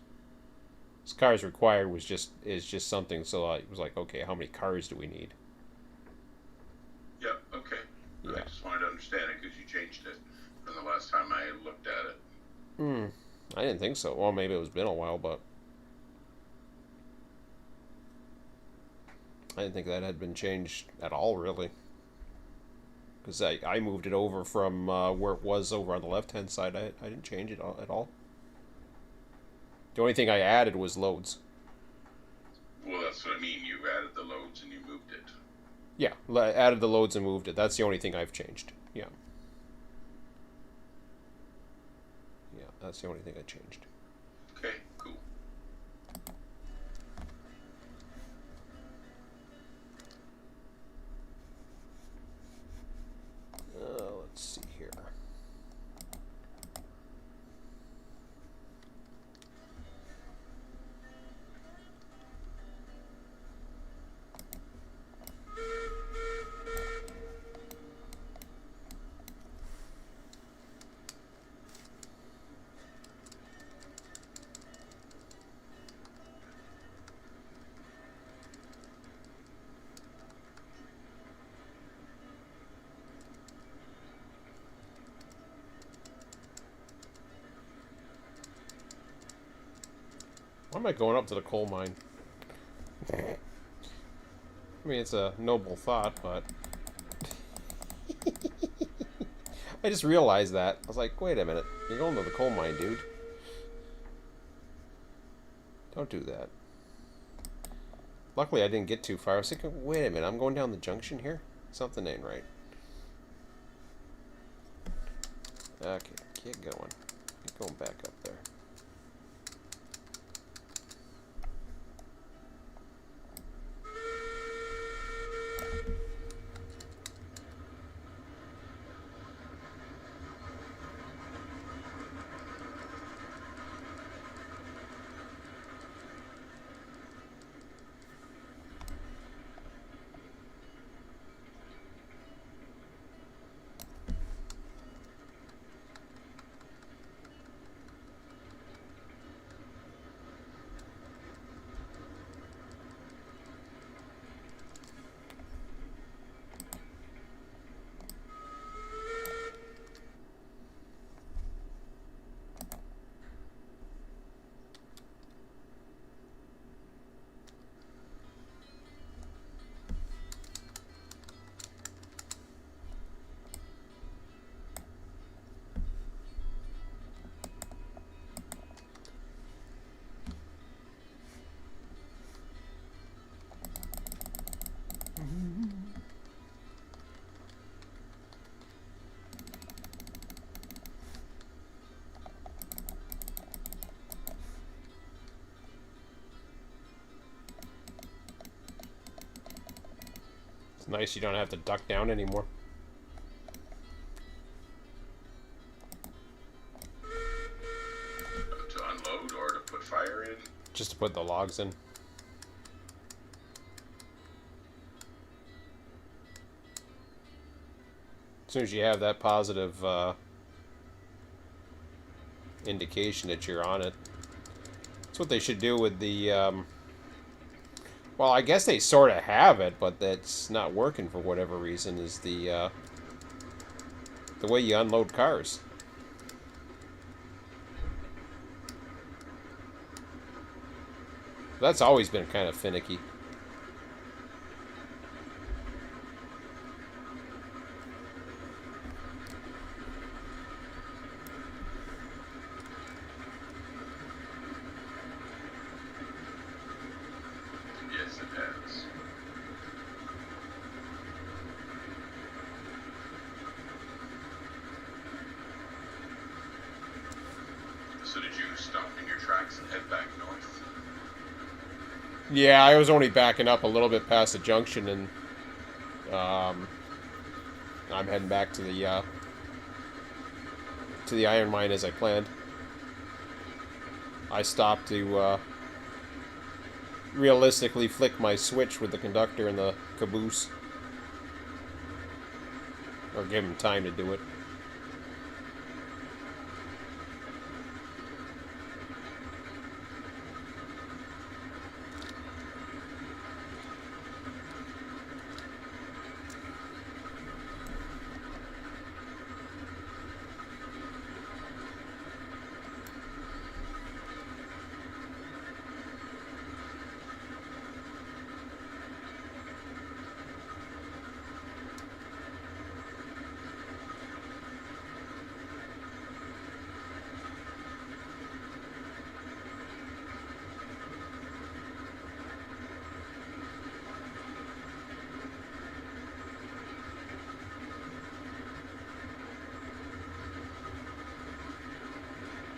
This cars required is just something. So it was like, okay, how many cars do we need? Yeah, okay. Yeah. I just wanted to understand it because you changed it from the last time I looked at it. I didn't think so. Well, maybe it's been a while, but I didn't think that had been changed at all, really. Because I moved it over from where it was over on the left-hand side. I didn't change it at all. The only thing I added was loads. Well, that's what I mean. You added the loads and you moved it. Yeah, added the loads and moved it. That's the only thing I've changed. Yeah. Yeah, that's the only thing I changed. Okay, cool. Let's see here. Why am I going up to the coal mine? I mean, it's a noble thought, but I just realized that. I was like, wait a minute. You're going to the coal mine, dude. Don't do that. Luckily, I didn't get too far. I was thinking, wait a minute. I'm going down the junction here? Something ain't right. Okay, get going. Get going back up there. It's nice you don't have to duck down anymore. To unload or to put fire in? Just to put the logs in. As soon as you have that positive indication that you're on it. That's what they should do with the... well, I guess they sort of have it, but that's not working for whatever reason, is the way you unload cars. That's always been kind of finicky. Yes, it has. So did you stop in your tracks and head back north? Yeah, I was only backing up a little bit past the junction, and I'm heading back to the iron mine as I planned. I stopped to realistically flick my switch with the conductor and the caboose, or give him time to do it.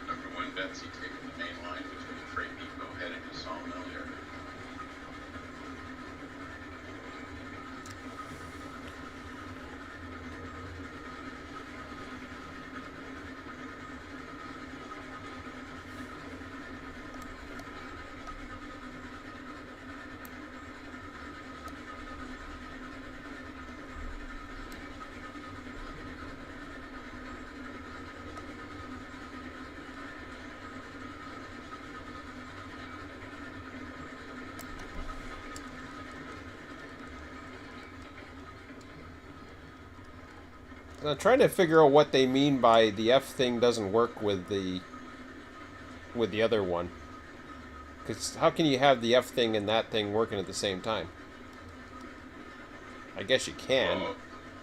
Remember when Betsy taken the main line between Freight Depot heading to Sawmill here? I'm trying to figure out what they mean by the F thing doesn't work with the other one. Because how can you have the F thing and that thing working at the same time? I guess you can. Well,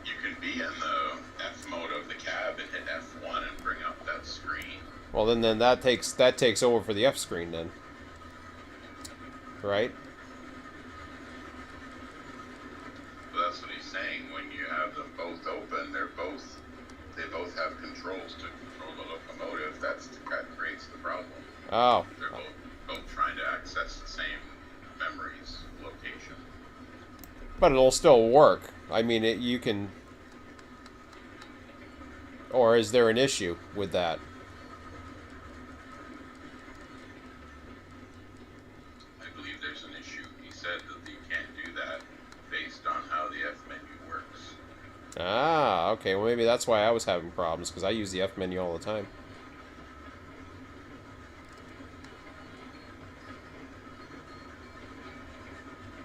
you can be in the F mode of the cab and hit F1 and bring up that screen. Well, then that takes over for the F screen then, right? But that's what he's saying. When you have them both open, they both have controls to control the locomotive. That creates the problem. Oh. They're both trying to access the same memories location. But it'll still work. I mean, you can... Or is there an issue with that? I believe there's an issue. He said that you can't do that based on how the F menu works. Ah, okay. Well, maybe that's why I was having problems, because I use the F menu all the time.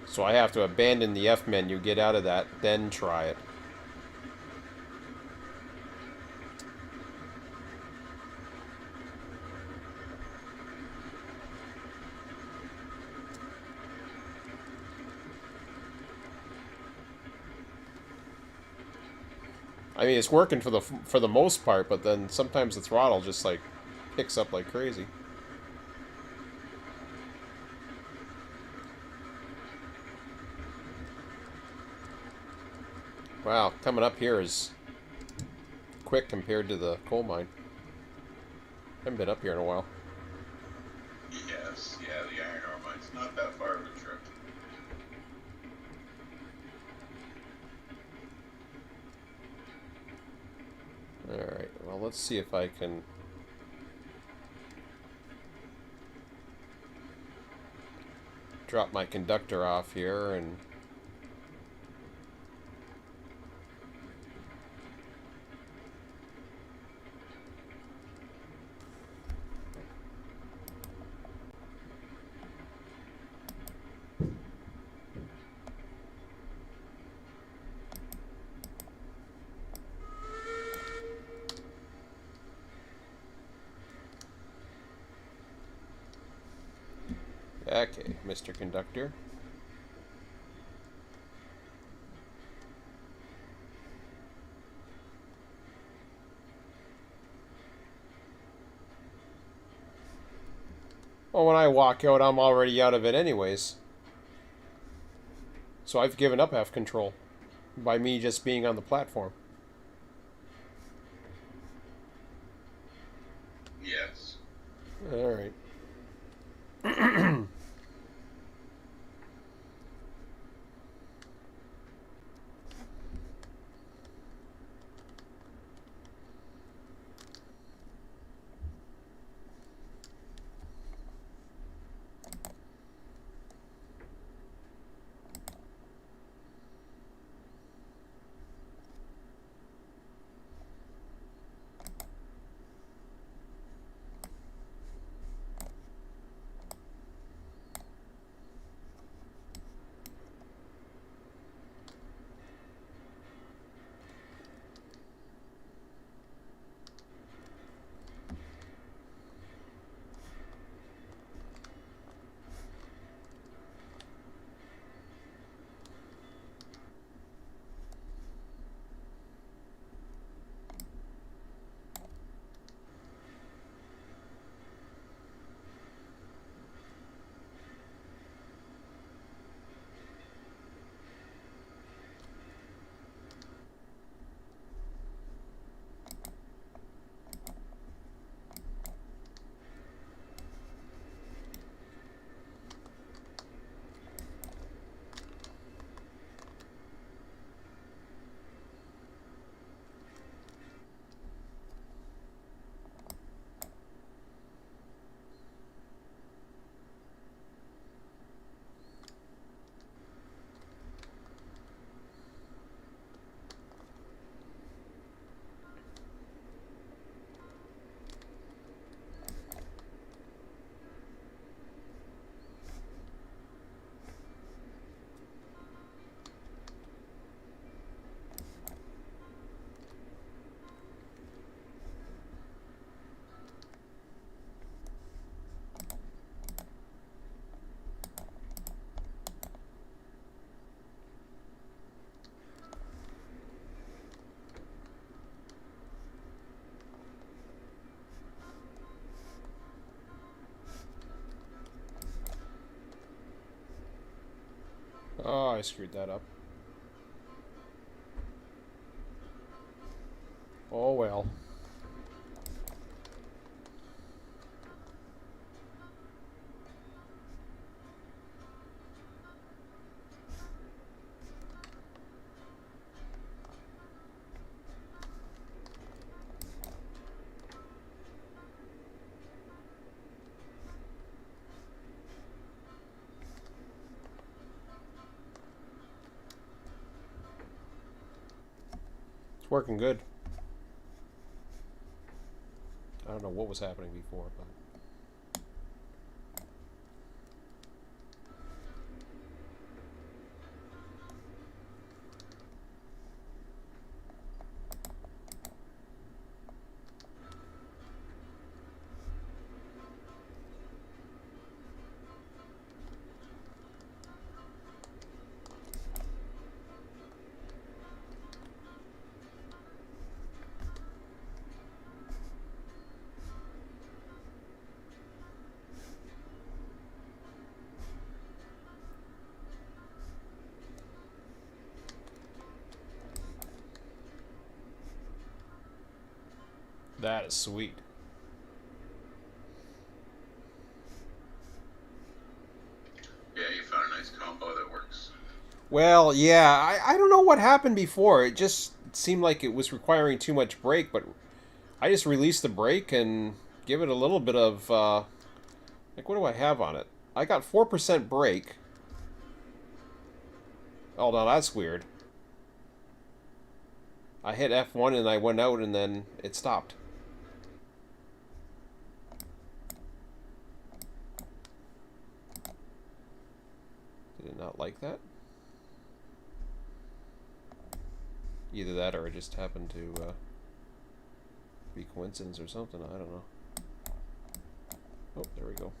So I have to abandon the F menu, get out of that, then try it. I mean, it's working for the most part, but then sometimes the throttle just like picks up like crazy. Wow, coming up here is quick compared to the coal mine. Haven't been up here in a while. Yes, yeah, the iron ore mine's not that far of a trip. Alright, well, let's see if I can... drop my conductor off here and... Okay, Mr. Conductor. Well, when I walk out, I'm already out of it anyways. So I've given up F control by me just being on the platform. Yes. All right. Oh, I screwed that up. Oh well. It's working good. I don't know what was happening before, but that is sweet. Yeah, you found a nice combo that works. Well, yeah, I don't know what happened before. It just seemed like it was requiring too much brake, but I just released the brake and give it a little bit of, like, what do I have on it? I got 4% brake. Oh, no, that's weird. I hit F1 and I went out and then it stopped. Did it not like that? Either that or it just happened to be coincidence or something. I don't know. Oh, there we go.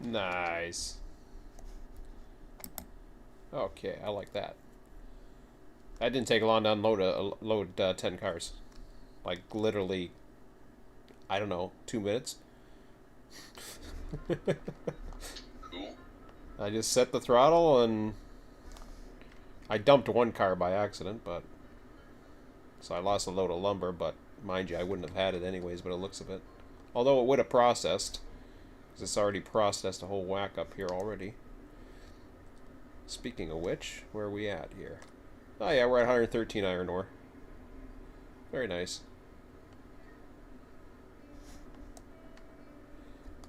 Nice. Okay, I like that. That didn't take long to unload load 10 cars. Like literally, I don't know, 2 minutes. Cool. I just set the throttle and I dumped one car by accident, but so I lost a load of lumber. But mind you, I wouldn't have had it anyways. But it looks of it, although it would have processed, because it's already processed a whole whack up here already. Speaking of which, where are we at here? Oh yeah, we're at 113 iron ore. Very nice.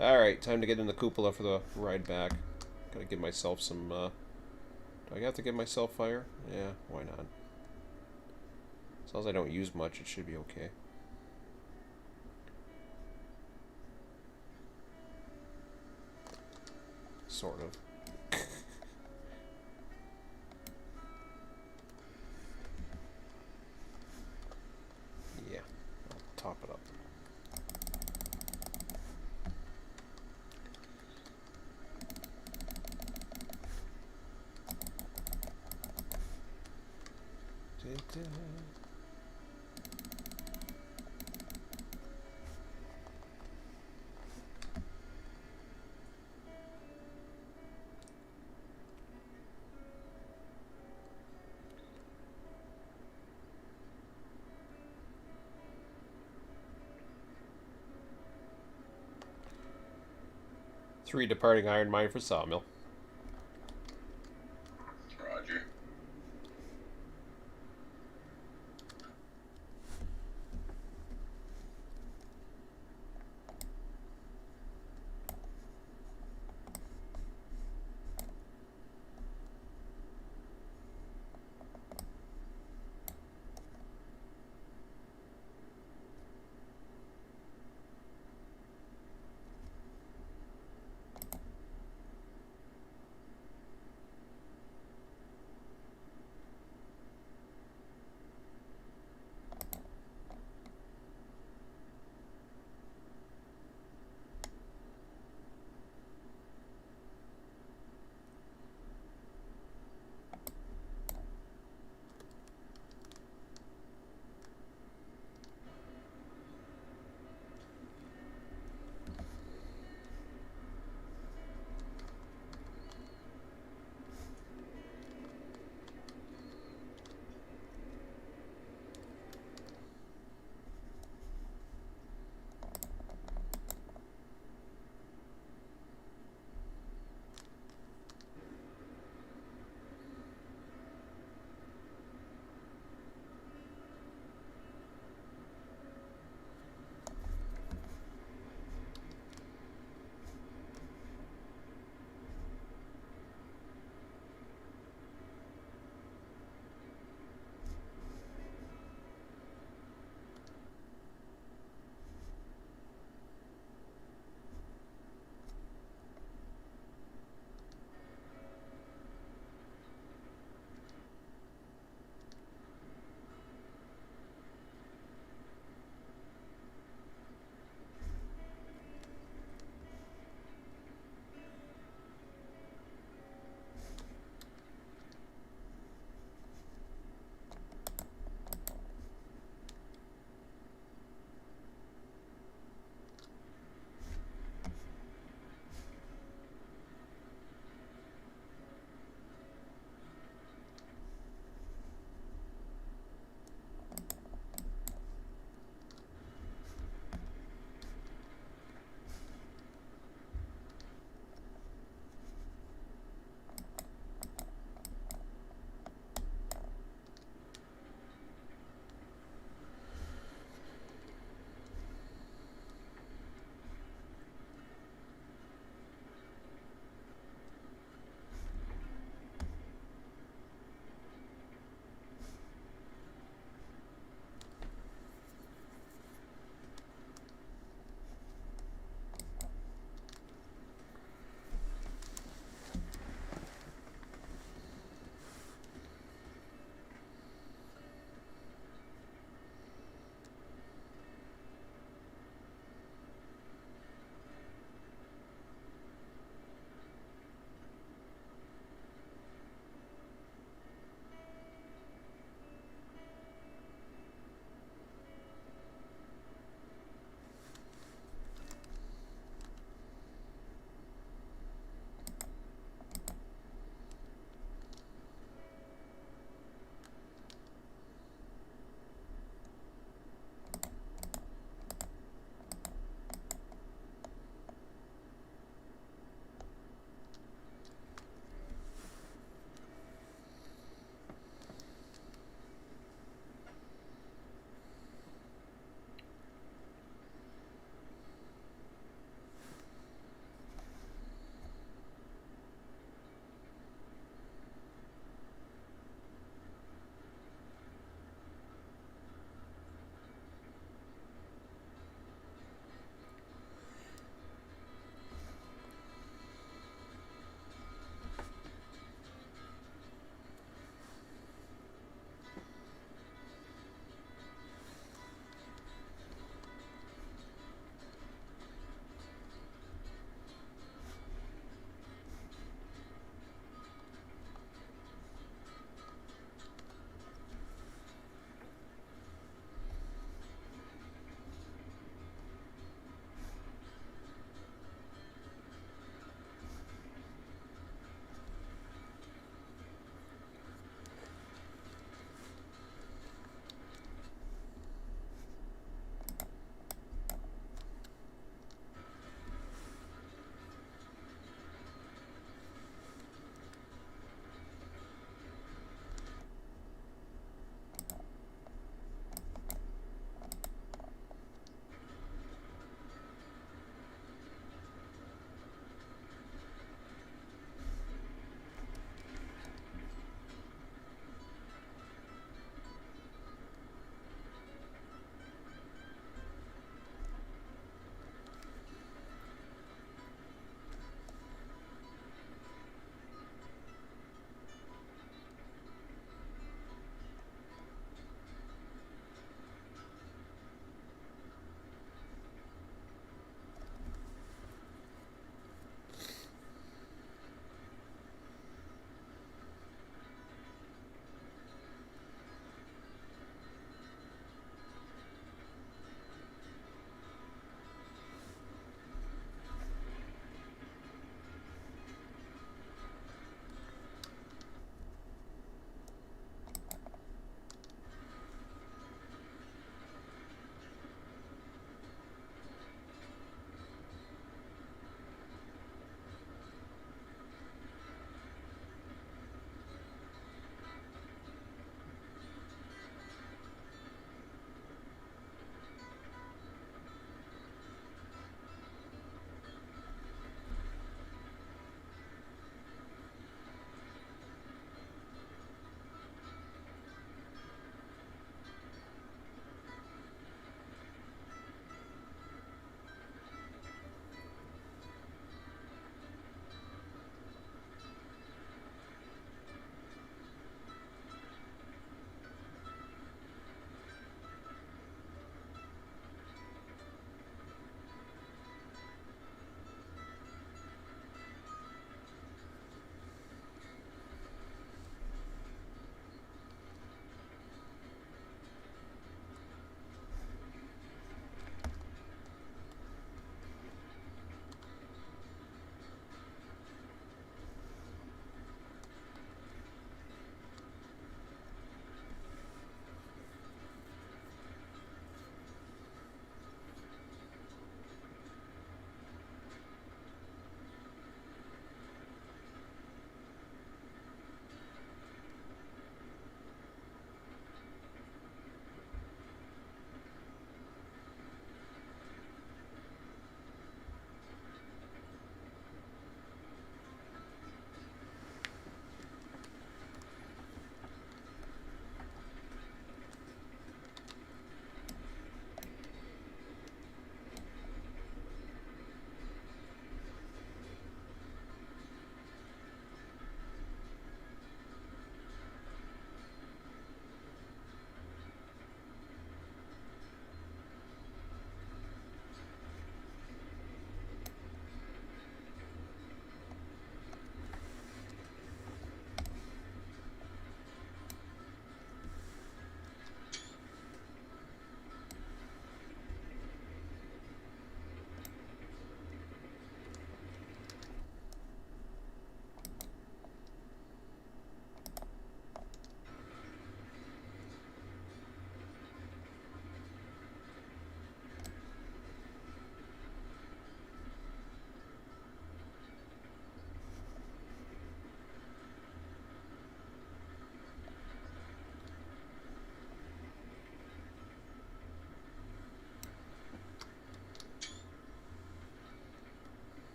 Alright, time to get in the cupola for the ride back. Gotta give myself some, do I have to give myself fire? Yeah, why not? As long as I don't use much, it should be okay. Sort of. Yeah, I'll top it up. Three departing iron mine for sawmill. Roger.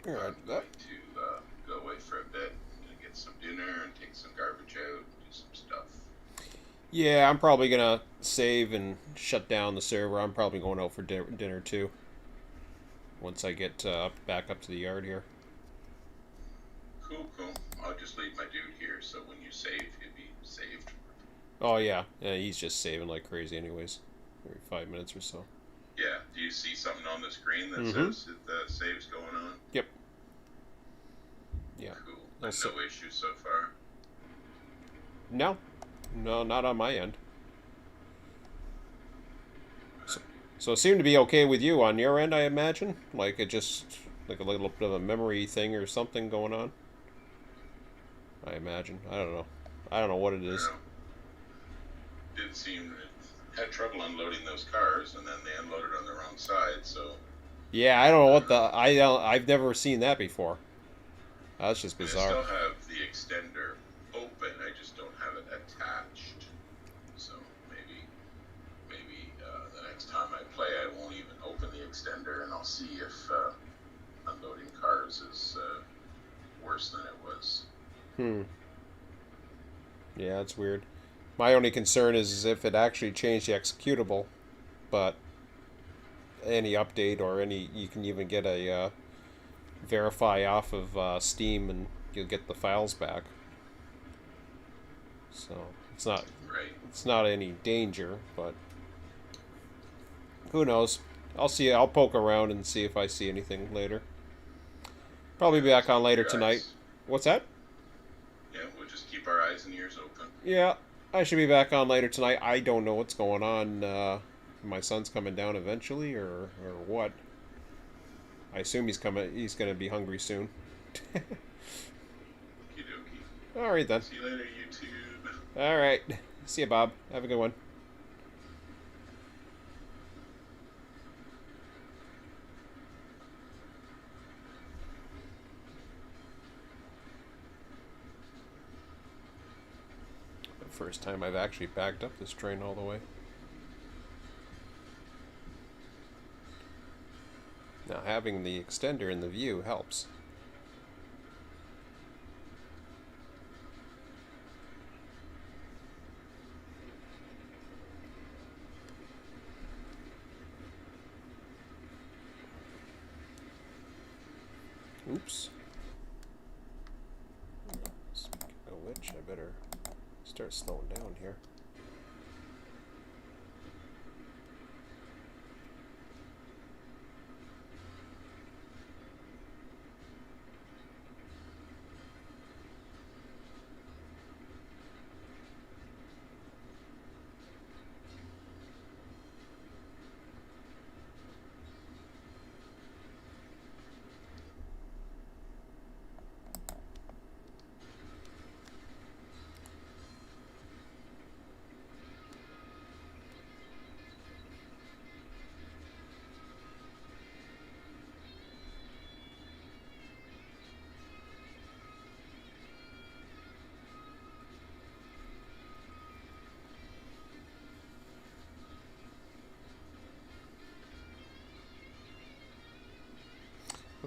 All right. I'm going to go away for a bit. I'm going to get some dinner and take some garbage out and do some stuff. Yeah, I'm probably gonna save and shut down the server. I'm probably going out for dinner too. Once I get back up to the yard here. Cool, cool. I'll just leave my dude here, so when you save, he'll be saved. Oh yeah, he's just saving like crazy, anyways. Every 5 minutes or so. Yeah. Do you see something on the screen that Mm-hmm. says that the save's going on? Yep. Yeah. Cool. And no issues so far? No. No, not on my end. So it seemed to be okay with you on your end, I imagine? Like it just, like a little bit of a memory thing or something going on? I imagine. I don't know. I don't know what it I is. don't know. Did seem it had trouble unloading those cars, and then they unloaded on the wrong side, so... Yeah, I don't know what the... I've never seen that before. That's just I bizarre. still have the extender open, I just don't have it attached. So maybe the next time I play, I won't even open the extender, and I'll see if unloading cars is worse than it was. Yeah, it's weird. My only concern is if it actually changed the executable, but any update or any... You can even get a... verify off of Steam and you'll get the files back. So it's not... Right. It's not any danger, but who knows? I'll see. I'll poke around and see if I see anything later. Probably be back on later tonight. What's that? Yeah, we'll just keep our eyes and ears open. Yeah, I should be back on later tonight. I don't know what's going on. My son's coming down eventually, or what? I assume he's coming. He's gonna be hungry soon. Okie dokie. All right then. See you later, YouTube. All right. See you, Bob. Have a good one. First time I've actually backed up this train all the way. Now having the extender in the view helps. Oops. Speaking of which, I better start slowing down here.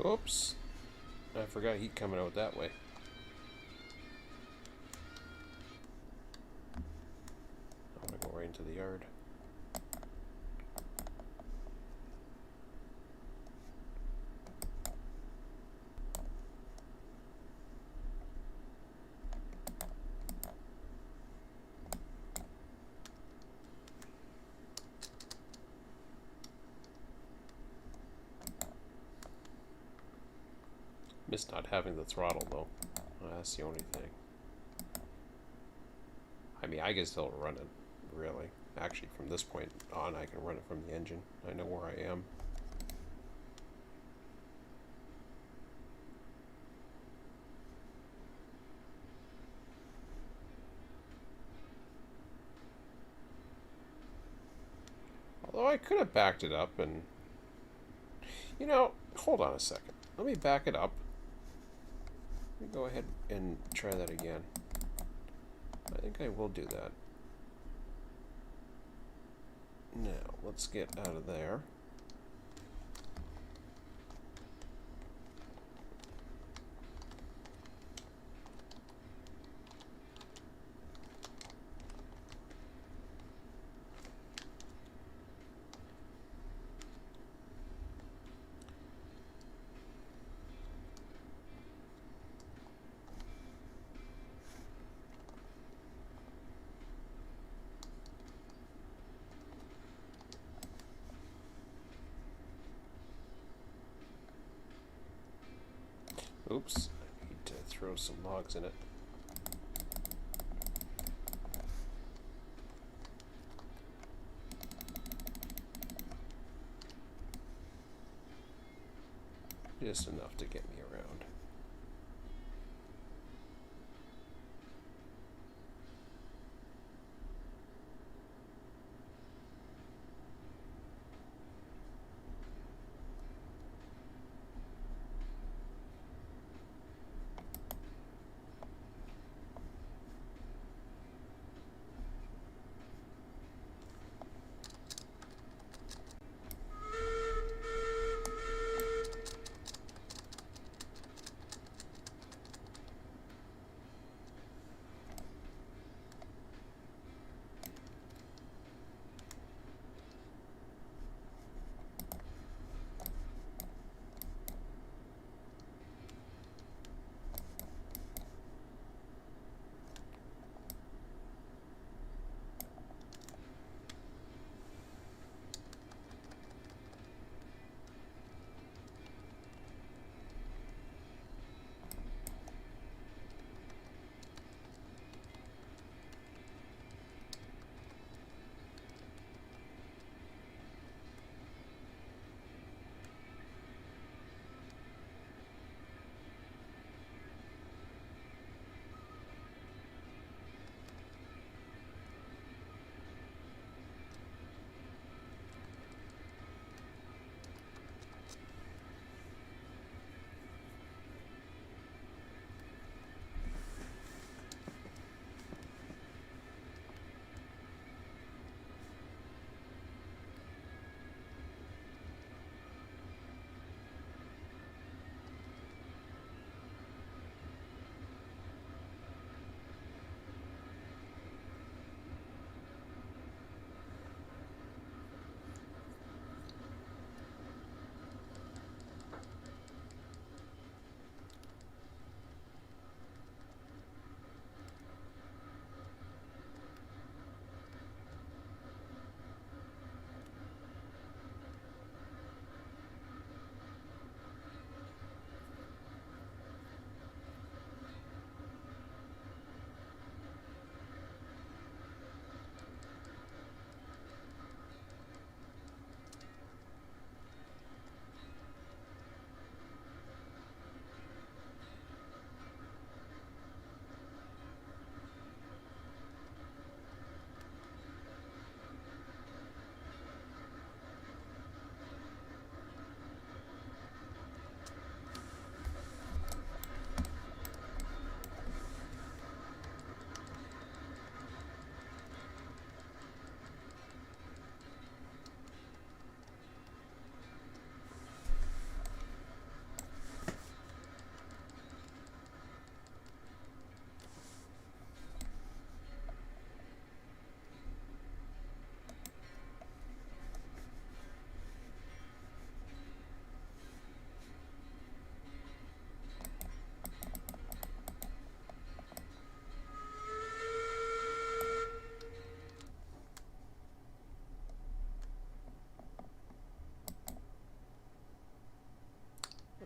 Oops. I forgot heat coming out that way. I'm gonna go right into the yard. Miss not having the throttle though. That's the only thing. I mean, I can still run it, really. Actually, from this point on, I can run it from the engine. I know where I am. Although I could have backed it up and... You know, hold on a second. Let me back it up. Let me go ahead and try that again. I think I will do that. Now, let's get out of there. Oops. I need to throw some logs in it. Just enough to get me around.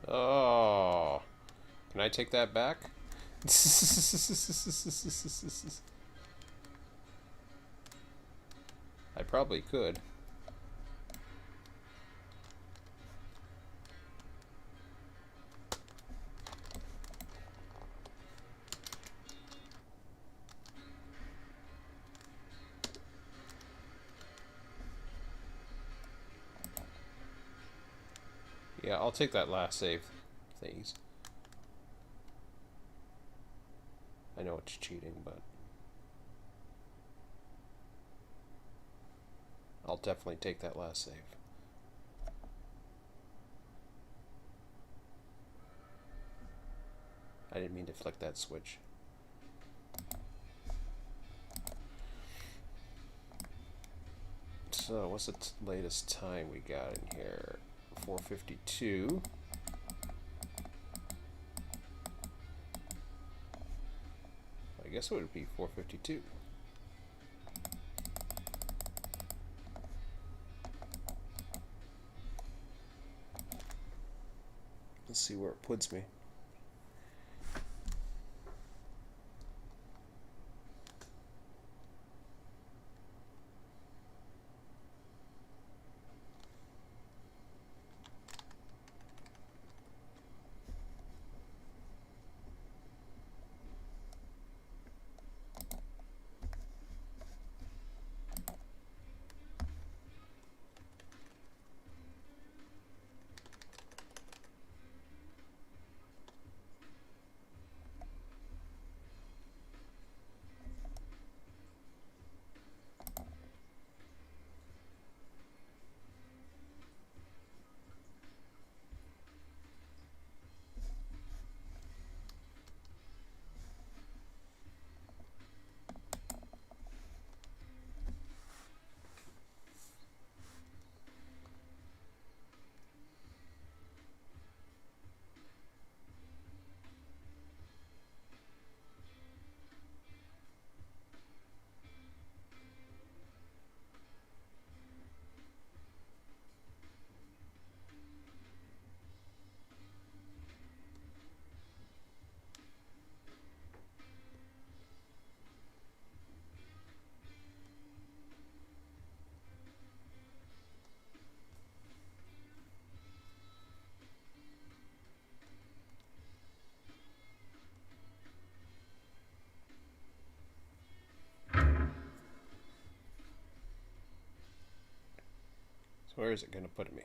Oh. Can I take that back? I probably could. Yeah, I'll take that last save. Thanks. I know it's cheating, but I'll definitely take that last save. I didn't mean to flick that switch. So, what's the latest time we got in here? 4:52. I guess it would be 4:52. Let's see where it puts me. Where is it going to put me?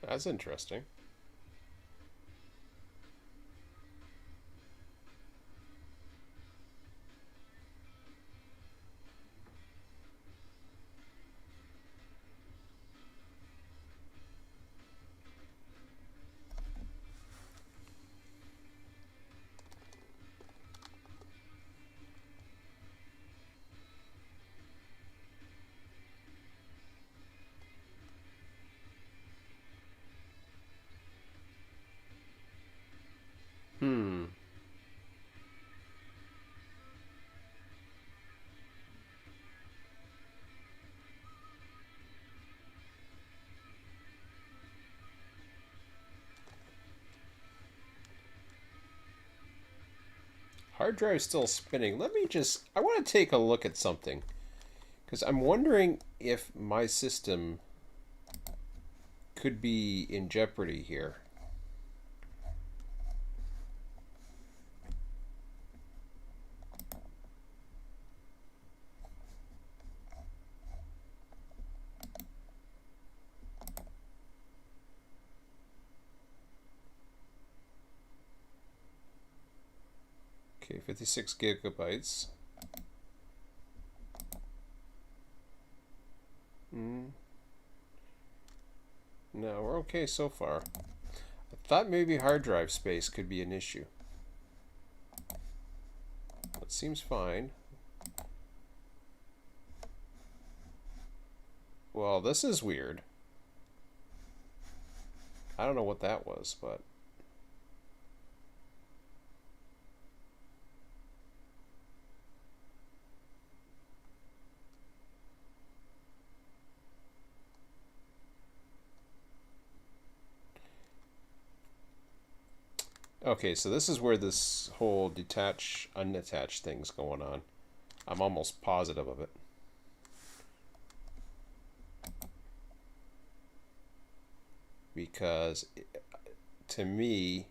That's interesting. Hmm. Hard drive still spinning. Let me just. I want to take a look at something. Because I'm wondering if my system could be in jeopardy here. Okay, 56 gigabytes. No, we're okay so far. I thought maybe hard drive space could be an issue. That seems fine. Well, this is weird. I don't know what that was, but... Okay, so this is where this whole detach, unattach thing's going on. I'm almost positive of it. Because, to me...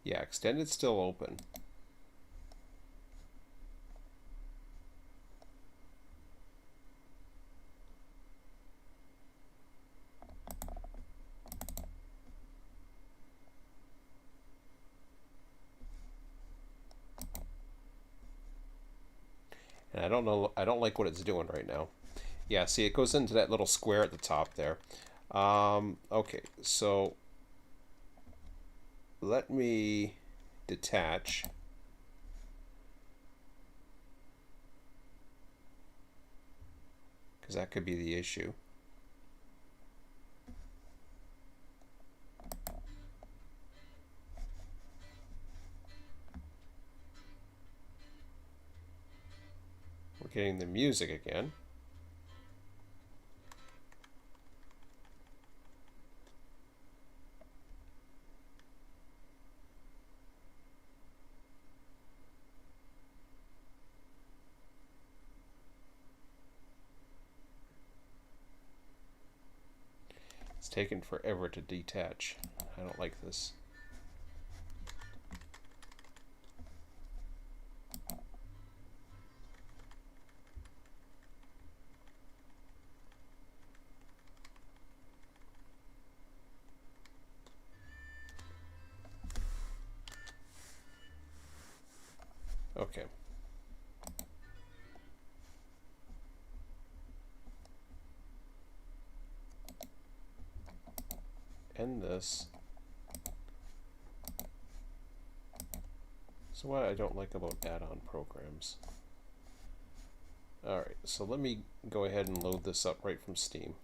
Yeah, extended's still open. And I don't know, I don't like what it's doing right now. Yeah, see, it goes into that little square at the top there. Okay, so let me detach. Because that could be the issue. We're getting the music again. It's taken forever to detach. I don't like this. Okay. End this. So what I don't like about add-on programs. Alright, so let me go ahead and load this up right from Steam.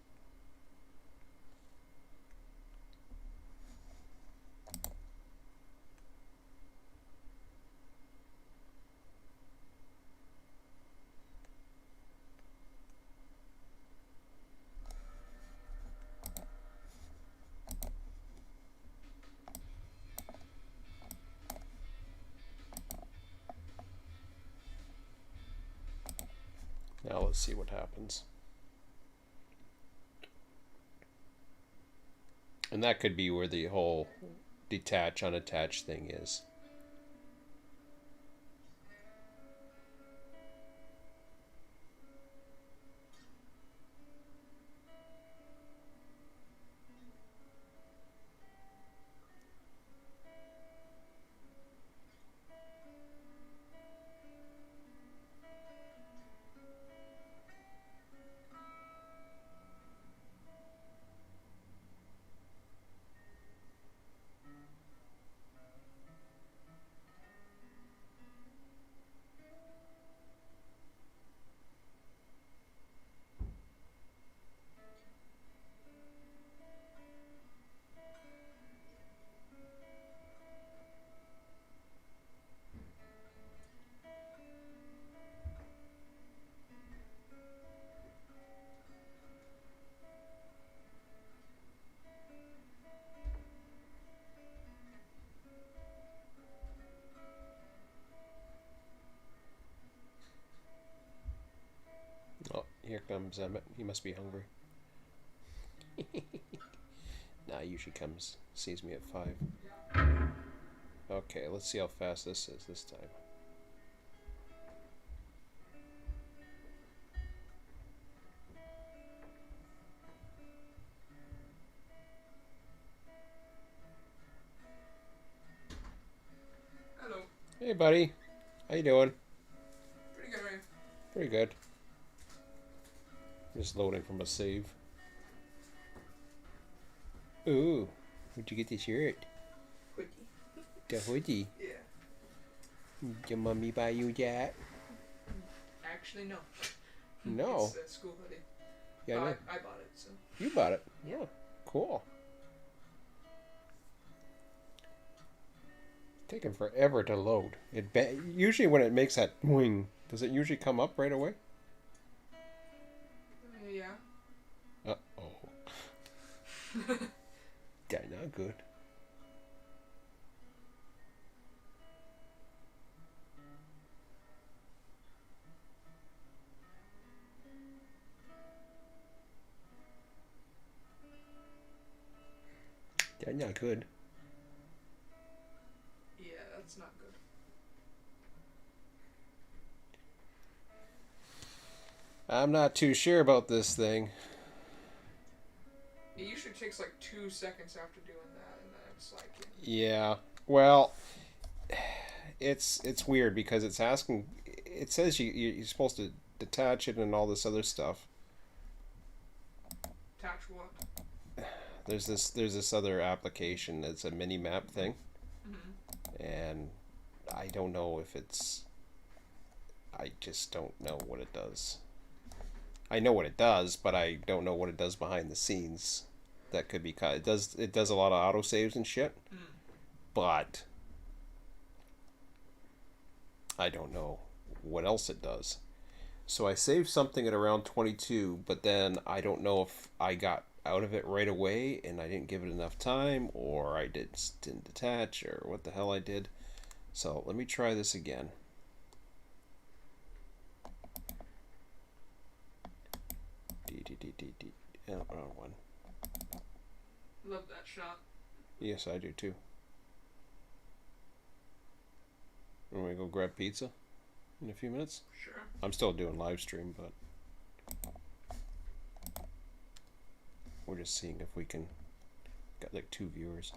Now let's see what happens. And that could be where the whole detach, unattach thing is. Oh, here comes Emmett. He must be hungry. Nah, he usually comes, sees me at 5. Okay, let's see how fast this is this time. Hello. Hey, buddy. How you doing? Pretty good, right? Pretty good. Just loading from a save. Ooh, where'd you get this shirt? Hoodie. The hoodie. Yeah. Did your mommy buy you that? Actually, no. No. It's a school hoodie. Yeah, I know. I bought it, so. You bought it. Yeah. Cool. Taking forever to load. Usually when it makes that wing, does it usually come up right away? Yeah. Uh-oh. That's not good. That's not good. Yeah, that's not good. I'm not too sure about this thing. It usually takes like 2 seconds after doing that, and then it's like. Yeah. Well, it's weird because it's asking. It says you're supposed to detach it and all this other stuff. Attach what? There's this other application that's a mini map thing, and I don't know if it's. I just don't know what it does. I know what it does, but I don't know what it does behind the scenes. That could be it does a lot of autosaves and shit, but I don't know what else it does. So I saved something at around 22, but then I don't know if I got out of it right away and I didn't give it enough time, or I didn't detach, or what the hell I did. So let me try this again. Wrong one. Love that shot. Yes, I do too. I'm gonna go grab pizza in a few minutes. Sure. I'm still doing live stream, but we're just seeing if we can. Got like 2 viewers.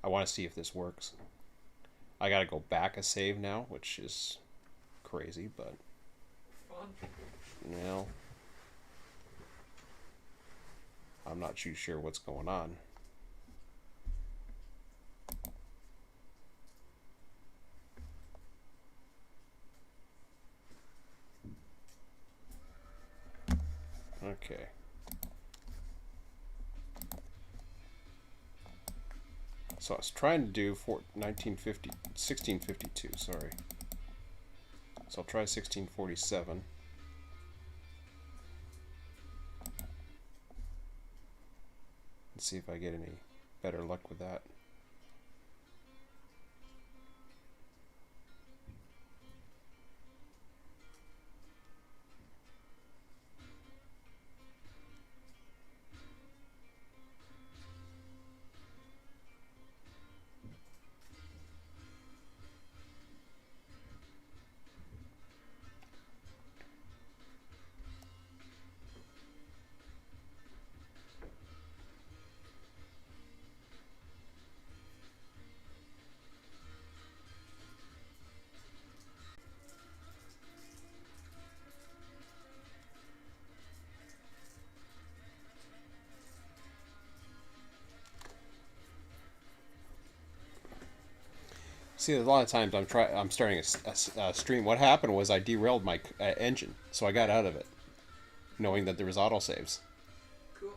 I want to see if this works. I gotta go back a save now, which is crazy, but Fun. now I'm not too sure what's going on. Okay. So I was trying to do 1652, sorry. So I'll try 1647. Let's see if I get any better luck with that. See, a lot of times I'm starting a stream. What happened was I derailed my engine, so I got out of it, knowing that there was autosaves. Cool.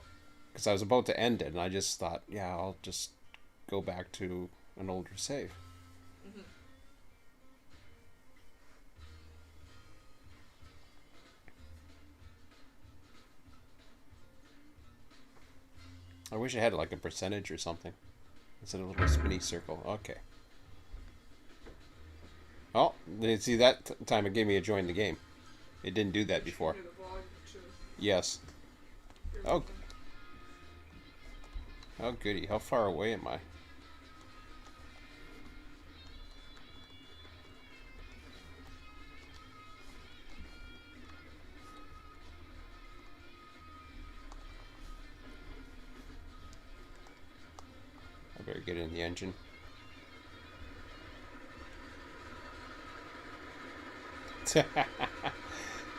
Because I was about to end it, and I just thought, yeah, I'll just go back to an older save. Mm-hmm. I wish I had like a percentage or something. Instead of a little spinny circle. Okay. Oh, see that time it gave me a join the game. It didn't do that before. Change the volume too. Yes. Here, Oh. listen. Oh goody. How far away am I? I better get in the engine.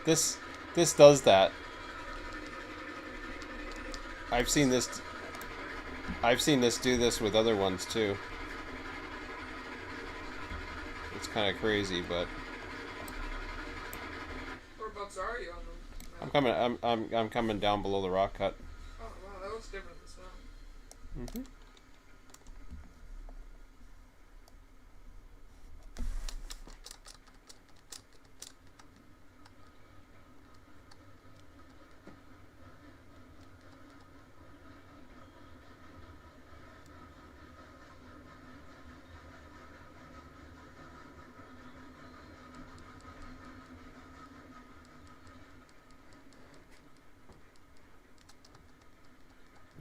this does that. I've seen this do this with other ones too. It's kind of crazy, but Whereabouts are you on the I'm map? coming. I'm coming down below the rock cut. Oh wow, that looks different than snow. Mm-hmm.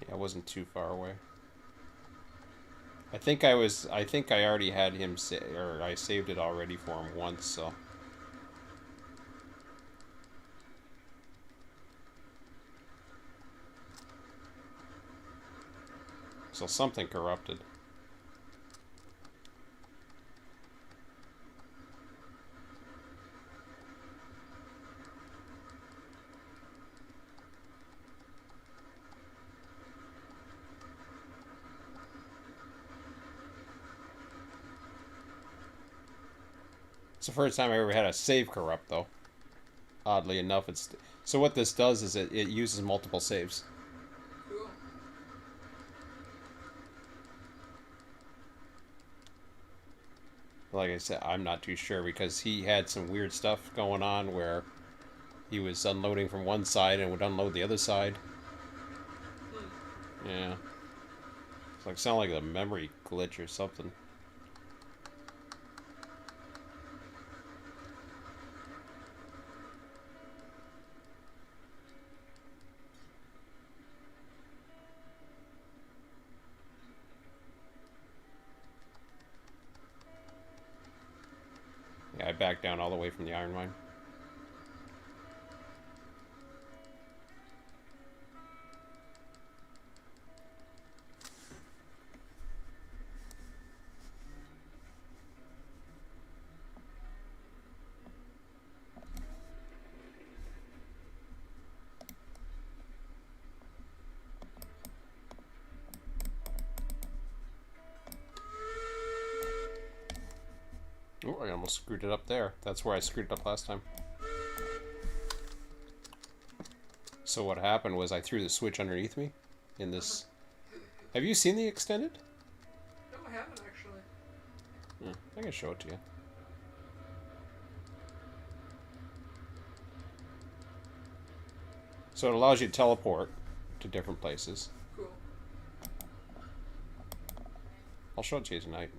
Yeah, I wasn't too far away. I think I already had him or I saved it already for him once, so. So something corrupted. It's the first time I ever had a save corrupt, though. Oddly enough, it's so what this does is it uses multiple saves. Cool. Like I said, I'm not too sure because he had some weird stuff going on where he was unloading from one side and would unload the other side. Hmm. Yeah. It's like sound like a memory glitch or something. Yeah, I backed down all the way from the iron mine. Oh, I almost screwed it up there. That's where I screwed it up last time. So what happened was I threw the switch underneath me in this. Have you seen the extended? No, I haven't actually. I can show it to you. So it allows you to teleport to different places. Cool. I'll show it to you tonight.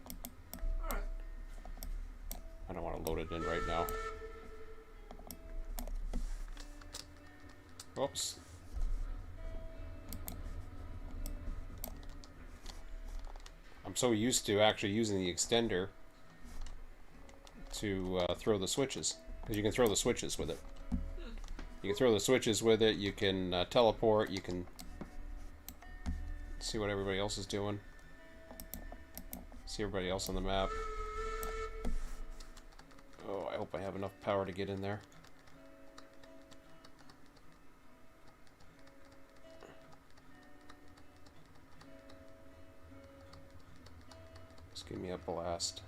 Alright. I don't want to load it in right now. Oops. I'm so used to actually using the extender to throw the switches. Because you can throw the switches with it. You can throw the switches with it, you can teleport, you can see what everybody else is doing. See everybody else on the map. Oh, I hope I have enough power to get in there. Just give me a blast.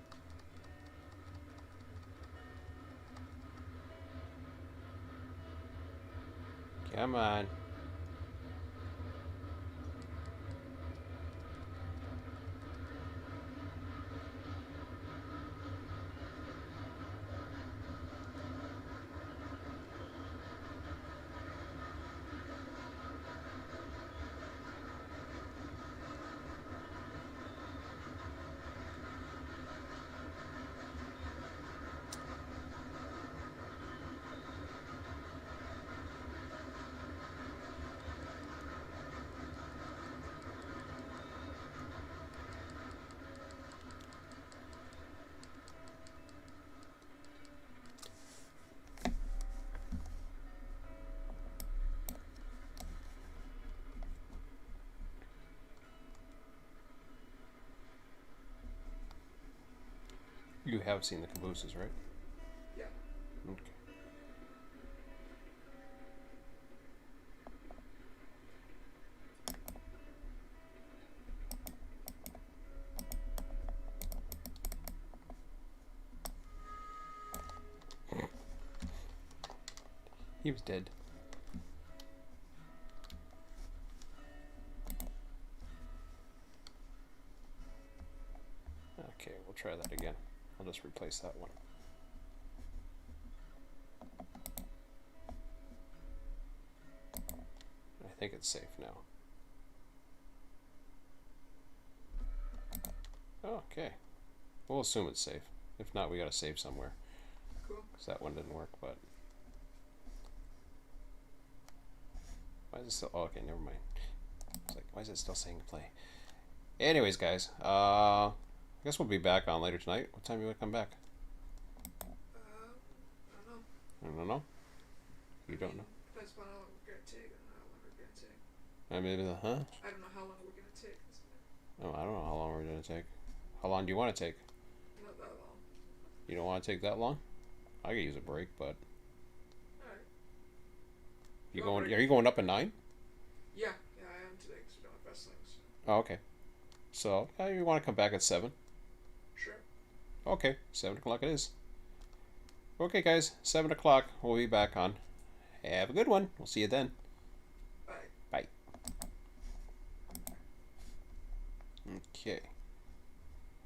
Come on. You have seen the cabooses, right? Yeah. Okay. He was dead. Okay, we'll try that again. I'll just replace that one. I think it's safe now. Okay. We'll assume it's safe. If not, we gotta save somewhere. Cool. Because that one didn't work, but... Why is it still... Oh, okay, never mind. It's like, why is it still saying play? Anyways, guys, I guess we'll be back on later tonight. What time do you want to come back? I don't know. I don't know. You don't know? Depends on how long we're gonna take and how long we're gonna take. Maybe the... Huh? I don't know how long we're gonna take. Oh, I don't know how long we're going to take. How long do you want to take? Not that long. You don't want to take that long? I could use a break, but... Alright. You Go going? break. Are you going up at 9? Yeah, I am today because we're doing wrestling. So. Oh, okay. So, you want to come back at 7? Sure. Okay, 7 o'clock it is. Okay, guys, 7 o'clock. We'll be back on. Have a good one. We'll see you then. Bye. Bye. Okay.